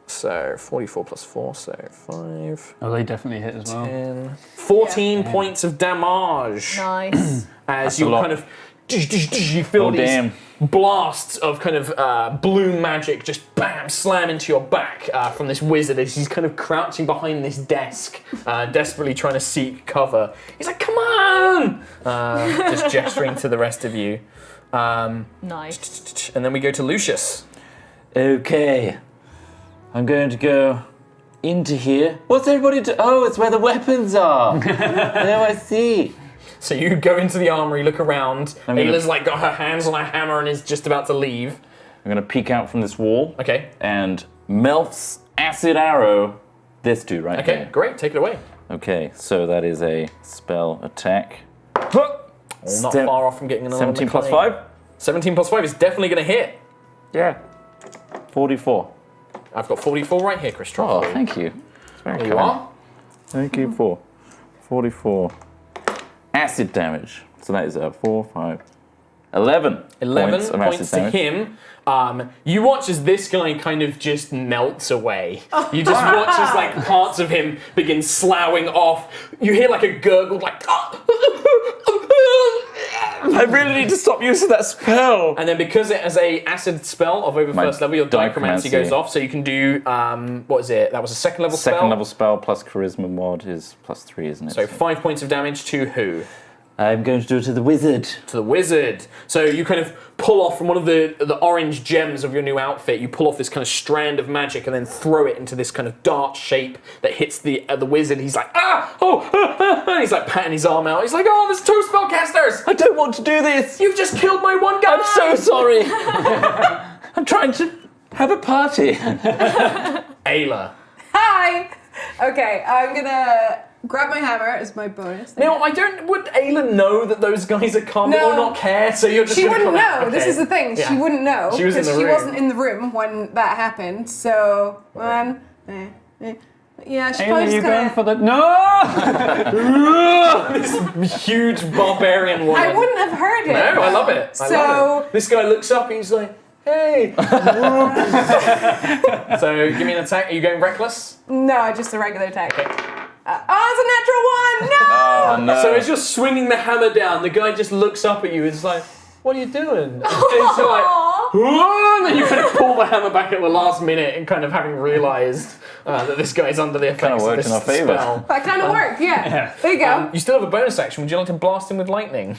A: So 44 plus 4, so 5,
G: Oh, they definitely hit as well.
A: 10, 14 points of damage.
F: Nice.
A: As you
C: a lot.
A: kind of... You feel
C: Oh,
A: these
C: damn.
A: blasts of kind of blue magic just bam slam into your back from this wizard as he's kind of crouching behind this desk, desperately trying to seek cover. He's like, "Come on!" Just gesturing to the rest of you.
F: Nice.
A: And then we go to Lucius.
C: Okay. I'm going to go into here. What's everybody do? Oh, it's where the weapons are. Now I see.
A: So you go into the armory, look around.
C: gonna-
A: Ayla's like got her hands on a hammer and is just about to leave.
C: I'm going to peek out from this wall.
A: Okay.
C: And Melf's acid arrow this dude right
A: Okay,
C: here.
A: great. Take it away.
C: Okay, so that is a spell attack.
A: Not far off from getting another
C: 17 plus
A: McLean.
C: 5?
A: 17 plus 5 is definitely going to hit.
C: Yeah. 44.
A: I've got 44 right here, Chris.
C: Oh, thank you. It's very
A: There you
C: kind.
A: are.
C: Thank you for 44. Acid damage. So that is 4, 5, 11.
A: 11
C: points of acid
A: points to
C: damage.
A: him. You watch as this guy kind of just melts away. You just watch as like parts of him begin sloughing off. You hear like a gurgle, like.
C: I really need to stop using that spell.
A: And then because it has a acid spell of over
C: My
A: first level, your dichromancy goes
C: dichromancy.
A: off. So you can do what is it? That was a second level spell.
C: Second level spell plus charisma mod is +3, isn't it?
A: So 5 points of damage to who?
C: I'm going to do it to the wizard.
A: To the wizard. So you kind of pull off from one of the orange gems of your new outfit, you pull off this kind of strand of magic and then throw it into this kind of dart shape that hits the wizard. He's like, and he's like patting his arm out. He's like, oh, there's 2 spellcasters.
C: I don't want to do this.
A: You've just killed my one guy.
C: I'm so sorry. I'm trying to have a party.
A: Ayla.
B: Hi! Okay, I'm gonna grab my hammer as my bonus.
A: Now, would Ayla know that those guys are coming
B: No.
A: or not care? So you're just
B: She
A: gonna
B: wouldn't
A: come out.
B: know. This
A: Okay.
B: is the thing.
A: Yeah.
B: She wouldn't know
A: She was in
B: because
A: the
B: she
A: room.
B: wasn't in the room when that happened. So, yeah, she probably
G: Are you
B: just
G: going
B: gonna.
G: for the... No!
A: This huge barbarian woman.
B: I wouldn't have heard it.
A: No, I love it. I love it. This guy looks up and he's like, hey. So give me an attack. Are you going reckless?
B: No, just a regular attack.
A: Okay.
B: It's a natural one. No.
C: Oh, no.
A: So as you're swinging the hammer down, the guy just looks up at you and is like, what are you doing? And so like, and then you kind of pull the hammer back at the last minute and kind of having realised that this guy's under the effects of
C: worked
A: this
C: in our favour.
A: spell.
B: That kind of worked. Yeah. There you go.
A: You still have a bonus action. Would you like to blast him with lightning?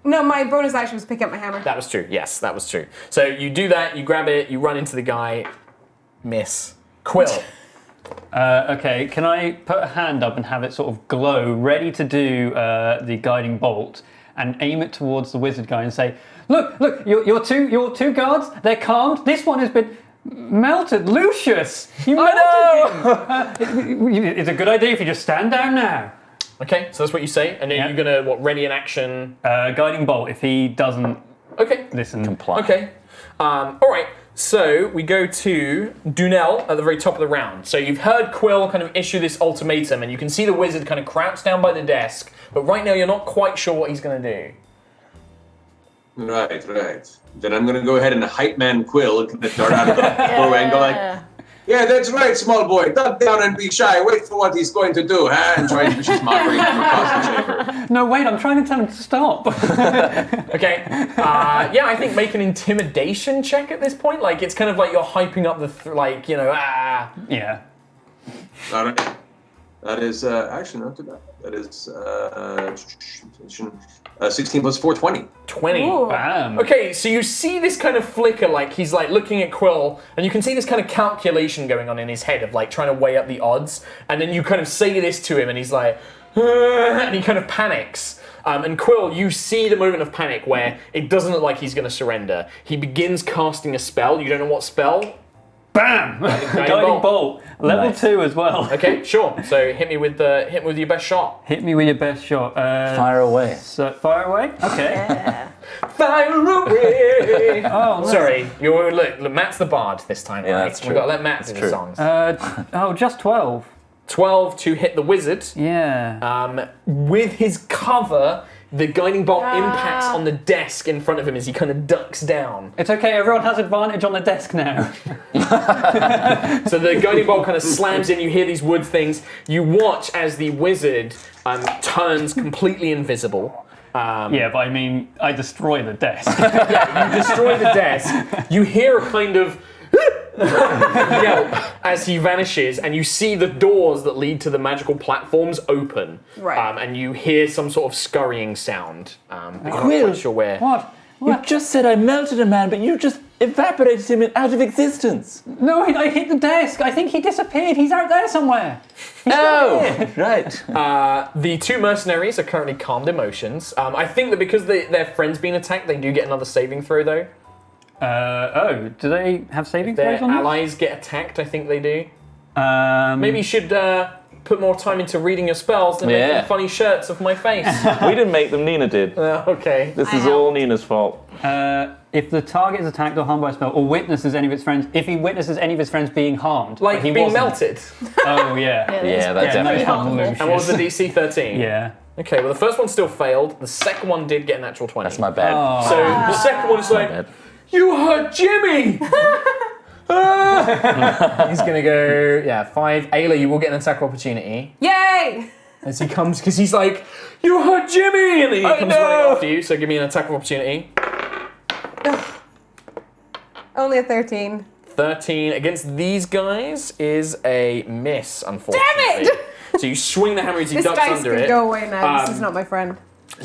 B: No, my bonus action was pick up my hammer.
A: That was true. Yes, that was true. So you do that, you grab it, you run into the guy, miss. Quill.
G: Okay, can I put a hand up and have it sort of glow, ready to do the guiding bolt, and aim it towards the wizard guy and say, look, your two guards, they're calmed. This one has been melted. Lucius, you melted him. It's a good idea if you just stand down now.
A: Okay, so that's what you say, and then
G: Yeah.
A: you're gonna ready an action.
G: Guiding bolt if he doesn't
A: Okay.
G: listen.
C: Comply.
A: Okay. All right. So we go to Dunel at the very top of the round. So you've heard Quill kind of issue this ultimatum, and you can see the wizard kind of crouched down by the desk. But right now, you're not quite sure what he's going to do.
D: Right. Then I'm gonna go ahead and hype man Quill to the dart out of the doorway and go like, Yeah, that's right, small boy. Duck down and be shy. Wait for what he's going to do, huh? And try to push his mockery from across the chamber.
G: No, wait, I'm trying to tell him to stop.
A: Okay. Yeah, I think make an intimidation check at this point. Like, it's kind of like you're hyping up
G: Yeah.
A: All right.
D: That is actually not too bad. That is 16 plus 4, 20.
A: 20.
F: Ooh.
G: Bam.
A: Okay, so you see this kind of flicker, like he's like looking at Quill, and you can see this kind of calculation going on in his head of like trying to weigh up the odds, and then you kind of say this to him, and he's like, and he kind of panics. And Quill, you see the moment of panic where it doesn't look like he's going to surrender. He begins casting a spell. You don't know what spell?
G: Bam! Guiding bolt. Level 2 as well.
A: Okay, sure. So hit me with your best shot.
G: Hit me with your best shot.
C: Fire away.
G: So fire away. Okay.
F: Yeah.
A: Fire away!
G: Oh, look.
A: Sorry, look, Matt's the bard this time,
C: Yeah,
A: right?
C: that's
A: We've
C: true.
A: got to let Matt do the
C: true.
A: songs.
G: Just 12.
A: 12 to hit the wizard.
G: Yeah.
A: With his cover, the guiding bolt impacts on the desk in front of him as he kind of ducks down.
G: It's okay. Everyone has advantage on the desk now.
A: So the guiding bolt kind of slams in. You hear these wood things. You watch as the wizard turns completely invisible.
G: Yeah, but I mean, I destroy the desk.
A: You destroy the desk. You hear a kind of yelp as he vanishes, and you see the doors that lead to the magical platforms open.
F: Right.
A: And you hear some sort of scurrying sound. But you're not
C: Quill,
A: quite sure where.
G: What?
C: You just said I melted a man, but you just evaporated him out of existence.
G: No, I hit the desk. I think he disappeared. He's out there somewhere.
C: Oh, right.
A: The two mercenaries are currently calmed emotions. I think that because their friend's been attacked, they do get another saving throw, though.
G: Do they have saving
A: Their
G: throws on this?
A: allies get attacked, I think they do.
G: Maybe
A: Maybe you should put more time into reading your spells than
C: Yeah.
A: making funny shirts of my face.
C: We didn't make them, Nina did.
A: Okay.
C: This is all Nina's fault.
G: if the target is attacked or harmed by a spell, or witnesses any of its friends, if he witnesses any of his friends being harmed,
A: Like
G: but he
A: being
G: wasn't.
A: melted.
G: Oh yeah.
C: Yeah, that's
G: Yeah,
C: definitely
G: no,
C: harmful.
G: Lucius.
A: And what was the DC 13?
G: Yeah.
A: Okay, well the first one still failed. The second one did get a natural 20.
C: That's my bad.
G: Oh.
A: So the second one's like,
C: bad.
A: you hurt Jimmy! Ah! He's gonna go, 5. Ayla, you will get an attack opportunity.
B: Yay!
A: As he comes, because he's like, you hurt Jimmy! And then he comes running after you, so give me an attack of opportunity.
B: Only a 13.
A: 13 against these guys is a miss, unfortunately.
B: Damn it!
A: So you swing the hammer as he
B: This
A: ducks
B: dice
A: under
B: can
A: it.
B: go away now. This is not my friend.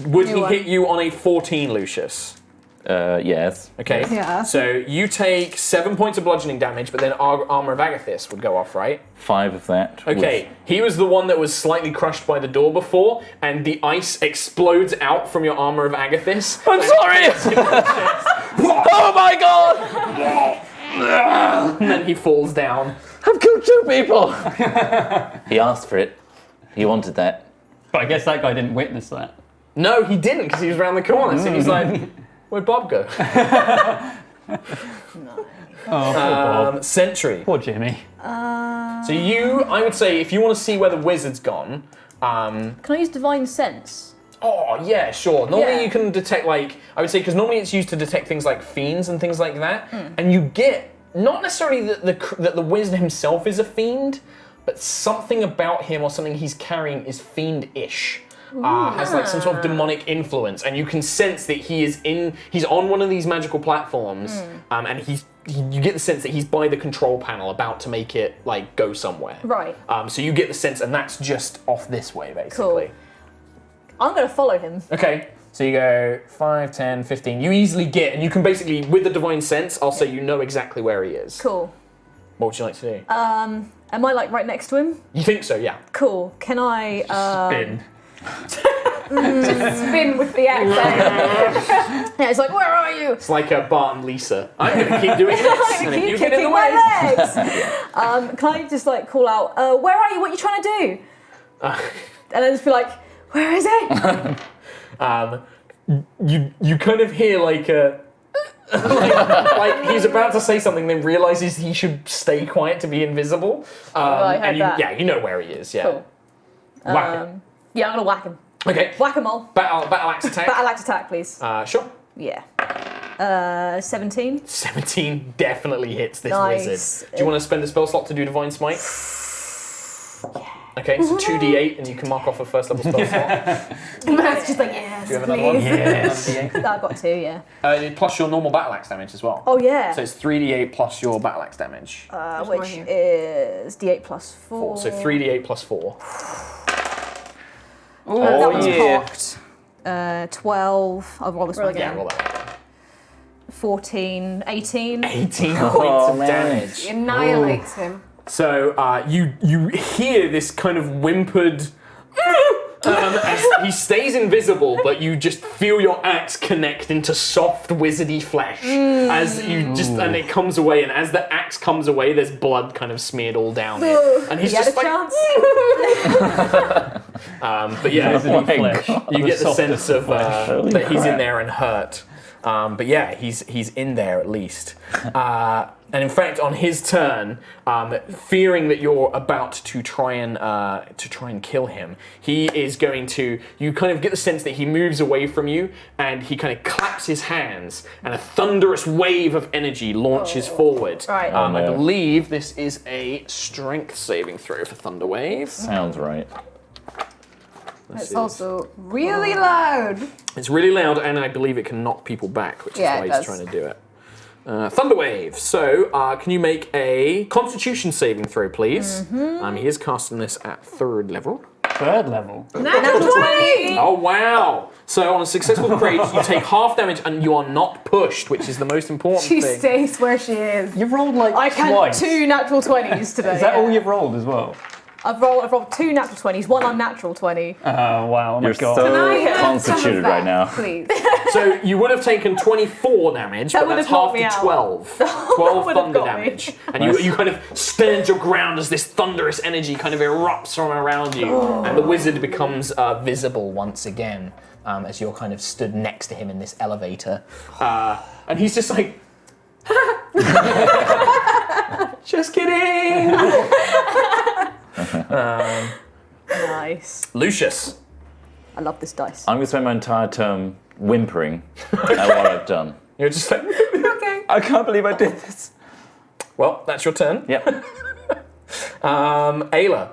A: Would
B: New
A: he
B: one.
A: hit you on a 14, Lucius?
C: Yes.
A: Okay.
B: Yeah.
A: So you take 7 points of bludgeoning damage, but then Armor of Agathis would go off, right?
C: 5 of that.
A: Okay. He was the one that was slightly crushed by the door before, and the ice explodes out from your Armor of Agathis.
C: I'm sorry! Oh my god!
A: And then he falls down.
C: I've killed 2 people! He asked for it. He wanted that.
G: But I guess that guy didn't witness that.
A: No, he didn't, because he was around the corner. So he's like, where'd Bob go?
G: Oh, poor Bob.
A: Sentry.
G: Poor Jimmy.
A: So I would say, if you want to see where the wizard's gone,
F: Can I use Divine Sense?
A: oh, yeah, sure. Normally
F: Yeah.
A: you can detect, like, I would say, because normally it's used to detect things like fiends and things like that. And you get, not necessarily that the wizard himself is a fiend, but something about him or something he's carrying is fiend-ish. Has like some sort of demonic influence, and you can sense that he's on one of these magical platforms, and you get the sense that he's by the control panel about to make it like go somewhere.
F: Right.
A: So you get the sense, and that's just off this way, basically.
F: I'm going to follow him.
A: Okay, so you go 5, 10, 15. You easily get, and you can basically, with the divine sense, I'll say you know exactly where he is.
F: Cool.
A: What would you like to do?
F: Am I like right next to him?
A: You think so, yeah.
F: Cool. Can I
G: Spin.
B: Spin with the accent.
F: Yeah, it's like, where are you?
A: It's like Bart and Lisa. I'm going to keep doing this, and if
F: Keep
A: you get in the
F: kicking
A: way...
F: my legs. Can I just like call out, where are you? What are you trying to do? And then just be like, where is it?
A: You kind of hear like a... like he's about to say something, then realizes he should stay quiet to be invisible.
F: I heard
A: and
F: that.
A: you know where he is. Yeah.
F: Cool.
A: Whack him.
F: Yeah, I'm gonna whack him.
A: Okay.
F: Whack 'em all.
A: Battle axe attack.
F: Battle axe attack, please.
A: Sure.
F: Yeah. 17.
A: 17 definitely hits this
F: Nice.
A: wizard. Do you want to spend a spell slot to do Divine Smite? Okay, so 2d8 and you can mark off a first level spell slot.
F: Matt's just like, yes,
A: Do you have another one?
F: please.
A: Yes.
F: I've got 2, yeah.
A: Plus your normal battle axe damage as well.
F: Oh, yeah.
A: So it's 3d8 plus your battle axe damage.
F: Which is d8 plus 4.
A: So 3d8 plus 4.
F: That one's cocked. 12. I'll roll this one
A: Yeah,
F: again.
A: roll that.
F: 14, 18.
A: 18 points of damage.
B: He annihilates him.
A: So you hear this kind of whimpered as he stays invisible, but you just feel your axe connect into soft wizardy flesh as you and it comes away, and as the axe comes away, there's blood kind of smeared all down it, and he's
F: You had
A: just
F: a
A: like.
F: chance?
A: But yeah,
G: Flesh.
A: you get the
G: softest
A: sense of
C: Holy
A: that he's in
C: crap.
A: there and hurt. But yeah, he's in there at least. And in fact, on his turn, fearing that you're about to try and kill him, he is going to. You kind of get the sense that he moves away from you, and he kind of claps his hands, and a thunderous wave of energy launches forward.
F: Right.
A: I believe this is a strength saving throw for Thunder Wave.
C: Sounds right.
B: It's also really loud.
A: It's really loud, and I believe it can knock people back, which
B: Yeah,
A: is why
B: it
A: he's
B: does.
A: trying to do it. Thunder Wave. So, can you make a Constitution saving throw, please? He is casting this at 3rd level.
G: 3rd level.
B: Natural 20!
A: Oh wow! So on a successful crate, you take half damage, and you are not pushed, which is the most important
B: She
A: thing.
B: stays where she is.
G: You've rolled like
F: I can
G: twice.
F: 2 natural 20s today.
G: Is that
F: yeah.
G: all you've rolled as well?
F: I've rolled 2 natural 20s, 1 unnatural 20.
G: Oh wow! Oh my
C: You're
G: god.
C: so
B: Can I have some of
C: constituted
B: that,
C: right now.
B: please?
A: So you would have taken 24 damage,
F: That
A: but
F: would
A: that's
F: have
A: half
F: knocked me
A: to
F: out.
A: 12. 12
F: would have
A: thunder
F: got me.
A: damage. And you kind of stand your ground as this thunderous energy kind of erupts from around you. And the wizard becomes visible once again as you're kind of stood next to him in this elevator. And he's just like, just kidding!
F: Nice.
A: Lucius.
F: I love this dice.
C: I'm going to spend my entire term whimpering at what I've done.
A: You're just like,
B: Okay.
C: I can't believe I did this.
A: well, that's your turn.
C: Yep.
A: Ayla.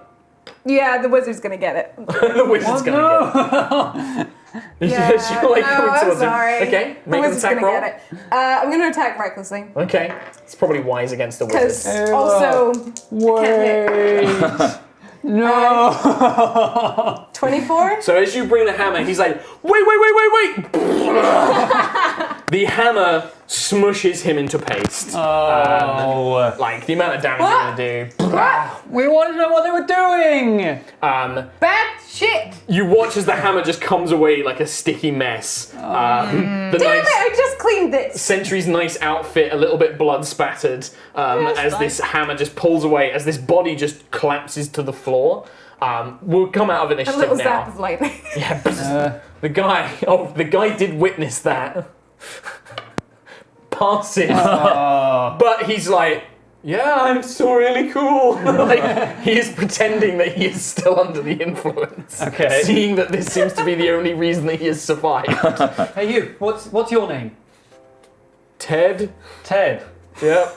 B: Yeah, the wizard's gonna get it.
A: The wizard's gonna get it. You're like coming
B: I'm
A: towards him.
B: sorry.
A: Okay,
B: The
A: make an
B: wizard's
A: attack
B: gonna
A: roll.
B: get it. I'm gonna attack recklessly.
A: Okay, it's probably wise against the
B: Because
A: wizard.
B: also, I can't hit.
G: No.
B: 24?
A: So as you bring the hammer, he's like, wait! The hammer smushes him into paste.
G: Oh.
A: Like the amount of damage you're gonna do.
G: We wanted to know what they were doing.
B: Bad shit!
A: You watch as the hammer just comes away like a sticky mess. The
B: Damn
A: nice
B: it, I just cleaned this!
A: Sentry's nice outfit, a little bit blood spattered, as this hammer just pulls away, as this body just collapses to the floor. We'll come out of
B: A
A: initiative
B: little
A: now.
B: zap of lightning.
A: Yeah, the guy did witness that. Passes. But he's like, yeah, I'm still really cool. Like, he is pretending that he is still under the influence.
G: Okay.
A: Seeing that this seems to be the only reason that he has survived.
G: Hey you, what's your name?
A: Ted?
G: Ted.
A: Yep.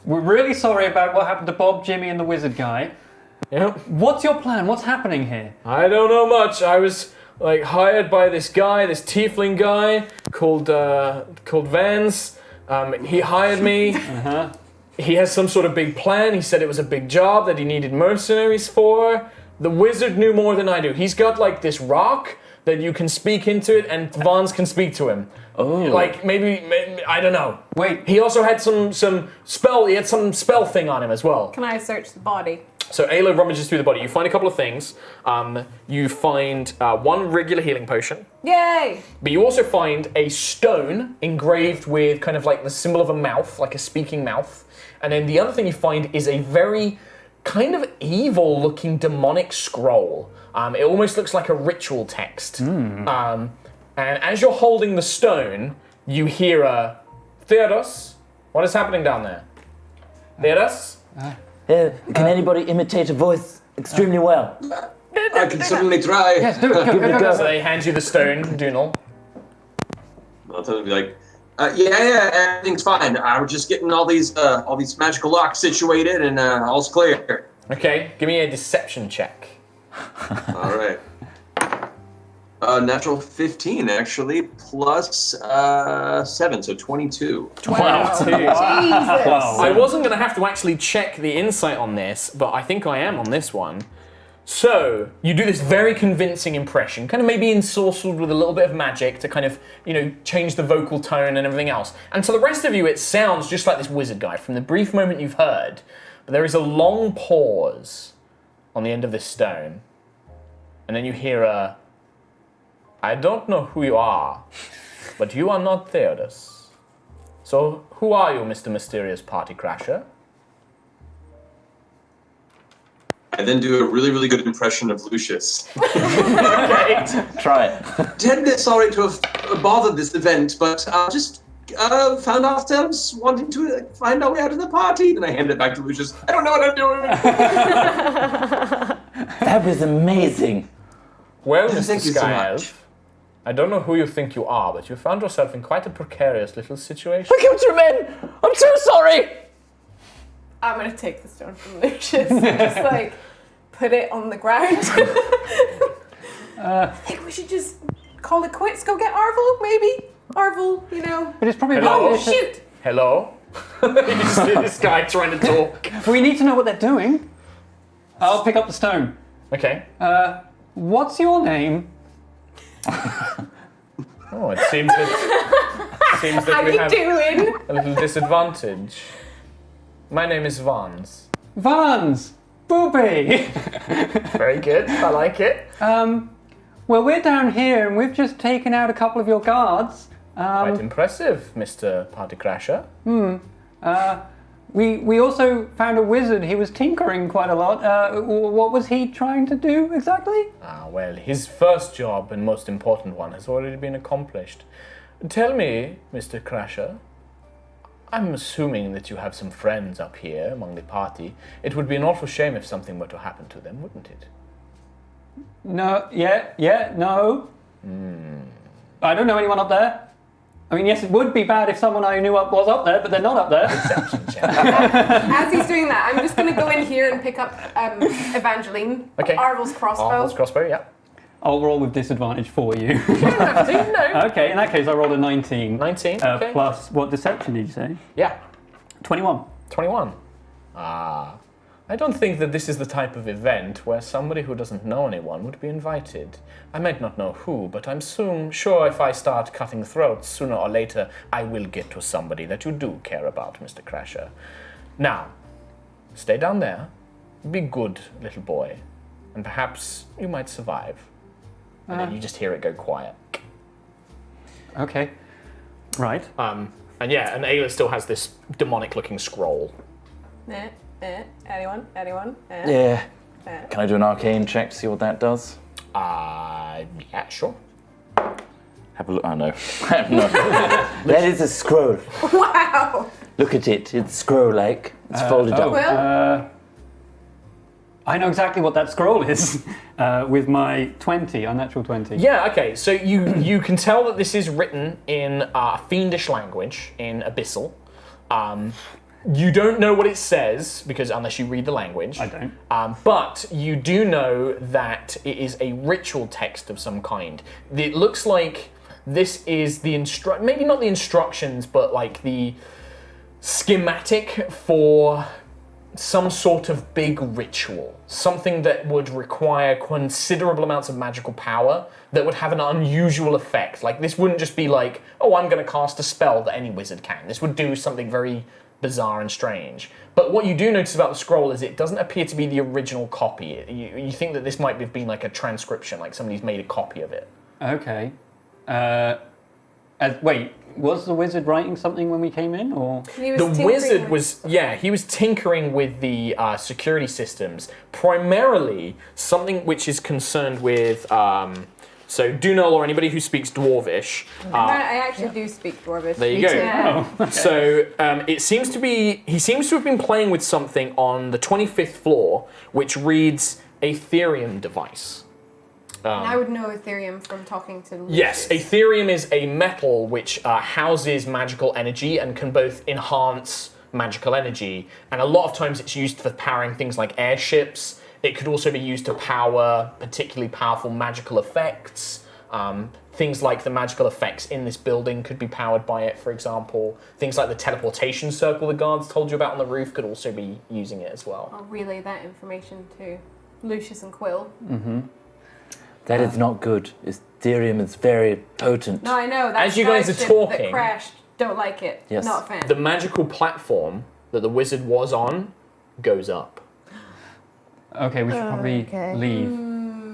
G: We're really sorry about what happened to Bob, Jimmy, and the wizard guy.
A: Yep.
G: What's your plan? What's happening here?
A: I don't know much. I was like hired by this guy, this tiefling guy called Vance. He hired me. He has some sort of big plan. He said it was a big job that he needed mercenaries for. The wizard knew more than I do. He's got like this rock that you can speak into it, and Vance can speak to him.
C: Oh.
A: Like maybe I don't know.
G: Wait.
A: He also had some spell. He had some spell thing on him as well.
B: Can I search the body?
A: So Ayla rummages through the body. You find a couple of things. You find one regular healing potion,
B: Yay!
A: but you also find a stone engraved with kind of like the symbol of a mouth, like a speaking mouth. And then the other thing you find is a very kind of evil-looking demonic scroll. It almost looks like a ritual text. And as you're holding the stone, you hear a Theodos. What is happening down there? Theodos?
C: Can anybody imitate a voice extremely well?
D: I can certainly try.
G: Yes, do it. Go,
C: Give it a
A: So
C: go.
A: they hand you the stone, Dunal.
D: I'll tell them, like, Yeah, everything's fine. We're just getting all these magical locks situated, and all's clear.
A: Okay, give me a deception check.
D: All right. Natural 15, actually, plus 7, so 22.
A: 22.
F: Jesus.
A: I wasn't going to have to actually check the insight on this, but I think I am on this one. So, you do this very convincing impression, kind of maybe ensorcelled with a little bit of magic to kind of, change the vocal tone and everything else. And to the rest of you, it sounds just like this wizard guy from the brief moment you've heard. But there is a long pause on the end of this stone. And then you hear a, I don't know who you are, but you are not Theodos. So, who are you, Mr. Mysterious Party Crasher?
D: I then do a really, really good impression of Lucius.
C: Try it.
D: Deadly sorry to have bothered this event, but just found ourselves wanting to find our way out of the party. And I hand it back to Lucius. I don't know what I'm doing.
C: That was amazing.
A: Well, Mr.
D: Thank you so
A: Sky
D: much.
A: Elf, I don't know who you think you are, but you found yourself in quite a precarious little situation.
C: I killed 2 men. I'm so sorry.
B: I'm gonna take the stone from Lucius and just put it on the ground. I think we should just call it quits. Go get Arvel, maybe. Arvel,
G: But it's probably
A: Hello?
B: Oh shoot!
A: Hello? You just see this guy trying to talk.
G: We need to know what they're doing. I'll pick up the stone.
A: Okay.
G: What's your name?
A: Oh, it seems that
B: How
A: we
B: you
A: have
B: doing?
A: a little disadvantage. My name is Vans.
G: Vans! Booby!
A: Very good. I like it.
G: Well, we're down here and we've just taken out a couple of your guards.
A: Quite impressive, Mr. Party Crasher.
G: We also found a wizard. He was tinkering quite a lot. What was he trying to do exactly?
A: Well, his first job and most important one has already been accomplished. Tell me, Mr. Crasher, I'm assuming that you have some friends up here among the party. It would be an awful shame if something were to happen to them, wouldn't it?
G: No, no. I don't know anyone up there. I mean, yes, it would be bad if someone I knew was up there, but they're not up there.
B: As he's doing that, I'm just gonna go in here and pick up Evangeline.
A: Okay.
B: Arvel's crossbow.
A: Arvel's crossbow, yeah.
G: I'll roll with disadvantage for you.
A: No.
G: Okay, in that case, I rolled a 19.
A: 19, okay.
G: Plus, what deception did you say?
A: Yeah.
G: 21.
A: 21. I don't think that this is the type of event where somebody who doesn't know anyone would be invited. I might not know who, but I'm sure if I start cutting throats, sooner or later, I will get to somebody that you do care about, Mr. Crasher. Now, stay down there, be good, little boy, and perhaps you might survive. And then you just hear it go quiet.
G: Okay. Right.
A: And Ayla still has this demonic-looking scroll.
B: Anyone?
C: Yeah. Can I do an arcane check to see what that does?
A: Yeah, sure.
C: Have a look. Oh, no. No. That is a scroll.
B: Wow!
C: Look at it. It's scroll-like. It's folded up.
B: Well,
G: I know exactly what that scroll is with my 20, unnatural 20.
A: Yeah, okay, so you can tell that this is written in fiendish language, in Abyssal. You don't know what it says, because unless you read the language.
G: I don't.
A: But you do know that it is a ritual text of some kind. It looks like this is the maybe not the instructions, but like the schematic for some sort of big ritual. Something that would require considerable amounts of magical power that would have an unusual effect. Like, this wouldn't just be like, oh, I'm going to cast a spell that any wizard can. This would do something very bizarre and strange. But what you do notice about the scroll is it doesn't appear to be the original copy. You think that this might have been like a transcription, like somebody's made a copy of it.
G: Okay. Wait, was the wizard writing something when we came in, or?
A: The wizard was, he was tinkering with the security systems, primarily something which is concerned with, so Dunal or anybody who speaks Dwarvish.
B: I actually do speak Dwarvish.
A: There you go.
B: Yeah.
G: Oh, okay.
A: So he seems to have been playing with something on the 25th floor, which reads Aetherium device.
B: And I would know Ethereum from talking to Lucius.
A: Yes, Ethereum is a metal which houses magical energy and can both enhance magical energy. And a lot of times it's used for powering things like airships. It could also be used to power particularly powerful magical effects. Things like the magical effects in this building could be powered by it, for example. Things like the teleportation circle the guards told you about on the roof could also be using it as well.
B: I'll relay that information to Lucius and Quill.
C: That is not good. Ethereum is very potent.
B: No, I know. That
A: As you guys are
B: starship
A: talking-
B: that crashed. Don't like it.
C: Yes.
B: Not a fan.
A: The magical platform that the wizard was on goes up.
G: Okay, we should probably
F: okay.
G: leave.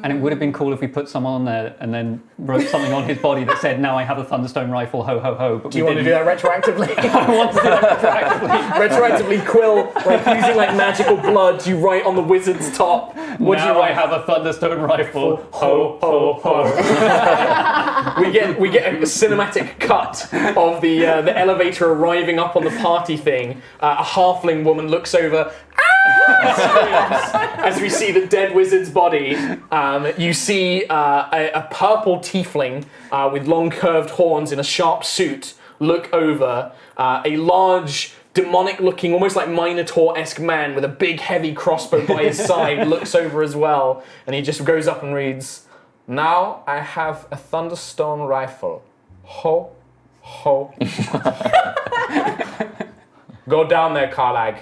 G: And it would have been cool if we put someone on there and then wrote something on his body that said, "Now I have a Thunderstone rifle, ho ho ho." But
A: Do you want to do that retroactively?
G: I want to do that retroactively.
A: Retroactively, Quill, like using like magical blood, you write on the wizard's top. What do you
G: Now I
A: write?
G: have a Thunderstone rifle, ho ho ho.
A: We get a cinematic cut of the elevator arriving up on the party thing. A halfling woman looks over. As we see the dead wizard's body, you see a purple tiefling with long curved horns in a sharp suit look over. A large, demonic-looking, almost like Minotaur-esque man with a big, heavy crossbow by his side looks over as well, and he just goes up and reads, "Now I have a Thunderstone rifle. Ho, ho." Go down there, Karlag.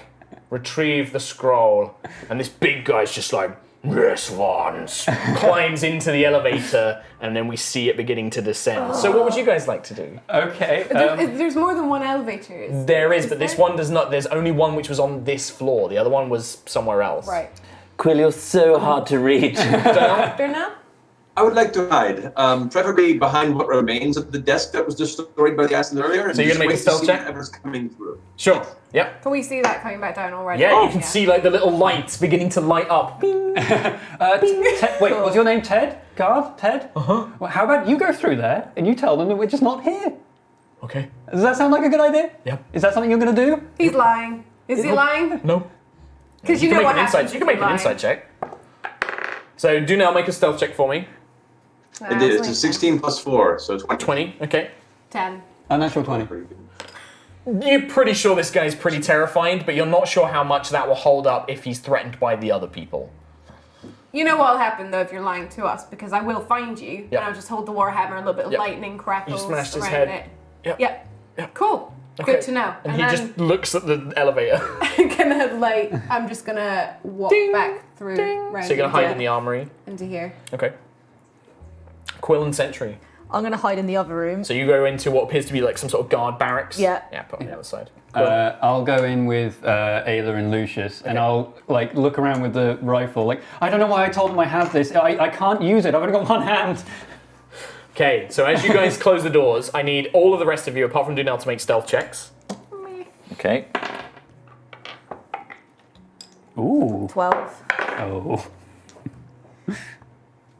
A: Retrieve the scroll. And this big guy's just like, "Yes, Vons," climbs into the elevator, and then we see it beginning to descend. So what would you guys like to do?
G: Okay.
B: There's more than one elevator.
A: There is, but this one does not. There's only one which was on this floor. The other one was somewhere else.
B: Right.
C: Quill, you're so hard to read.
B: Durna?
D: I would like to hide, preferably behind what remains of the desk that was destroyed by the accident earlier. And
A: So you're
D: just
A: gonna make a
D: wait to
A: stealth
D: see
A: check?
D: whatever's coming through.
A: Sure. Yep.
B: Can we see that coming back down already?
A: Yeah, you can see like the little lights beginning to light up.
G: Wait, was your name Ted? Guard? Ted? Well, how about you go through there and you tell them that we're just not here?
A: Okay.
G: Does that sound like a good idea?
A: Yep.
G: Is that something you're going to do?
B: He's lying. Is he lying?
A: No.
B: Because
A: You
B: you
A: can
B: know
A: make
B: what
A: an
B: happens.
A: insight. You can make an insight check. So do now make a stealth check for me.
D: I did. It's a 16 plus 4, so 20.
A: 20. Okay.
B: 10.
G: Unnatural 20.
A: You're pretty sure this guy's pretty terrifying, but you're not sure how much that will hold up if he's threatened by the other people.
B: You know what'll happen though if you're lying to us, because I will find you,
A: Yep.
B: and I'll just hold the warhammer, a little bit of
A: Yep.
B: lightning crackles
A: You smashed his
B: around
A: head.
B: it.
A: Yep.
B: Yep.
A: Yep.
B: Cool.
A: Okay.
B: Good to know.
A: And he
B: then
A: just looks at the elevator.
B: I'm just gonna walk back through. Round
A: So you're gonna hide
B: into-
A: in the armory.
B: into here.
A: Okay. Quill and Sentry.
F: I'm going to hide in the other room.
A: So you go into what appears to be like some sort of guard barracks.
F: Yeah.
A: Yeah, put on the other side.
G: I'll go in with Ayla and Lucius, and I'll like look around with the rifle. Like, I don't know why I told them I have this. I can't use it. I've only got one hand.
A: Okay, so as you guys close the doors, I need all of the rest of you, apart from Dunel, to make stealth checks.
C: Okay.
G: Ooh.
F: 12.
G: Oh.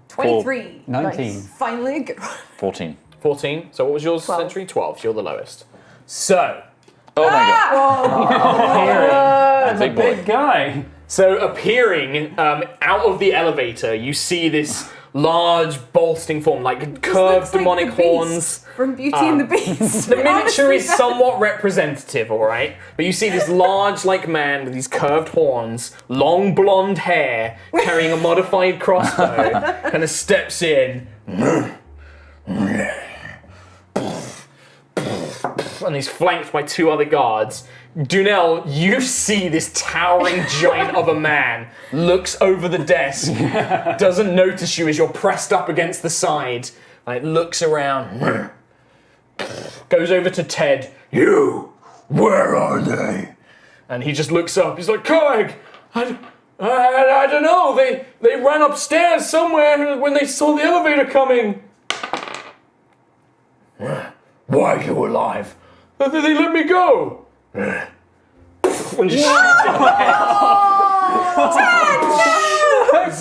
B: 23.
G: 19.
F: Nice.
B: Finally a good one.
C: 14.
A: 14. So what was yours,
F: 12.
A: Sentry? 12. So you're the lowest. So,
C: Oh my god. Big boy.
G: Big guy.
A: So appearing out of the elevator, you see this large, bolstering form, like curved
B: Looks like
A: demonic
B: the Beast
A: horns.
B: from Beauty and the Beast.
A: The miniature
B: Honestly,
A: is somewhat representative, all right? But you see this large, like, man with these curved horns, long blonde hair, carrying a modified crossbow, kind of steps in. And he's flanked by two other guards. Dunel, you see this towering giant of a man, looks over the desk, doesn't notice you as you're pressed up against the side, like looks around, goes over to Ted. "You, where are they?" And he just looks up. He's like, "Craig, I don't know. They ran upstairs somewhere when they saw the elevator coming." "Why are you alive?" "They let me go." And just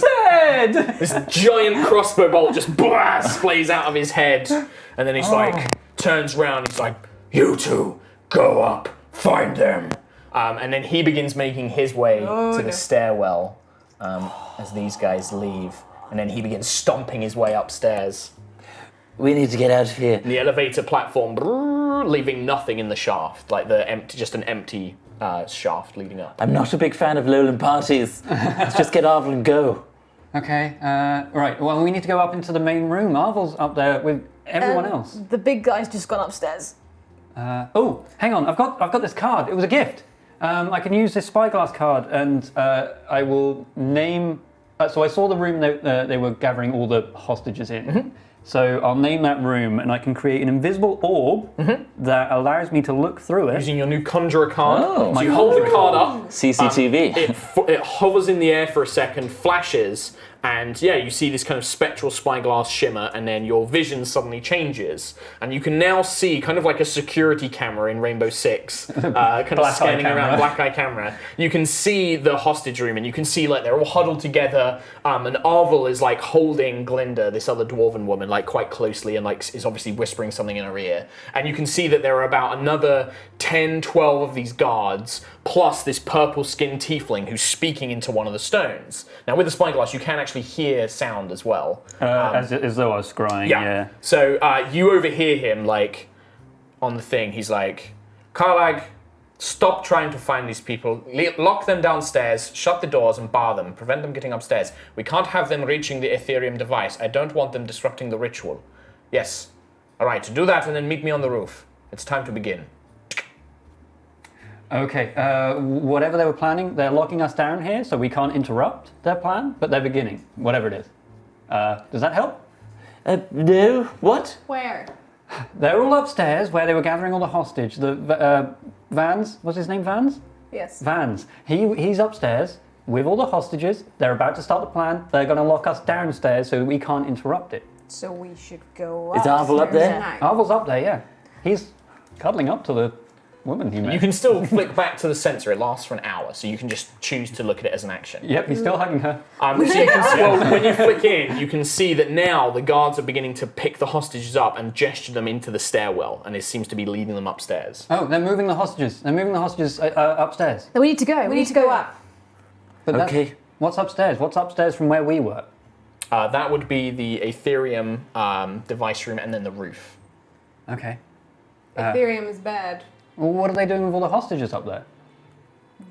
G: Ted!
A: this giant crossbow bolt just splays out of his head, and then he's like, turns around. He's like, "You two, go up, find them." And then he begins making his way to the stairwell as these guys leave. and then he begins stomping his way upstairs.
C: We need to get out of here.
A: And the elevator platform, leaving nothing in the shaft, like just an empty shaft leading up.
C: I'm not a big fan of lowland parties. Let's just get Arvel and go.
G: Okay, right. Well, we need to go up into the main room. Arvel's up there with everyone else.
F: The big guy's just gone upstairs.
G: Oh, hang on. I've got this card. It was a gift. I can use this spyglass card, and I will name. So I saw the room they were gathering all the hostages in. Mm-hmm. So I'll name that room, and I can create an invisible orb that allows me to look through it.
A: Using your new conjurer card.
C: Oh.
A: So you hold the card up.
C: CCTV.
A: It hovers in the air for a second, flashes, and yeah, you see this kind of spectral spyglass shimmer, and then your vision suddenly changes, and you can now see kind of like a security camera in Rainbow Six, kind of scanning around, black eye camera. You can see the hostage room, and you can see like they're all huddled together, and Arvel is like holding Glinda, this other dwarven woman, like quite closely, and like is obviously whispering something in her ear. And you can see that there are about another 10, 12 of these guards, plus this purple-skinned tiefling who's speaking into one of the stones. Now with the spyglass, you can actually hear sound as well.
G: As though I was scrying, yeah.
A: So you overhear him, like, on the thing. He's like, Karlag, stop trying to find these people. Lock them downstairs, shut the doors and bar them. Prevent them getting upstairs. We can't have them reaching the Ethereum device. I don't want them disrupting the ritual. Yes. All right, do that and then meet me on the roof. It's time to begin.
G: Okay, whatever they were planning, they're locking us down here so we can't interrupt their plan, but they're beginning, whatever it is. Does that help?
C: No. What?
B: Where?
G: They're all upstairs where they were gathering all the hostage. The Vans, what's his name, Vans?
B: Yes.
G: Vans. He's upstairs with all the hostages. They're about to start the plan. They're going to lock us downstairs so that we can't interrupt it.
B: So we should go
C: Is Arvel up there?
G: Arvel's up there, yeah. He's cuddling up to the woman he met.
A: You can still flick back to the sensor. It lasts for an hour, so you can just choose to look at it as an action.
G: Yep, he's still hugging her.
A: So you can see, well, when you flick in, you can see that now the guards are beginning to pick the hostages up and gesture them into the stairwell, and it seems to be leading them upstairs.
G: Oh, they're moving the hostages. They're moving the hostages upstairs.
F: Then we need to go.
B: We need to go up.
G: But
C: Okay.
G: What's upstairs? What's upstairs from where we were?
A: That would be the Ethereum device room and then the roof.
G: Okay.
B: Ethereum is bad.
G: Well, what are they doing with all the hostages up there?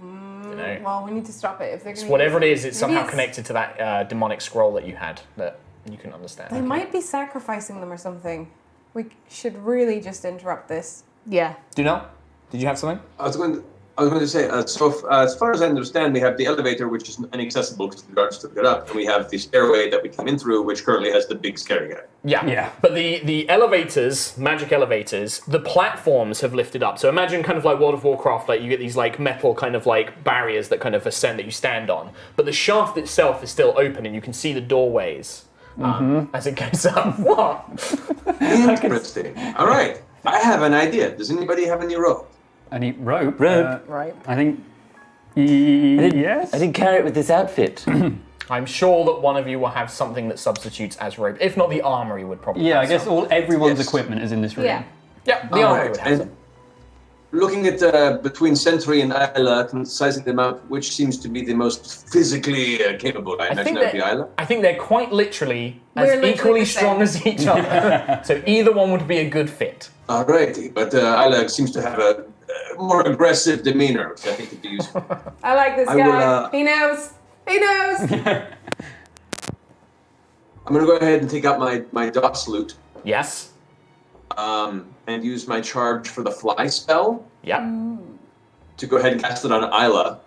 A: Dunno.
B: Well, we need to stop it if they're going to.
A: Whatever it is, it's
B: Maybe
A: somehow connected to that demonic scroll that you had that you can understand.
B: They might be sacrificing them or something. We should really just interrupt this.
F: Yeah.
A: Do you know? Did you have something?
D: I was going to say, as far as I understand, we have the elevator, which is inaccessible because the guards took it up, and we have the stairway that we came in through, which currently has the big scary guy.
A: Yeah. But the elevators, magic elevators, the platforms have lifted up. So imagine kind of like World of Warcraft, like you get these like metal kind of like barriers that kind of ascend that you stand on. But the shaft itself is still open, and you can see the doorways as it goes up. What?
D: Interesting. All right. I have an idea. Does anybody have any rope?
G: Any rope?
F: Right.
G: I think. Yes.
C: I didn't carry it with this outfit.
A: I'm sure that one of you will have something that substitutes as rope. If not, the armory would probably.
G: Yeah,
A: have
G: I guess
A: some.
G: everyone's
D: Yes.
G: equipment is in this room.
B: Yeah.
A: Yeah, the
D: All
A: armory
D: right.
A: would have some.
D: And looking at between Sentry and Isla, sizing them out, which seems to be the most physically capable? I imagine that would be Isla.
A: I think they're quite literally
B: We're
A: as
B: literally
A: equally
B: the same.
A: strong as each other. So either one would be a good fit.
D: All righty, but Isla seems to have a more aggressive demeanor, which I think could be useful.
B: I like this
D: I
B: guy.
D: will,
B: He knows. He knows.
D: I'm going to go ahead and take out my DOS loot
A: Yes.
D: and use my charge for the fly spell
A: Yep.
D: to go ahead and cast it on Isla.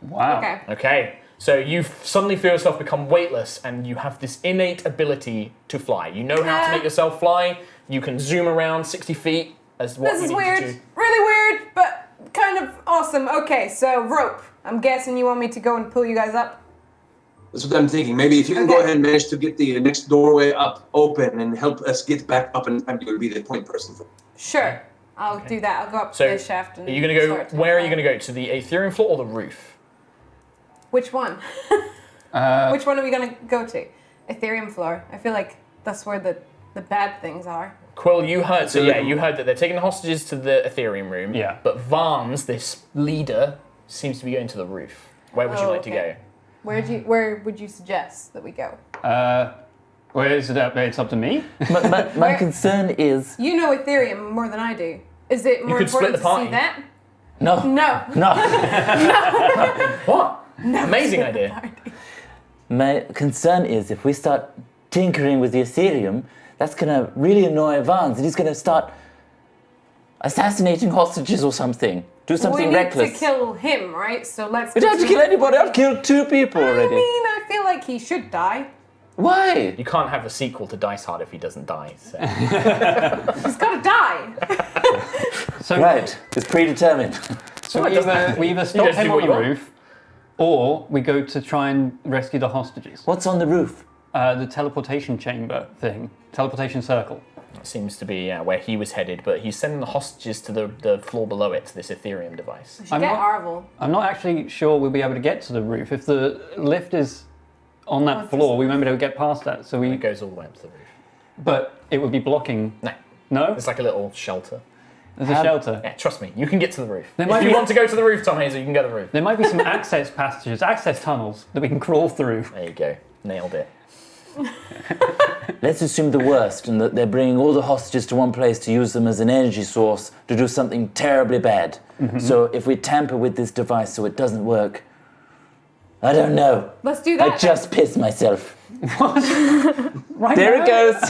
G: Wow.
B: Okay.
A: Okay. So you suddenly feel yourself become weightless, and you have this innate ability to fly. You know how to make yourself fly. You can zoom around 60 feet as what
B: This
A: you
B: is
A: need
B: weird.
A: to do.
B: Really weird, but kind of awesome. Okay, so rope. I'm guessing you want me to go and pull you guys up?
D: That's what I'm thinking. Maybe if you can go ahead and manage to get the next doorway up open and help us get back up in time, you would be the point person for.
B: Sure. I'll do that. I'll go up
A: So
B: the shaft. And
A: are you going to
B: start
A: go? Where are you
B: fly.
A: going to go? To the Aetherium floor or the roof?
B: Which one? Which one are we going to go to? Ethereum floor. I feel like that's where the bad things are.
A: Quill, you heard. So yeah, you heard that they're taking the hostages to the Ethereum room.
G: Yeah.
A: But Vans, this leader, seems to be going to the roof. Where would you like to go?
B: Where would you suggest that we go?
G: Well, it's up to me.
C: My concern is...
B: You know Ethereum more than I do. Is it more
A: could split
B: important
A: the
B: to see
A: party.
B: that?
C: No.
B: No.
A: What? Amazing idea.
C: My concern is if we start tinkering with the Ethereum, that's going to really annoy Vance, and he's going to start assassinating hostages or something. Do something
B: we need
C: reckless.
B: to kill him, right? So let's.
C: We don't have to kill anybody. I've killed 2 people
B: I
C: already.
B: mean, I feel like he should die.
C: Why?
A: You can't have a sequel to Dice Hard if he doesn't die. So.
B: He's got to die.
G: So,
C: Right. It's predetermined.
G: So we either stop
A: just do
G: him
A: what
G: on the
A: you want.
G: roof, or we go to try and rescue the hostages.
C: What's on the roof?
G: The teleportation chamber thing, teleportation circle.
A: It seems to be where he was headed, but he's sending the hostages to the floor below it, to this Ethereum device.
B: We should get Arvel.
G: I'm not actually sure we'll be able to get to the roof. If the lift is on that floor, we won't be able to get past that. So
A: It goes all the way up to the roof.
G: but it would be blocking.
A: No.
G: No?
A: It's like a little shelter.
G: There's a shelter.
A: Yeah, trust me, you can get to the roof.
G: There
A: If
G: might
A: you
G: be-
A: want to go to the roof, Tom Hazer, you can go to the roof.
G: There might be some access passages, access tunnels that we can crawl through.
A: There you go. Nailed it.
C: Let's assume the worst, and that they're bringing all the hostages to one place to use them as an energy source to do something terribly bad. So if we tamper with this device so it doesn't work, I don't know.
B: Let's do that.
C: I just pissed myself.
G: Right
C: There
G: now?
C: it goes.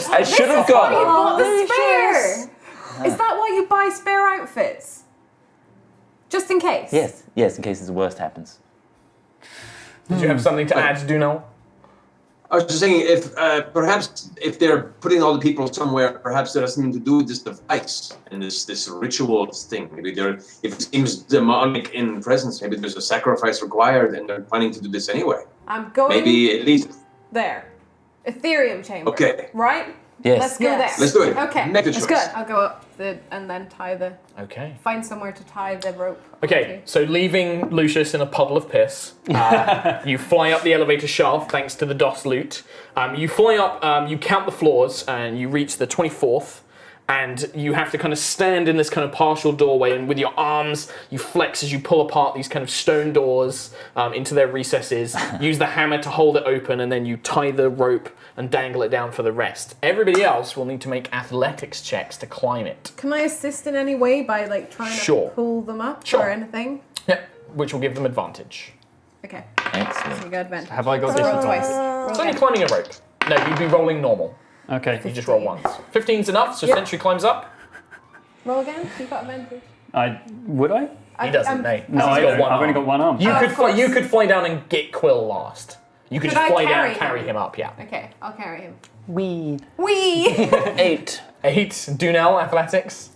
C: I should have
B: You
C: gone.
B: bought the spare. Is that why you buy spare outfits? Just in case.
C: Yes, in case the worst happens.
A: Did you have something to add, Dunal?
D: I was just saying, if perhaps if they're putting all the people somewhere, perhaps there has something to do with this device and this ritual thing. Maybe if it seems demonic in presence, maybe there's a sacrifice required, and they're planning to do this anyway.
B: I'm going
D: Maybe at least.
B: there. Ethereum chamber.
D: Okay.
B: Right?
C: Yes.
B: Let's go
F: Yes.
B: there.
D: Let's do it.
B: Okay.
D: Make a
B: That's
D: choice.
B: good. I'll go up and then tie the.
A: Okay.
B: Find somewhere to tie the rope.
A: Okay, so leaving Lucius in a puddle of piss, you fly up the elevator shaft thanks to the DOS loot. You fly up, you count the floors, and you reach the 24th. And you have to kind of stand in this kind of partial doorway, and with your arms, you flex as you pull apart these kind of stone doors into their recesses. Use the hammer to hold it open, and then you tie the rope and dangle it down for the rest. Everybody else will need to make athletics checks to climb it.
B: Can I assist in any way by like trying
A: Sure.
B: to pull them up
A: Sure.
B: or anything?
A: Yep, which will give them advantage.
B: Okay.
C: Excellent.
B: So you got advantage.
G: Have I got
B: Roll
G: this?
B: twice. Roll
A: It's only
B: again.
A: climbing a rope. No, you'd be rolling normal.
G: Okay.
A: You just roll once. 15's enough, so
B: Yep.
A: Sentry climbs up.
B: Roll again. You got advantage.
G: Would I?
A: He doesn't, no.
G: No,
A: He's
G: I
A: got
G: don't.
A: one
G: I've only
A: arm.
G: got one arm.
A: You
B: Oh,
A: could
B: of course.
A: you could fly down and get Quill last. You could
B: Could
A: just
B: I
A: fly down
B: carry
A: and carry
B: him?
A: him up, yeah.
B: Okay, I'll carry him.
C: Wee.
B: Wee.
C: 8.
A: 8, Dunel, athletics.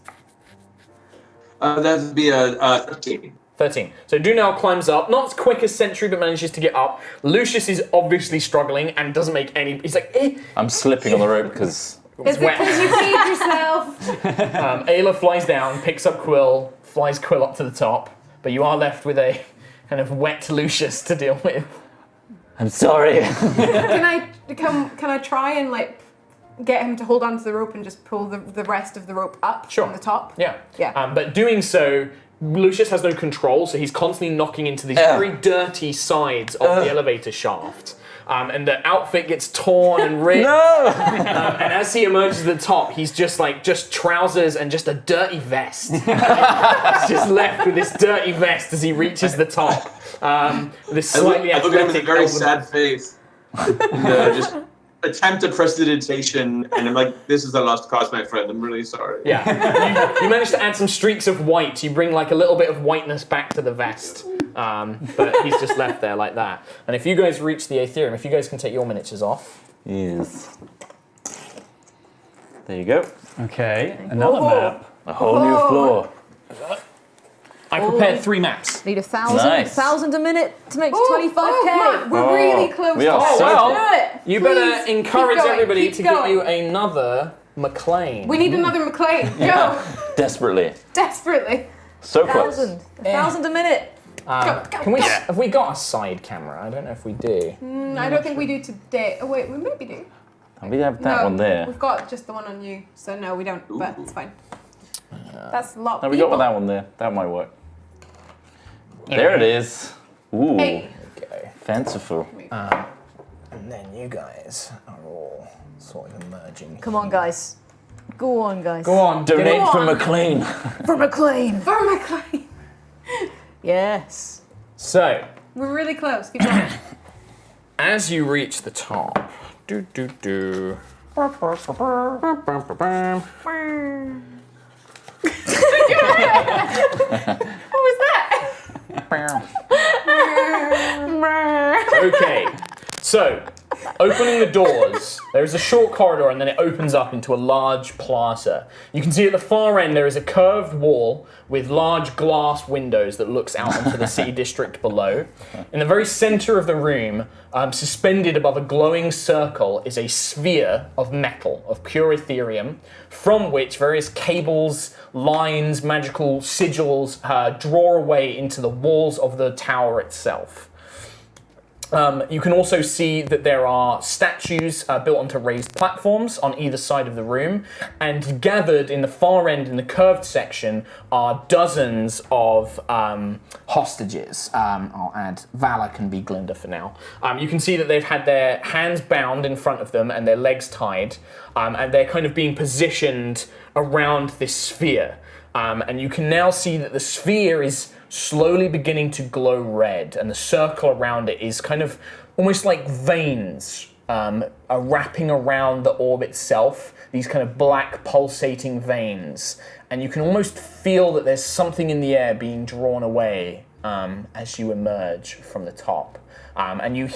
D: That would be a 13.
A: 13. So Dunel climbs up, not as quick as Sentry, but manages to get up. Lucius is obviously struggling and doesn't make any. He's like, eh.
C: I'm slipping on the rope because
B: Is it
A: wet.
B: because you peed yourself?
A: Ayla flies down, picks up Quill, flies Quill up to the top, but you are left with a kind of wet Lucius to deal with.
C: I'm sorry.
B: Can I try and like get him to hold onto the rope and just pull the rest of the rope up
A: Sure.
B: from the top?
A: Yeah.
B: Yeah.
A: But doing so, Lucius has no control, so he's constantly knocking into these very dirty sides of the elevator shaft. And the outfit gets torn and ripped.
C: No!
A: And as he emerges to the top, he's just trousers and just a dirty vest. He's just left with this dirty vest as he reaches the top. This slightly
D: I look at him with a
A: athletic
D: very
A: elven-
D: sad face. And, just attempted prestidigitation, and I'm like, this is a lost cause, my friend. I'm really sorry.
A: Yeah, you manage to add some streaks of white. You bring like a little bit of whiteness back to the vest, but he's just left there like that. And if you guys reach the Aetherium, if you guys can take your miniatures off.
C: Yes. There you go.
G: Okay. Another
B: Oh.
G: map.
C: A whole new floor.
A: I prepared 3 maps.
F: Need 1,000
C: Nice.
F: a minute to make
B: Oh,
F: 25k.
B: come on. We're really close.
C: we are
B: to it.
C: so
A: well.
B: Do it.
A: You
B: Please,
A: better
B: keep
A: encourage
B: going,
A: everybody
B: keep
A: to
B: going.
A: get you another McLean.
B: We need another McLean. Go.
C: Desperately.
B: Desperately.
C: So close.
F: 1,000 a minute.
B: Go, go,
A: Can we?
B: go.
A: Have we got a side camera? I don't know if we do.
B: I don't think we do today. Oh wait, we maybe do.
C: We have that
B: no,
C: one there.
B: We've got just the one on you, so no, we don't. But it's fine. That's a lot.
C: No,
B: Of
C: we got
B: people.
C: that one there. That might work. There it is. Ooh,
B: Hey.
A: Okay.
C: fanciful.
A: And then you guys are all sort of emerging.
F: Come on, guys. Go on, guys.
A: Go on,
C: Donate
B: Go
C: for
B: on.
C: McLean.
F: For McLean.
B: For McLean.
F: Yes.
A: So,
B: We're really close. Keep going.
A: as you reach the top,
B: What was that?
A: Okay, so opening the doors, there is a short corridor and then it opens up into a large plaza. You can see at the far end there is a curved wall with large glass windows that looks out onto the city district below. In the very center of the room, suspended above a glowing circle, is a sphere of metal, of pure Ethereum, from which various cables, lines, magical sigils draw away into the walls of the tower itself. You can also see that there are statues built onto raised platforms on either side of the room, and gathered in the far end in the curved section are dozens of hostages. I'll add Valor can be Glinda for now. You can see that they've had their hands bound in front of them and their legs tied, and they're kind of being positioned around this sphere. And you can now see that the sphere is slowly beginning to glow red, and the circle around it is kind of almost like veins are wrapping around the orb itself, these kind of black pulsating veins. And you can almost feel that there's something in the air being drawn away as you emerge from the top. And you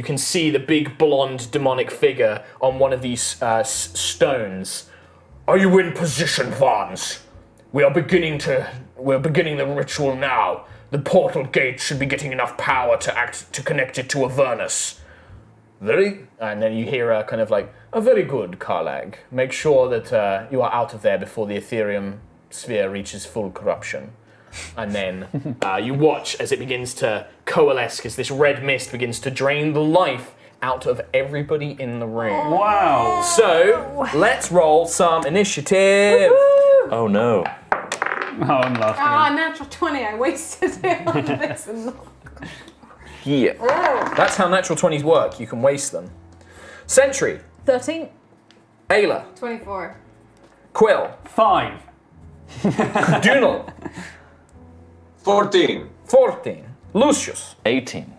A: can see the big blonde demonic figure on one of these stones. Are you in position, Vans? We're beginning the ritual now. The portal gate should be getting enough power to connect it to Avernus. And then you hear a kind of like, very good, Karlag. Make sure that you are out of there before the Ethereum sphere reaches full corruption. And then you watch as it begins to coalesce, as this red mist begins to drain the life out of everybody in the room.
C: Wow.
A: So, let's roll some initiative.
C: Oh no.
G: Oh, I'm laughing.
B: Ah, natural 20. I wasted it on this.
A: Yeah. That's how natural 20s work. You can waste them. Sentry.
F: 13.
A: Ayla.
B: 24.
A: Quill.
G: 5.
A: Dunal.
D: 14.
A: 14. Lucius.
C: 18.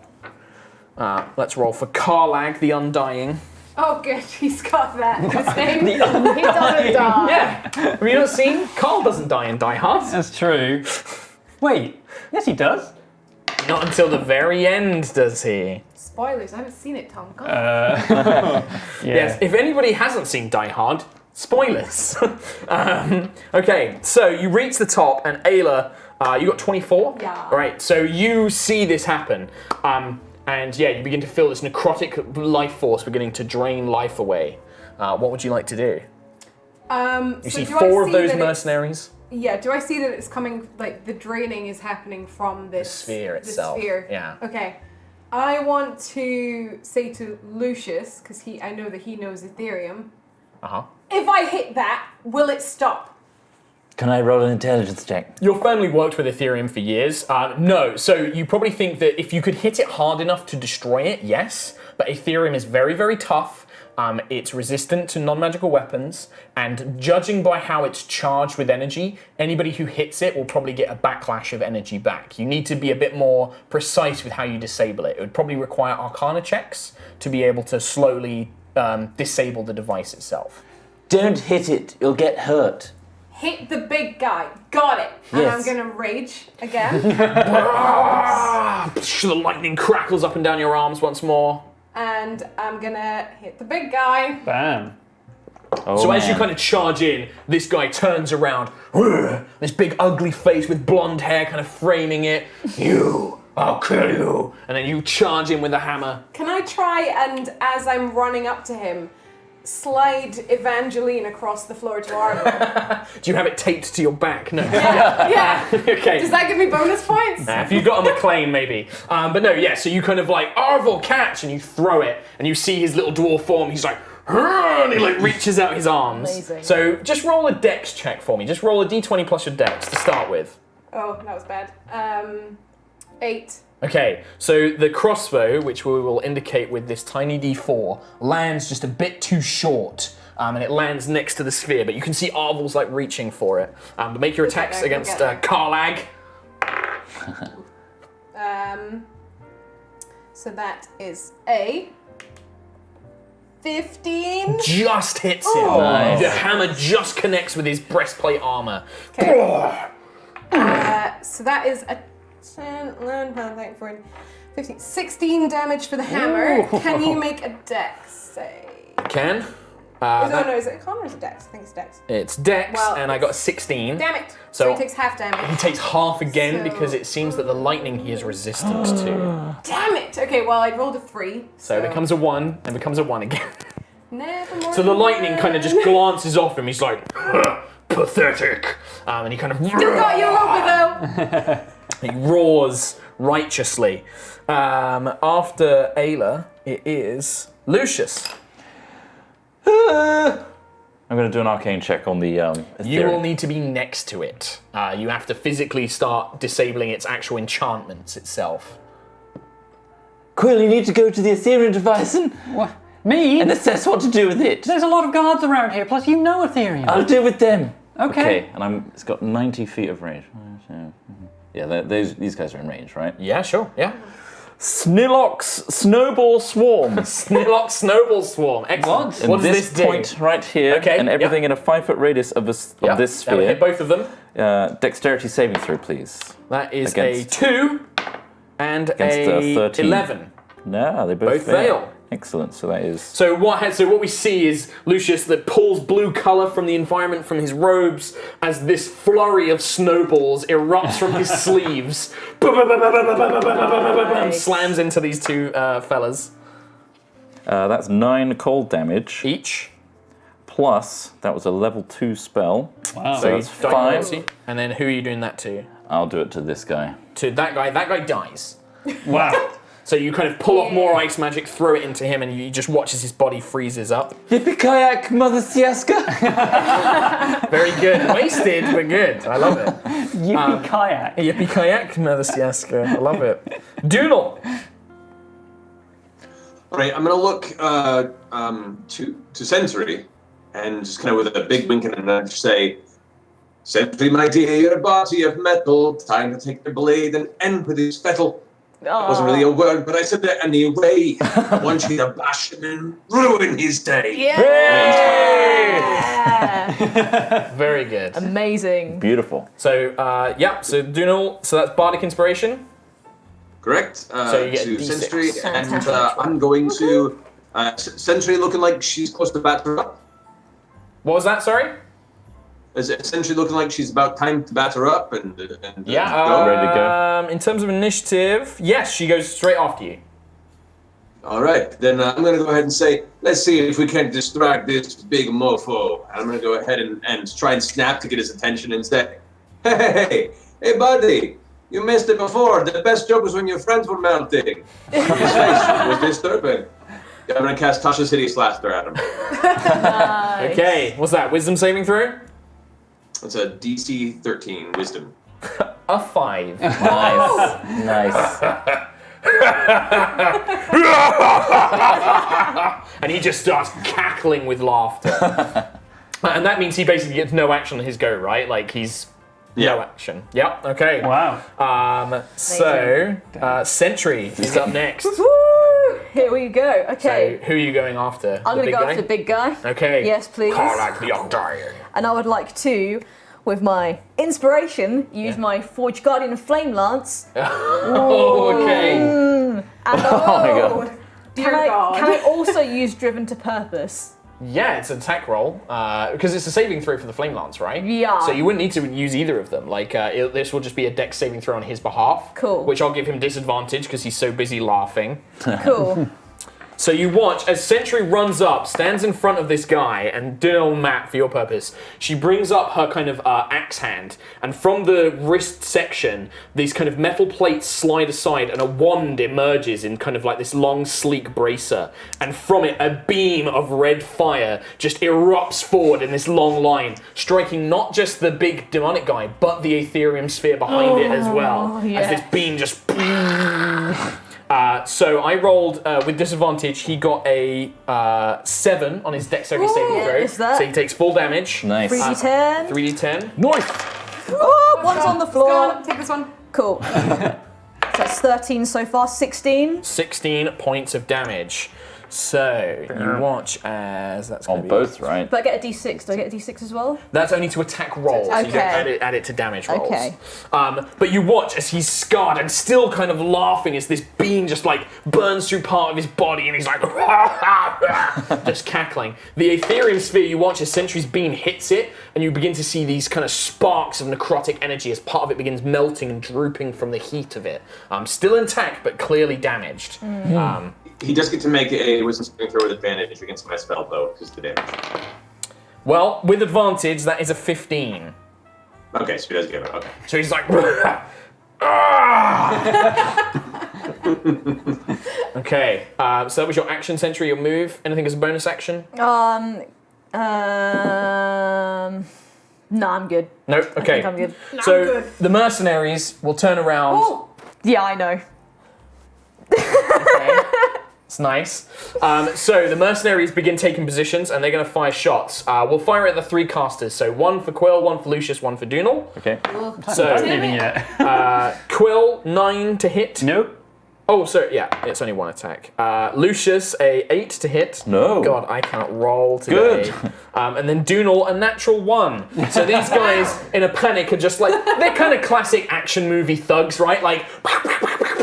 A: Let's roll for Karlag, the Undying.
B: Oh, good. He's got that in his name.
F: He doesn't die.
A: Yeah. Have you not seen? Carl doesn't die in Die Hard.
G: That's true. Wait. Yes, he does.
A: Not until the very end, does he?
B: Spoilers. I haven't seen it, Tom. God.
G: Yeah.
A: Yes. If anybody hasn't seen Die Hard, spoilers. Okay, so you reach the top, and Ayla, you got 24?
B: Yeah.
A: All right, so you see this happen. And yeah, you begin to feel this necrotic life force beginning to drain life away. What would you like to do? You see 4 of those mercenaries.
B: Yeah, do I see that it's coming, like, the draining is happening from this...
A: sphere itself.
B: The sphere.
A: Yeah.
B: Okay. I want to say to Lucius, because I know that he knows Ethereum,
A: Uh-huh.
B: if I hit that, will it stop?
C: Can I roll an intelligence check?
A: Your family worked with Ethereum for years. No, so you probably think that if you could hit it hard enough to destroy it, yes. But Ethereum is very, very tough. It's resistant to non-magical weapons, and judging by how it's charged with energy, anybody who hits it will probably get a backlash of energy back. You need to be a bit more precise with how you disable it. It would probably require Arcana checks to be able to slowly disable the device itself.
C: Don't hit it, you'll get hurt.
B: Hit the big guy. Got it. And
C: Yes.
B: I'm going to rage again.
A: The lightning crackles up and down your arms once more.
B: And I'm going to hit the big guy.
G: Bam.
C: Oh,
A: So as you
C: man.
A: kind of charge in, this guy turns around, this big ugly face with blonde hair kind of framing it. You, I'll kill you. And then you charge in with a hammer.
B: Can I try and, as I'm running up to him, slide Evangeline across the floor to Arvo?
A: Do you have it taped to your back? No.
B: Yeah.
A: Okay.
B: Does that give me bonus points?
A: If you've got a McLean, maybe. But no, yeah, so you kind of like, Arvel, catch, and you throw it, and you see his little dwarf form, he's like, and he like reaches out his arms.
F: Amazing.
A: So just roll a dex check for me. Just roll a d20 plus your dex to start with.
B: Oh, that was bad. 8.
A: Okay, so the crossbow, which we will indicate with this tiny d4, lands just a bit too short. And it lands next to the sphere, but you can see Arvel's like reaching for it. But make your attacks against Karlag.
B: So that is a 15.
A: Just hits him.
C: Nice.
A: The hammer just connects with his breastplate armor.
B: Okay. So that is a 10, 11, 12, 14, 15, 16 damage for the hammer.
A: Ooh.
B: Can you make a dex save?
A: Can?
B: Is it a con or is it dex? I think it's dex.
A: It's Dex,
B: Well,
A: and I got a 16.
B: Damn it.
A: So-
B: So he takes half
A: He
B: damage.
A: takes half again
B: So-
A: because it seems that the lightning he is resistant to.
B: Damn it. Okay, well, I rolled a 3.
A: So it becomes a 1, and becomes a 1 again.
B: Never more
A: So the
B: than
A: lightning kind of
B: one.
A: just glances off him. He's like, pathetic. And he kind of
B: Still got you over though.
A: he roars righteously. After Ayla, it is Lucius.
C: I'm going to do an arcane check on the
A: You
C: Ethereum.
A: will need to be next to it. You have to physically start disabling its actual enchantments itself.
C: Quill, you need to go to the Ethereum device and
G: Me?
C: assess what to do with it.
G: There's a lot of guards around here, plus you know Ethereum.
C: I'll deal with them.
G: Okay.
C: And it's got 90 feet of range. Yeah, these guys are in range, right?
A: Yeah, sure, yeah.
C: Snillock's Snowball Swarm.
A: Snillock Snowball Swarm. Excellent.
G: What?
A: What
C: And
A: does
C: this
A: this do?
C: point right here,
A: Okay,
C: and everything in a 5-foot radius of this
A: Yep,
C: this
A: that would hit
C: sphere.
A: both of them.
C: Dexterity saving throw, please.
A: That is
C: Against-
A: a 2 and
C: Against,
A: a
C: 13.
A: 11.
C: No, they both
A: Both fail.
C: Excellent. So that is.
A: So what we see is Lucius that pulls blue colour from the environment from his robes as this flurry of snowballs erupts from his sleeves and slams into these two fellas.
C: That's 9 cold damage.
A: Each.
C: Plus, that was a level 2 spell.
G: Wow.
C: So that's 5.
A: And then who are you doing that to?
C: I'll do it to this guy.
A: To that guy. That guy dies.
G: Wow.
A: So you kind of pull off more ice magic, throw it into him, and you just watch as his body freezes up.
C: Yippee-kayak, Mother Siaska!
A: Very good. Wasted, but good. I love it.
G: Yippee kayak.
A: Yippee kayak, Mother Siaska. I love it. Doodle.
D: All right, I'm gonna look to Sentry, and just kind of with a big wink and a nudge say, "Sentry, my dear, you're a body of metal. Time to take the blade and end with his fettle." That wasn't really a word, but I said that anyway. I want you to bash him and ruin his day.
A: Very good.
F: Amazing.
C: Beautiful.
A: So, so Doodle, so that's Bardic Inspiration.
D: Correct.
A: So you get
D: to
A: D6.
D: Sentry, and
F: Fantastic.
D: I'm going to Sentry looking like she's close to batter up.
A: What was that, sorry?
D: Is it Sentry looking like she's about time to batter up and go?
C: Ready to go.
A: In terms of initiative, yes, she goes straight after you.
D: All right, then I'm going to go ahead and say, let's see if we can't distract this big mofo. I'm going to go ahead and try and snap to get his attention and say, hey, buddy, you missed it before. The best joke was when your friends were melting. His face was disturbing. I'm going to cast Tasha's Hideous Laughter at him.
F: Nice.
A: Okay, what's that? Wisdom saving throw?
D: It's a DC 13 Wisdom.
A: A 5.
C: Nice.
A: And he just starts cackling with laughter. And that means he basically gets no action on his go, right? Like he's no action. Yep, okay.
G: Wow.
A: Sentry is up next.
F: Woo! Here we go.
A: So
F: Okay.
A: who are you going after?
F: I'm
A: The
F: going to
A: big
F: go
A: guy?
F: after the big guy.
A: Okay.
F: Yes, please.
A: Karlak the Undying.
F: And I would like to, with my inspiration, use my Forge Guardian of Flame Lance.
A: Oh, okay.
F: And
C: Oh my god.
B: Dear
F: can
B: God.
F: I also use Driven to Purpose?
A: Yeah, it's an attack roll because it's a saving throw for the Flame Lance, right?
F: Yeah.
A: So you wouldn't need to use either of them. Like this will just be a dex saving throw on his behalf.
F: Cool.
A: Which I'll give him disadvantage because he's so busy laughing.
F: Cool.
A: So you watch as Sentry runs up, stands in front of this guy, and Dunil, Matt, for your purpose, she brings up her kind of axe hand, and from the wrist section, these kind of metal plates slide aside, and a wand emerges in kind of like this long, sleek bracer, and from it, a beam of red fire just erupts forward in this long line, striking not just the big demonic guy, but the Aetherium sphere behind it as well, as this beam just... So I rolled with disadvantage. He got a 7 on his dexterity saving throw. So he takes full damage.
C: Nice.
F: 3d10.
A: 3d10.
C: Nice.
F: Oh, one's on the
B: Go
F: floor.
B: on, take this one.
F: Cool. So that's 13 so far. 16.
A: 16 points of damage. So you watch as that's going
C: On
A: to be
C: both, right?
F: But I get a d6. Do I get a d6 as well?
A: That's only to attack rolls. So you don't
F: Okay.
A: add it to damage rolls.
F: Okay.
A: But you watch as he's scarred and still kind of laughing as this beam just like burns through part of his body and he's like just cackling. The Aetherium sphere, you watch as Sentry's beam hits it and you begin to see these kind of sparks of necrotic energy as part of it begins melting and drooping from the heat of it. Still intact but clearly damaged.
D: He does get to make a wisdom saving throw with advantage against my spell, though, because the damage.
A: Well, with advantage, that is a 15.
D: Okay, so he does get it. Okay.
A: So he's like, okay. So that was your action, Sentry. Your move. Anything as a bonus action?
F: No, I'm good.
A: Nope.
F: I
A: Okay.
F: think I'm good.
A: So the mercenaries will turn around.
B: Oh,
F: Yeah, I know.
A: Okay. It's nice. So the mercenaries begin taking positions and they're going to fire shots. We'll fire at the 3 casters. So 1 for Quill, 1 for Lucius, 1 for Dunal.
C: Okay.
A: So
G: Hasn't even yet.
A: Quill, 9 to hit.
G: Nope.
A: Oh, so yeah, it's only 1 attack. Lucius, a 8 to hit.
C: No.
A: God, I cannot roll today.
C: Good.
A: And then Dunal, a natural 1. So these guys, in a panic, are just like, they're kind of classic action movie thugs, right? Like,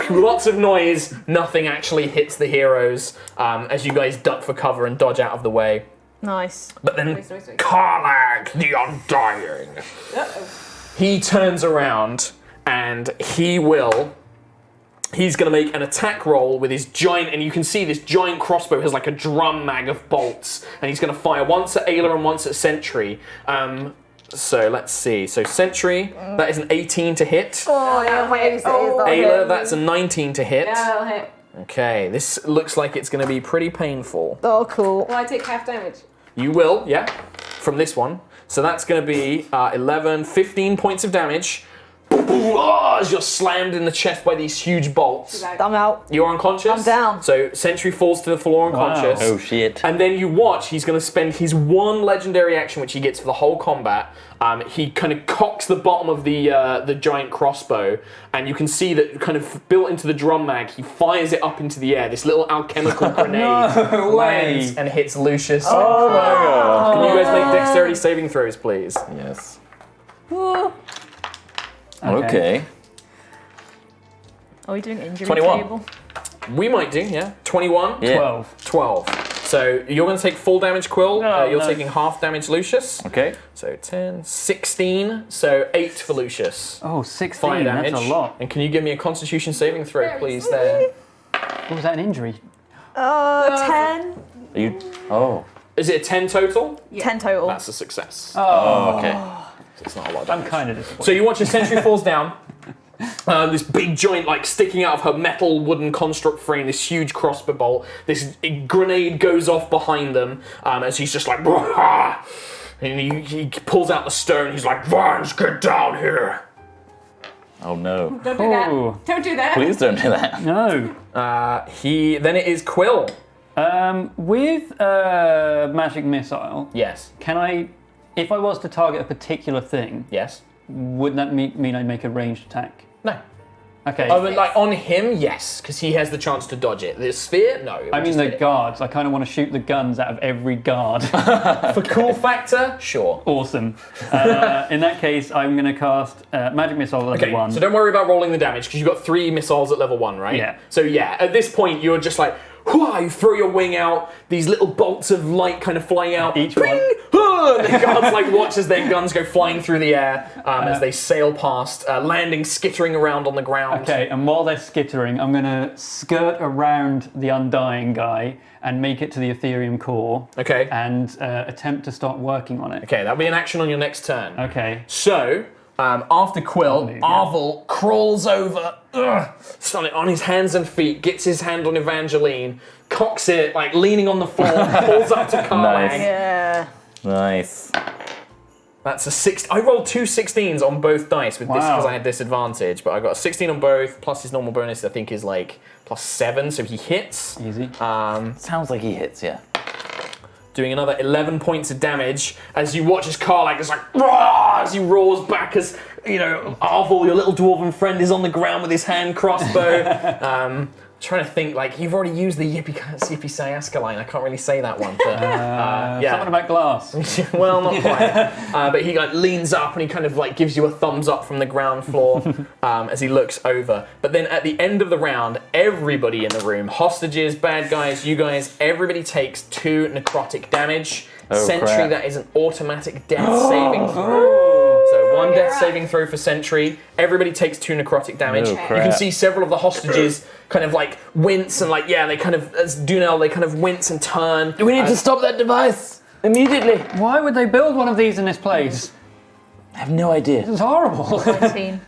A: lots of noise, nothing actually hits the heroes as you guys duck for cover and dodge out of the way.
F: Nice.
A: But then
B: Sorry.
A: Karlach, the Undying, he turns around and he's going to make an attack roll with his giant, and you can see this giant crossbow has like a drum mag of bolts, and he's going to fire once at Ayla and once at Sentry. So let's see. So Sentry, that is an 18 to hit.
F: Oh, yeah, my ace
A: Ayla, that's a 19 to hit.
B: yeah, that'll hit.
A: Okay, this looks like it's going to be pretty painful.
F: Oh, cool.
B: Will I take half damage?
A: You will, yeah, from this one. So that's going to be 11, 15 points of damage. As you're slammed in the chest by these huge bolts.
F: I'm out.
A: You're unconscious?
F: I'm down.
A: So Sentry falls to the floor unconscious.
C: Oh shit.
A: And then you watch, he's going to spend his 1 legendary action, which he gets for the whole combat. He kind of cocks the bottom of the giant crossbow, and you can see that kind of built into the drum mag, he fires it up into the air. This little alchemical grenade lands and hits Lucius.
C: Oh my god.
A: Can you guys make dexterity saving throws, please?
C: Yes.
F: Whoa.
C: Okay.
F: Are we doing injury
C: 21.
F: table?
A: We might do, yeah. 21?
C: Yeah.
G: 12.
A: So you're going to take full damage, Quill.
G: No,
A: you're
G: no.
A: taking half damage, Lucius.
C: Okay.
A: So 10, 16, so 8 for Lucius.
G: Oh, 16.
A: Fire damage.
G: That's a lot.
A: And can you give me a constitution saving throw, please, there?
G: What was that, an injury?
F: 10.
C: Are you? Oh.
A: Is it a 10 total?
F: 10 total.
A: That's a success.
C: Oh. Okay.
A: So it's not a lot of
G: I'm
A: damage.
G: kind of disappointed.
A: So you watch as Sentry falls down. This big joint like sticking out of her metal wooden construct frame, this huge crossbow bolt. This grenade goes off behind them as he's just like, "Bah!" And he pulls out the stone. He's like, Vines, get down here.
C: Oh no.
B: Don't do that.
G: Oh.
B: Don't do that.
C: Please don't do that.
G: No.
A: Then it is Quill.
G: With magic missile,
A: Yes.
G: can I, if I was to target a particular thing,
A: Yes.
G: would that mean I'd make a ranged attack?
A: No.
G: Okay.
A: Oh, but like on him, yes, because he has the chance to dodge it. The sphere, no.
G: I mean the guards. I kind of want to shoot the guns out of every guard.
A: For cool factor, sure.
G: Awesome. In that case, I'm going to cast magic missile level
A: Okay,
G: 1.
A: so don't worry about rolling the damage because you've got 3 missiles at level 1, right?
G: Yeah.
A: So yeah, at this point you're just like, you throw your wing out, these little bolts of light kind of flying out.
G: Each
A: Bing!
G: one.
A: And the guards like watch as their guns go flying through the air as they sail past, landing, skittering around on the ground.
G: Okay, and while they're skittering, I'm going to skirt around the Undying guy and make it to the Ethereum core.
A: Okay.
G: And attempt to start working on it.
A: Okay, that'll be an action on your next turn.
G: Okay.
A: So, after Quill, Arvel crawls over, on his hands and feet, gets his hand on Evangeline, cocks it, like leaning on the floor, pulls up to Carlag.
C: Nice.
F: Yeah.
C: Nice.
A: That's a 6. I rolled 2 16s on both dice with this because I had disadvantage, but I got a 16 on both, plus his normal bonus, I think, is like +7, so he hits.
G: Easy.
C: Sounds like he hits, yeah.
A: Doing another 11 points of damage as you watch his Carlag is like, "Rah!" as he roars back as, you know, Arvel, your little dwarven friend, is on the ground with his hand crossbow. Trying to think, like, you've already used the Yippee-Say-Aska line. I can't really say that one. But, yeah.
G: Something about glass.
A: Well, not quite. But he like leans up and he kind of like gives you a thumbs up from the ground floor as he looks over. But then at the end of the round, everybody in the room, hostages, bad guys, you guys, everybody takes 2 necrotic damage. Sentry,
C: crap.
A: that is an automatic death saving throw. So 1 death saving throw for Sentry. Everybody takes 2 necrotic damage. You can see several of the hostages kind of like wince and like, yeah, they kind of, as Dunel, they kind of wince and turn.
C: We need to stop that device immediately.
G: Why would they build one of these in this place?
C: I have no idea.
G: It's horrible.
F: 19.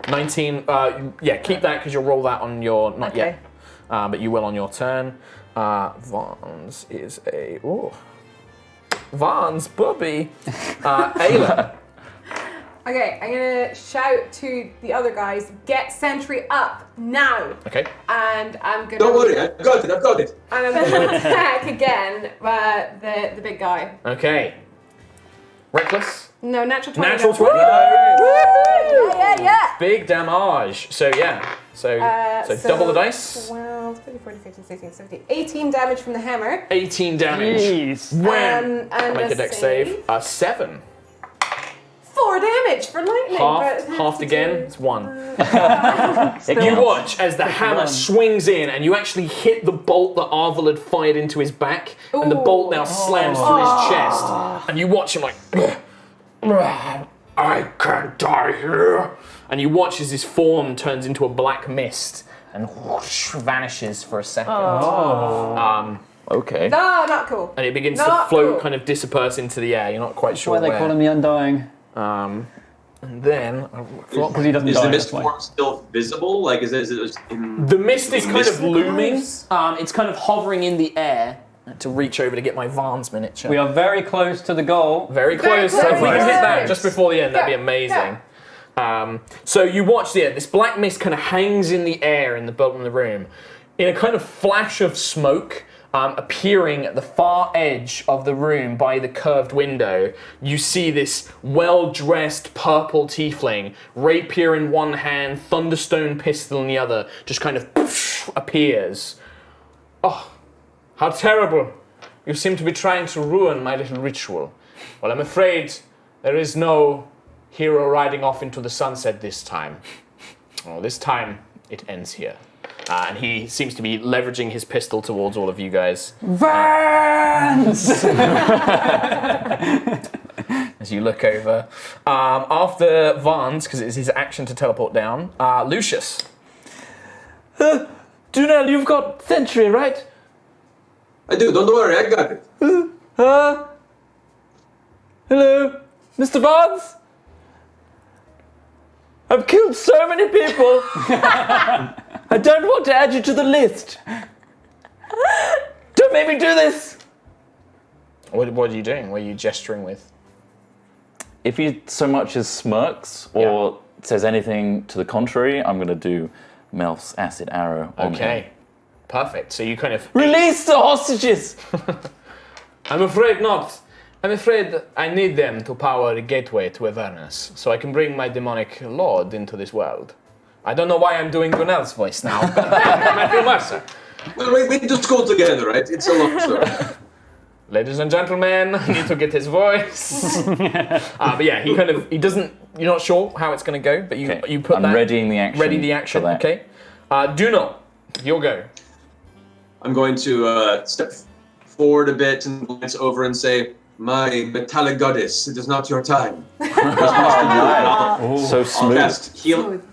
A: 19, yeah, keep that because you'll roll that on your, not yet, but you will on your turn. Vons is a, Vons, Bubby. Ayla.
B: Okay, I'm gonna shout to the other guys, get Sentry up now.
A: Okay.
B: And I'm gonna.
D: Don't worry, I've got it.
B: And I'm gonna attack again the big guy.
A: Okay. Reckless.
B: No, natural 20.
A: Natural 20.
F: Yeah.
A: Big damage. So yeah. So double the dice.
B: 12, 13, 14, 15, 16, 17, 18 damage from the hammer.
A: 18 damage.
G: Jeez.
A: Wham!
B: And
A: Make a dex save. 7.
B: 4 damage for lightning.
A: Halved again. It's 1. You watch as the hammer swings in, and you actually hit the bolt that Arvel had fired into his back, and the bolt now slams through his chest. And you watch him like, I can't die here. And you watch as his form turns into a black mist and whoosh, vanishes for a second.
C: Okay.
B: No, not cool.
A: And it begins to
B: Not
A: float,
B: cool.
A: kind of disperse into the air. You're not quite sure
G: Why they
A: where.
G: call him the Undying?
A: And then
G: Because he doesn't
D: Is
G: die.
D: the mist
G: that's why.
D: form still visible? Like, is it in...
A: the mist is kind
D: Mist
A: of looming.
B: Nice.
A: It's kind of hovering in the air. To reach over to get my Vans miniature.
G: We are very close to the goal.
A: Very close.
B: Very
A: So if we can
B: close.
A: hit that just before the end, that'd be
B: Yeah,
A: amazing. So you watch this black mist kind of hangs in the air in the bottom of the room. In a kind of flash of smoke, appearing at the far edge of the room by the curved window, you see this well-dressed purple tiefling, rapier in one hand, thunderstone pistol in the other, just kind of appears. Oh, how terrible. You seem to be trying to ruin my little ritual. Well, I'm afraid there is no hero riding off into the sunset this time. Well, this time it ends here. And he seems to be leveraging his pistol towards all of you guys.
G: Vans!
A: As you look over. After Vans, because it's his action to teleport down, Lucius.
C: Dunel, you've got Sentry, right?
D: I do, don't worry, I got it.
C: Hello, Mr. Vance? I've killed so many people. I don't want to add you to the list. Don't make me do this.
A: What are you doing? What are you gesturing with?
C: If he so much as smirks or says anything to the contrary, I'm going to do Melf's acid arrow on him.
A: Okay. Perfect. So you kind of...
C: Release the hostages!
A: I'm afraid not. I'm afraid I need them to power a gateway to Avernus, so I can bring my demonic lord into this world. I don't know why I'm doing Gunel's voice now. Matthew Mercer.
D: Well, we went to school together, right? It's a long story.
A: Ladies and gentlemen, I need to get his voice. But yeah, he doesn't, you're not sure how it's going to go, but you put
C: I'm
A: that.
C: readying the action.
A: Ready the action,
C: for that.
A: okay. Duno, your go.
D: I'm going to step forward a bit and glance over and say, My metallic goddess, it is not your time.
C: So
D: I'll
C: smooth.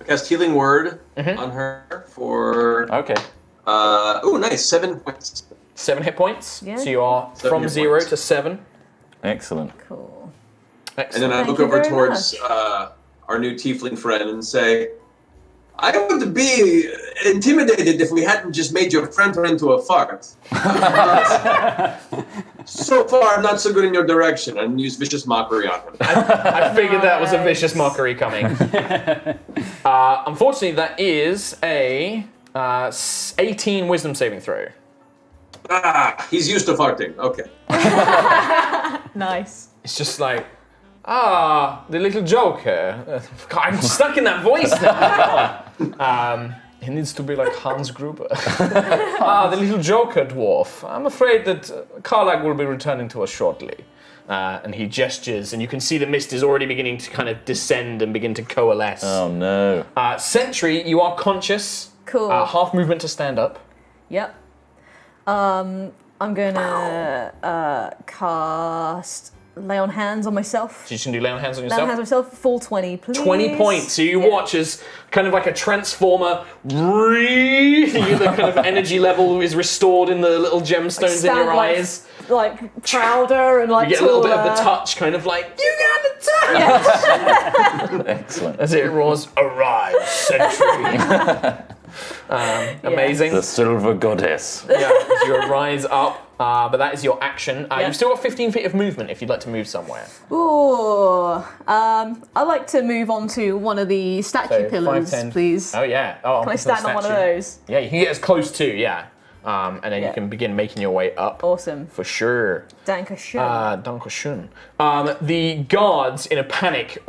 D: cast Healing Word on her for...
C: Okay.
D: Nice, 7 points.
A: 7 hit points.
F: Yeah.
A: So you are
D: 7
A: from
D: hit
A: 0
D: points.
A: to 7.
C: Excellent.
F: Cool.
D: And
A: Excellent.
D: then I
F: Thank
D: look
F: you
D: over
F: very
D: towards our new tiefling friend and say, I would be intimidated if we hadn't just made your friend turn into a fart. So far, I'm not so good in your direction, and use vicious mockery on him.
A: I figured that was a vicious mockery coming. Unfortunately, that is a 18 wisdom saving throw.
D: He's used to farting. Okay.
F: Nice.
A: It's just like, the little joker. I'm stuck in that voice now. He needs to be like Hans Gruber. The little joker dwarf. I'm afraid that Karlag will be returning to us shortly. And he gestures, and you can see the mist is already beginning to kind of descend and begin to coalesce.
C: Oh no.
A: Sentry, you are conscious.
F: Cool.
A: Half movement to stand up.
F: Yep. I'm gonna cast Lay on Hands on myself.
A: So you can do lay on hands on
F: Lay
A: yourself.
F: on Hands on myself, full 20, please.
A: 20 points. So you watch as kind of like a transformer, the kind of energy level is restored in the little gemstones in your eyes.
F: Like prouder and like
A: You get a little bit of the
F: taller.
A: touch, kind of like, you got the touch!
C: Excellent.
A: As it roars, arise, Sentry. Amazing.
C: The silver goddess.
A: Yeah, as you rise up, but that is your action. You've still got 15 feet of movement if you'd like to move somewhere.
F: Ooh. I'd like to move on to one of the statue
A: So,
F: pillars,
A: 5, 10.
F: please.
A: Oh yeah. Oh,
F: Can I stand on one of those?
A: Yeah, you can get as close to, and then you can begin making your way up.
F: Awesome.
A: For sure.
F: Dankeschön.
A: Dankeschön. The guards, in a panic,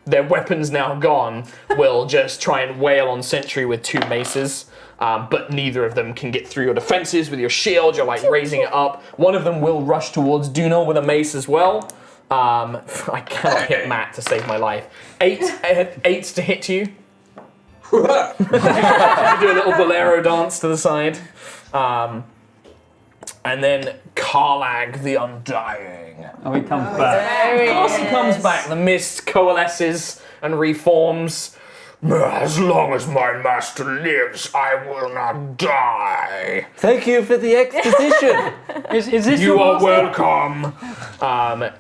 A: their weapons now gone, will just try and wail on Sentry with 2 maces. But neither of them can get through your defenses with your shield. You're like raising it up. One of them will rush towards Duno with a mace as well. I cannot hit Matt to save my life. 8s to hit you. Do a little bolero dance to the side. And then Karlag the Undying.
G: Oh, he comes back.
A: Of course he comes back. The mist coalesces and reforms. As long as my master lives, I will not die.
C: Thank you for the exposition.
G: Is this
A: You
G: your
A: are
G: master?
A: welcome.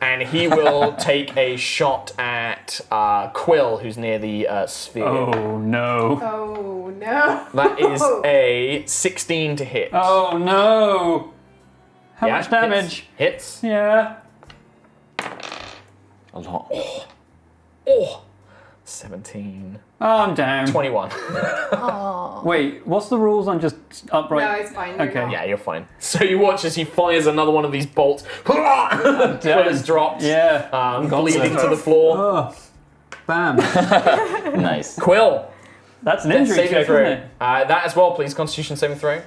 A: And he will take a shot at Quill, who's near the sphere.
G: Oh no.
B: Oh no.
A: That is a 16 to hit.
G: Oh no. How
A: Yeah,
G: much damage?
A: Hits.
G: Yeah.
C: A lot.
A: Oh, 17.
G: Oh, I'm down.
A: 21.
G: Wait, what's the rules on just upright?
B: No, it's fine. You're
G: Okay.
B: not.
A: Yeah, you're fine. So you watch as he fires another one of these bolts. Quill is dropped.
G: Yeah.
A: Bleeding to the floor.
G: Oh. Bam.
C: Nice.
A: Quill.
G: That's an injury
A: Saving
G: check,
A: throw.
G: isn't it?
A: That as well, please. Constitution saving throw.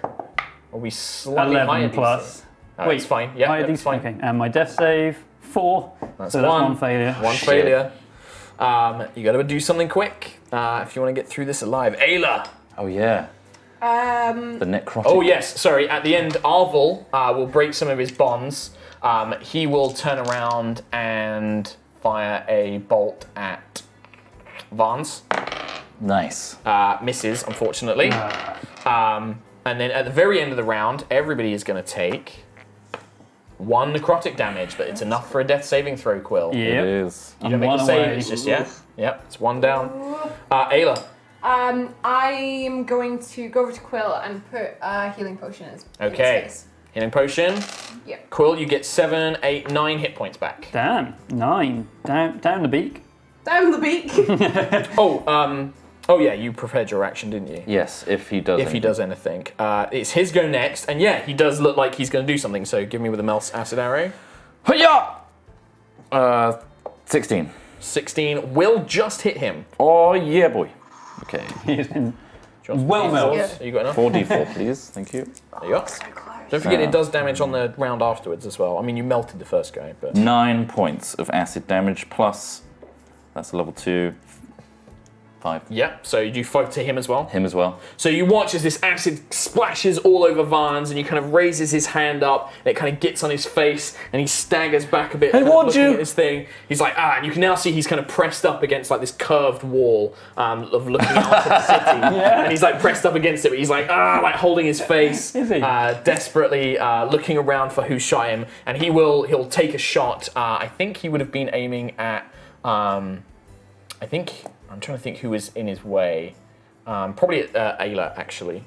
A: Are we slightly higher
G: 11
A: DC?
G: plus.
A: Wait, it's fine. Yeah,
G: higher
A: it's
G: DC.
A: fine.
G: Okay, and my death save 4.
A: That's
G: so that's
A: one.
G: one failure.
A: One
C: Shit.
A: failure. You gotta do something quick if you want to get through this alive. Ayla.
C: Oh yeah. The necrotic.
A: Oh yes, sorry. At the end, Arvel will break some of his bonds. He will turn around and fire a bolt at Vance.
C: Nice.
A: Misses, unfortunately. And then at the very end of the round, everybody is going to take 1 necrotic damage, but it's enough for a death saving throw, Quill.
C: It
G: Yep.
C: is.
A: You don't make a
G: one
A: save,
G: away.
A: it's just, yep, it's 1 down. Ayla.
B: I'm going to go over to Quill and put a healing potion in his
A: Okay.
B: face.
A: Healing potion.
B: Yep.
A: Quill, you get 7, 8, 9 hit points back.
G: Damn. 9. Down the beak.
B: Down the beak.
A: Oh yeah, you prepared your action, didn't you?
C: Yes, if he does.
A: If he does anything. It's his go next, and yeah, he does look like he's going to do something, so give me with a Mel's acid arrow.
C: Hiya! 16.
A: 16 will just hit him.
C: Oh yeah, boy. Okay.
G: He's been
A: Just
G: well
A: D4s.
G: Mel's.
A: You got enough?
C: 4d4, please. Thank you.
A: There you go. Don't forget it does damage on the round afterwards as well. I mean, you melted the first go, but
C: 9 points of acid damage plus. That's a level 2. 5.
A: Yep, so you do 5 to him as well.
C: Him as well.
A: So you watch as this acid splashes all over Vans, and he kind of raises his hand up, and it kind of gets on his face, and he staggers back a bit.
C: Hey,
A: kind of
C: warned
A: looking
C: you!
A: at this thing. He's like, and you can now see he's kind of pressed up against like this curved wall of looking out to the city. And he's like pressed up against it, but he's like, like holding his face,
G: Is he?
A: desperately looking around for who shot him, and he'll take a shot. I think he would have been aiming at, I'm trying to think who was in his way. Probably Ayla, actually.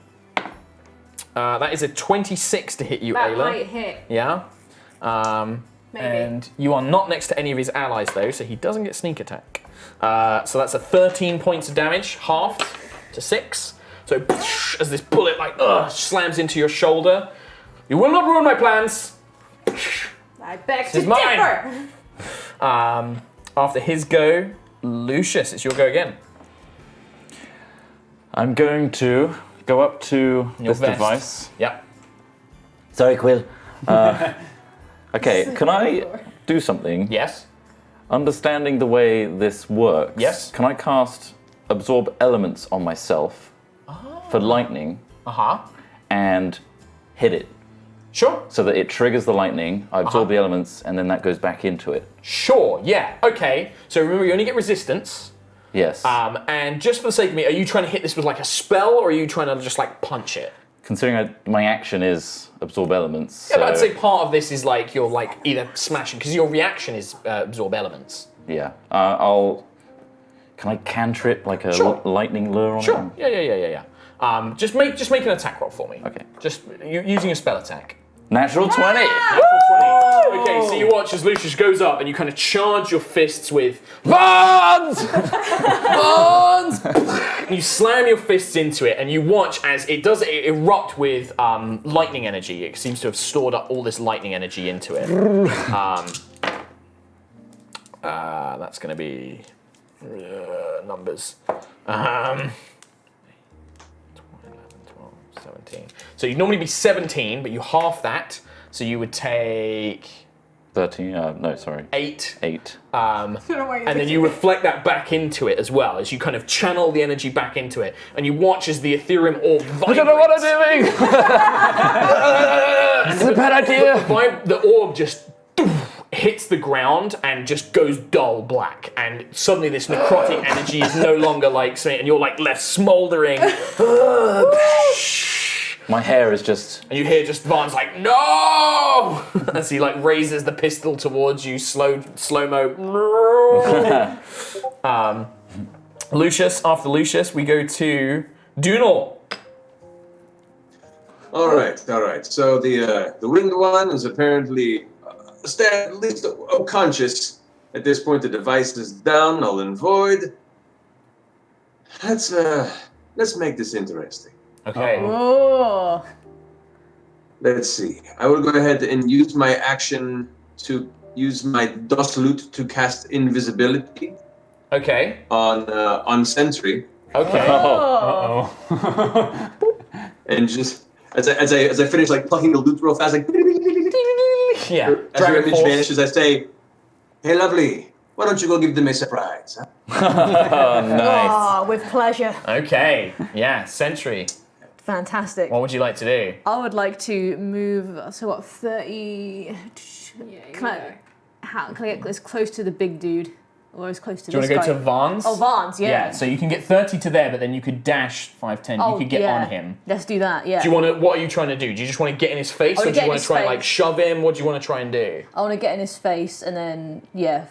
A: That is a 26 to hit you,
B: That
A: Ayla.
B: might hit.
A: Yeah.
B: Maybe.
A: And you are not next to any of his allies, though, so he doesn't get sneak attack. So that's a 13 points of damage, halved to 6. So as this bullet slams into your shoulder, you will not ruin my plans.
B: I beg
A: This
B: to
A: is mine.
B: differ.
A: After his go, Lucius, it's your go again.
C: I'm going to go up to
A: Your
C: this
A: vest.
C: device.
A: Yep.
C: Sorry, Quill. Okay, can I do something?
A: Yes.
C: Understanding the way this works,
A: Yes.
C: can I cast Absorb Elements on myself for lightning and hit it
A: Sure.
C: so that it triggers the lightning, I absorb the elements, and then that goes back into it?
A: Sure, yeah. Okay. So remember, you only get resistance.
C: Yes.
A: And just for the sake of me, are you trying to hit this with like a spell, or are you trying to just like punch it?
C: Considering my action is Absorb Elements.
A: Yeah, but I'd
C: so-
A: say part of this is like you're like either smashing, because your reaction is absorb elements.
C: Yeah. Can I cantrip like a
A: Sure.
C: lightning lure on
A: Sure.
C: it?
A: Yeah. Just make an attack roll for me.
C: Okay.
A: Just using a spell attack.
C: Natural 20!
A: Natural 20. Okay, so you watch as Lucius goes up and you kind of charge your fists with Vans! Vans! And you slam your fists into it, and you watch as it erupt with lightning energy. It seems to have stored up all this lightning energy into it. That's going to be numbers. 11, 12, 17. So you'd normally be 17, but you half that, so you would take
C: 13, no, sorry.
A: 8.
C: 8.
A: And then you reflect that back into it as well, as you kind of channel the energy back into it, and you watch as the Ethereum orb vibrates.
C: I don't know what I'm doing! This is a bad idea!
A: The orb just hits the ground and just goes dull black, and suddenly this necrotic energy is no longer like something, and you're like left smouldering.
C: My hair is just...
A: And you hear just Van's like, no! As he like raises the pistol towards you, slow-mo. Lucius, after Lucius, we go to Dunal.
D: All right. So the winged one is apparently at least unconscious. At this point, the device is down, null and void. Let's make this interesting.
A: Okay.
F: Oh.
D: Let's see. I will go ahead and use my action to use my dust loot to cast invisibility
A: Okay.
D: on Sentry,
A: Okay.
G: Uh-oh.
D: and just as I finish like plucking the loot real fast, like
A: Yeah.
D: as your
A: Dragon
D: image
A: Force.
D: vanishes, I say, "Hey, lovely, why don't you go give them a surprise?" Huh?
C: Oh, nice.
F: Ah, with pleasure.
A: Okay. Yeah. Sentry.
F: Fantastic.
A: What would you like to do?
F: I would like to move. So what? 30. Can I get as close to the big dude, or as close to
A: Do you
F: this
A: want to go
F: guy?
A: to Vans?
F: Oh, Vans, yeah.
A: Yeah. So you can get 30 to there, but then you could dash 5, 10. You could get on him.
F: Let's do that. Yeah.
A: Do you want to? What are you trying to do? Do you just want to get in his face,
F: I
A: or
F: wanna
A: do you
F: get
A: want
F: in
A: to try and
F: his
A: like
F: face.
A: shove him? What do you want to try and do?
F: I want to get in his face and then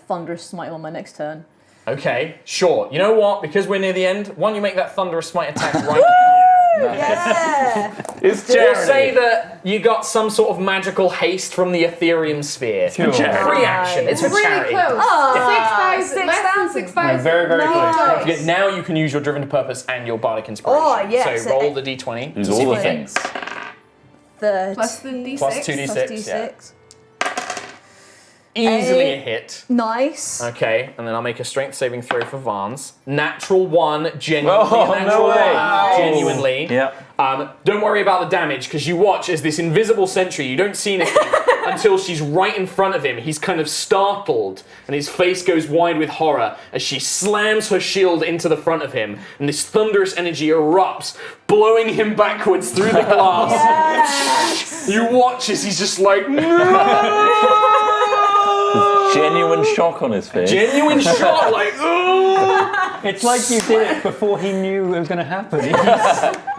F: thunderous smite him on my next turn.
A: Okay, sure. You know what? Because we're near the end, why don't you make that thunderous smite attack right now?
F: Yeah.
C: It's
A: We'll
C: charity.
A: say that you got some sort of magical haste from the Ethereum sphere.
G: Cool.
A: Free action. It's
B: It's
A: for
B: really
A: charity.
B: close. 6,000. Less than 6,000.
G: Very, very close.
A: Okay, now you can use your driven to purpose and your bardic inspiration.
F: Oh, yes.
A: So roll the d20.
C: Use
A: to see
C: all
A: if
C: the
A: you
C: things.
F: 30
B: Plus the D6.
A: Plus 2d6.
F: plus
A: Yeah.
F: D6.
A: Easily a hit.
F: Nice.
A: Okay, and then I'll make a strength saving throw for Vans. Natural 1, genuinely.
C: Oh,
A: a natural
C: no way.
A: one, genuinely.
C: Yeah.
A: Don't worry about the damage, because you watch as this invisible sentry, you don't see anything, until she's right in front of him. He's kind of startled, and his face goes wide with horror as she slams her shield into the front of him, and this thunderous energy erupts, blowing him backwards through the glass.
F: Yes!
A: You watch as he's just like, no!
C: Genuine shock on his face.
A: Genuine shock, like,
G: It's like you did it before he knew it was going to happen.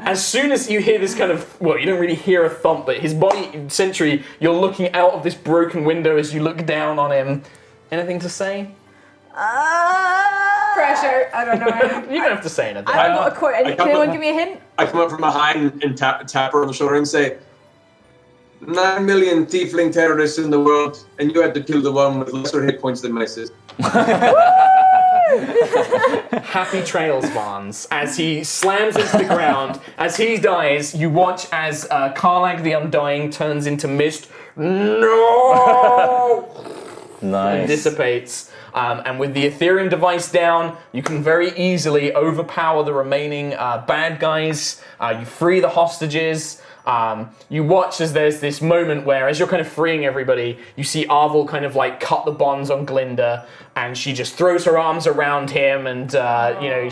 A: As soon as you hear this kind of, well, you don't really hear a thump, but his body, Sentry, you're looking out of this broken window as you look down on him. Anything to say?
B: Pressure. I don't know.
A: You don't have to say anything.
F: I got a quote. Can anyone give me a hint?
D: I come up from behind and tap her on the shoulder and say, 9 million tiefling terrorists in the world, and you had to kill the one with lesser hit points than my sister.
A: Happy trails, Vans. As he slams into the ground, as he dies, you watch as Karlag the Undying turns into mist. No!
C: Nice.
A: And dissipates. And with the Ethereum device down, you can very easily overpower the remaining bad guys. You free the hostages. You watch as there's this moment where, as you're kind of freeing everybody, you see Arvel kind of like cut the bonds on Glinda, and she just throws her arms around him, and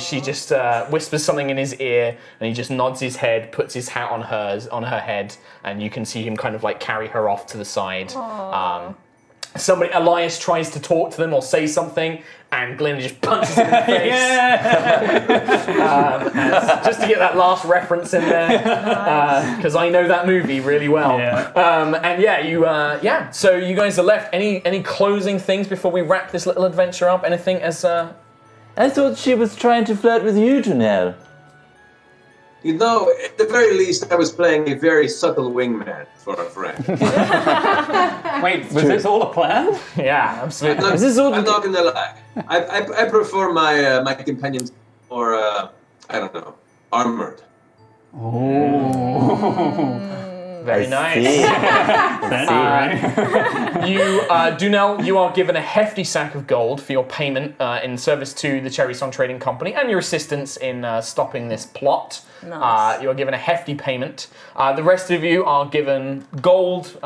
A: she just whispers something in his ear, and he just nods his head, puts his hat on her head, and you can see him kind of like carry her off to the side. Elias tries to talk to them or say something, and Glinda just punches him in the face. Just to get that last reference in there, because I know that movie really well. Yeah. So you guys are left. Any closing things before we wrap this little adventure up? Anything as?
C: I thought she was trying to flirt with you, Janelle.
D: You know, at the very least, I was playing a very subtle wingman for a friend.
G: Wait, was this all a plan?
A: Yeah, absolutely.
D: I'm not gonna lie. I prefer my companions more, I don't know, armored.
A: Very nice. Dunel, you are given a hefty sack of gold for your payment in service to the Cherry Song Trading Company and your assistance in stopping this plot.
F: Nice.
A: You are given a hefty payment. The rest of you are given gold,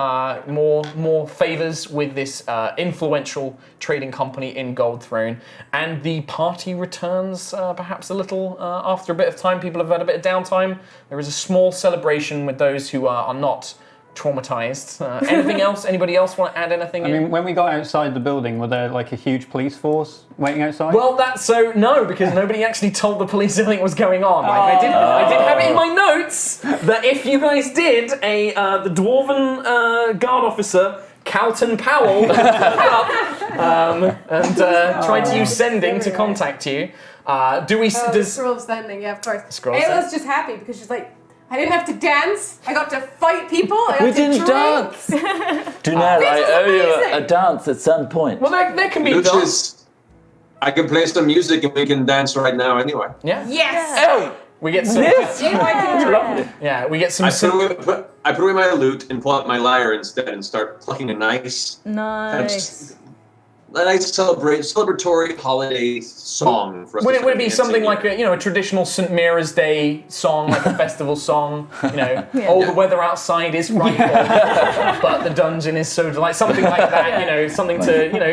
A: more favors with this influential trading company in Gold Throne, and the party returns perhaps a little after a bit of time. People have had a bit of downtime. There is a small celebration with those who are not traumatized. Anything else? Anybody else want to add anything?
G: I mean, when we got outside the building, were there like a huge police force waiting outside?
A: Well, no, because nobody actually told the police anything was going on. I did have it in my notes that if you guys did, the dwarven guard officer, Calton Powell, tried to use sending to contact you.
B: Scroll sending, yeah, of course. Ayla's just happy because she's like, I didn't have to dance. I got to fight people.
C: We didn't dance. Dunel, I owe you a dance at some point.
A: Well, there can be dance.
D: I can play some music and we can dance right now anyway.
A: Yeah.
B: Yes.
A: Oh, we get some.
C: Yes.
A: Yeah, we get some.
D: I put away my lute and pull out my lyre instead and start plucking a nice celebratory holiday song. For us
A: would it be something like a traditional St. Mira's Day song, like a festival song? The weather outside is frightful, but the dungeon is so delightful. Something like that.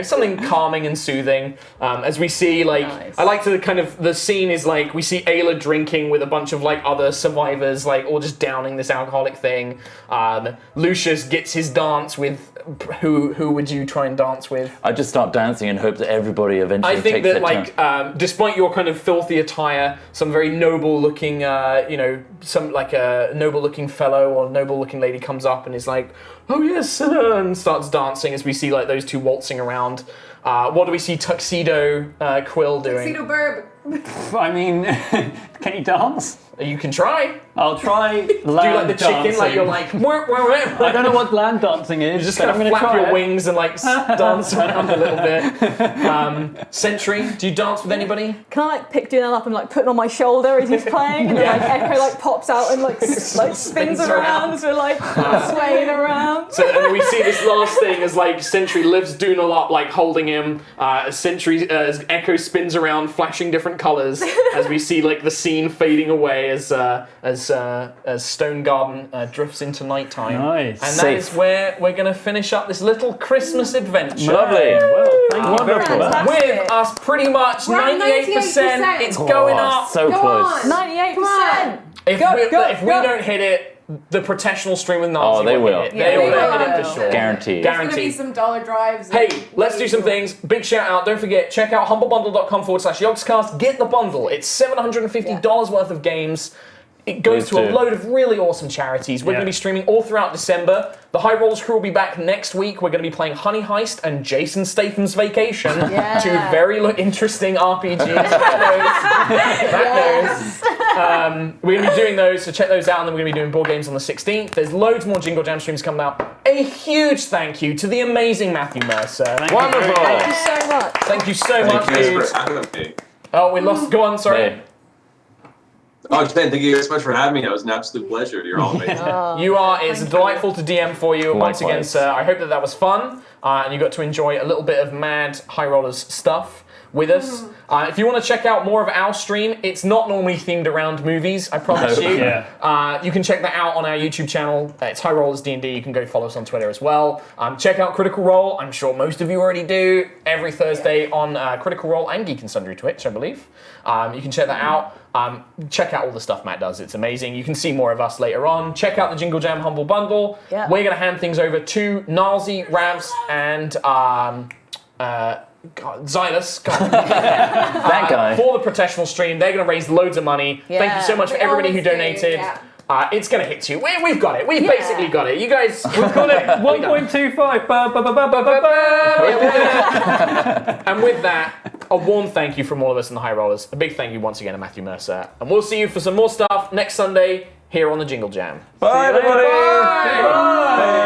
A: Something calming and soothing. As we see, I like to the scene is like we see Ayla drinking with a bunch of other survivors, all just downing this alcoholic thing. Lucius gets his dance with. Who would you try and dance with?
C: I just start dancing and hope that everybody eventually takes their turn.
A: I think that despite your kind of filthy attire, some very noble looking, a noble looking fellow or noble looking lady comes up and is like, oh yes, and starts dancing as we see those two waltzing around. What do we see Tuxedo Quill doing?
B: Tuxedo Burb.
G: I mean, can he dance?
A: You can try.
G: I'll try land
A: Do you like the chicken?
G: dancing.
A: You're like, I
G: don't know what land dancing is.
A: You just kind of flap your wings and dance around a little bit. Sentry, do you dance with anybody?
F: Can I pick Dunel up and put it on my shoulder as he's playing, and then Echo pops out and spins around as we're swaying around.
A: So and we see this last thing as Sentry lifts Dunel up, holding him. As Echo spins around, flashing different different colours as we see like the scene fading away as Stone Garden drifts into nighttime.
G: Nice.
A: And that is where we're going to finish up this little Christmas adventure.
C: Lovely.
G: Well, thank you very
C: Wonderful.
G: much.
A: With us pretty much
B: We're at
A: 98%. It's going up.
C: So close.
F: 98%.
A: If we don't hit it, the professional stream with Nazi
C: they will.
A: hit it. They will hit it for sure.
C: Guaranteed.
B: There's going to be some dollar drives.
A: Hey, let's do some things. Big shout out. Don't forget, check out humblebundle.com/yogscast. Get the bundle. It's $750 worth of games. It goes
C: Please
A: to a
C: do.
A: load of really awesome charities. We're
G: Yeah.
A: going to be streaming all throughout December. The High Rollers crew will be back next week. We're going to be playing Honey Heist and Jason Statham's Vacation.
F: Yeah.
A: Two very interesting RPGs. That knows. We're going to be doing those, so check those out, and then we're going to be doing board games on the 16th. There's loads more Jingle Jam streams coming out. A huge thank you to the amazing Matthew Mercer.
C: Wonderful.
F: Thank you so much.
A: Thank you so much,
D: Thank you
A: dude.
D: guys for having me.
A: Oh, we lost. Go on, sorry.
C: Hey.
D: Oh, Jen, thank you guys so much for having me. It was an absolute pleasure. You're all amazing.
A: You are. It's delightful to DM for you once again,
C: Likewise.
A: sir. I hope that was fun, and you got to enjoy a little bit of mad High Rollers stuff with us. If you want to check out more of our stream, it's not normally themed around movies, I promise you.
G: Yeah.
A: You can check that out on our YouTube channel. It's High Rollers D&D. You can go follow us on Twitter as well. Check out Critical Role. I'm sure most of you already do. Every Thursday on Critical Role and Geek and Sundry Twitch, I believe. You can check that out. Check out all the stuff Matt does. It's amazing. You can see more of us later on. Check out the Jingle Jam Humble Bundle.
F: Yeah.
A: We're going to hand things over to Nalzi, Ravs, and Xylus.
C: That guy.
A: For the professional stream. They're going to raise loads of money. Thank you so much for everybody who donated.
B: Yeah.
A: It's going to hit you. We've got it. We've basically got it. You guys, we've got it.
G: 1.25.
A: And with that, a warm thank you from all of us in the High Rollers. A big thank you once again to Matthew Mercer. And we'll see you for some more stuff next Sunday here on the Jingle Jam.
C: Bye, everybody.
A: Bye.
C: Bye.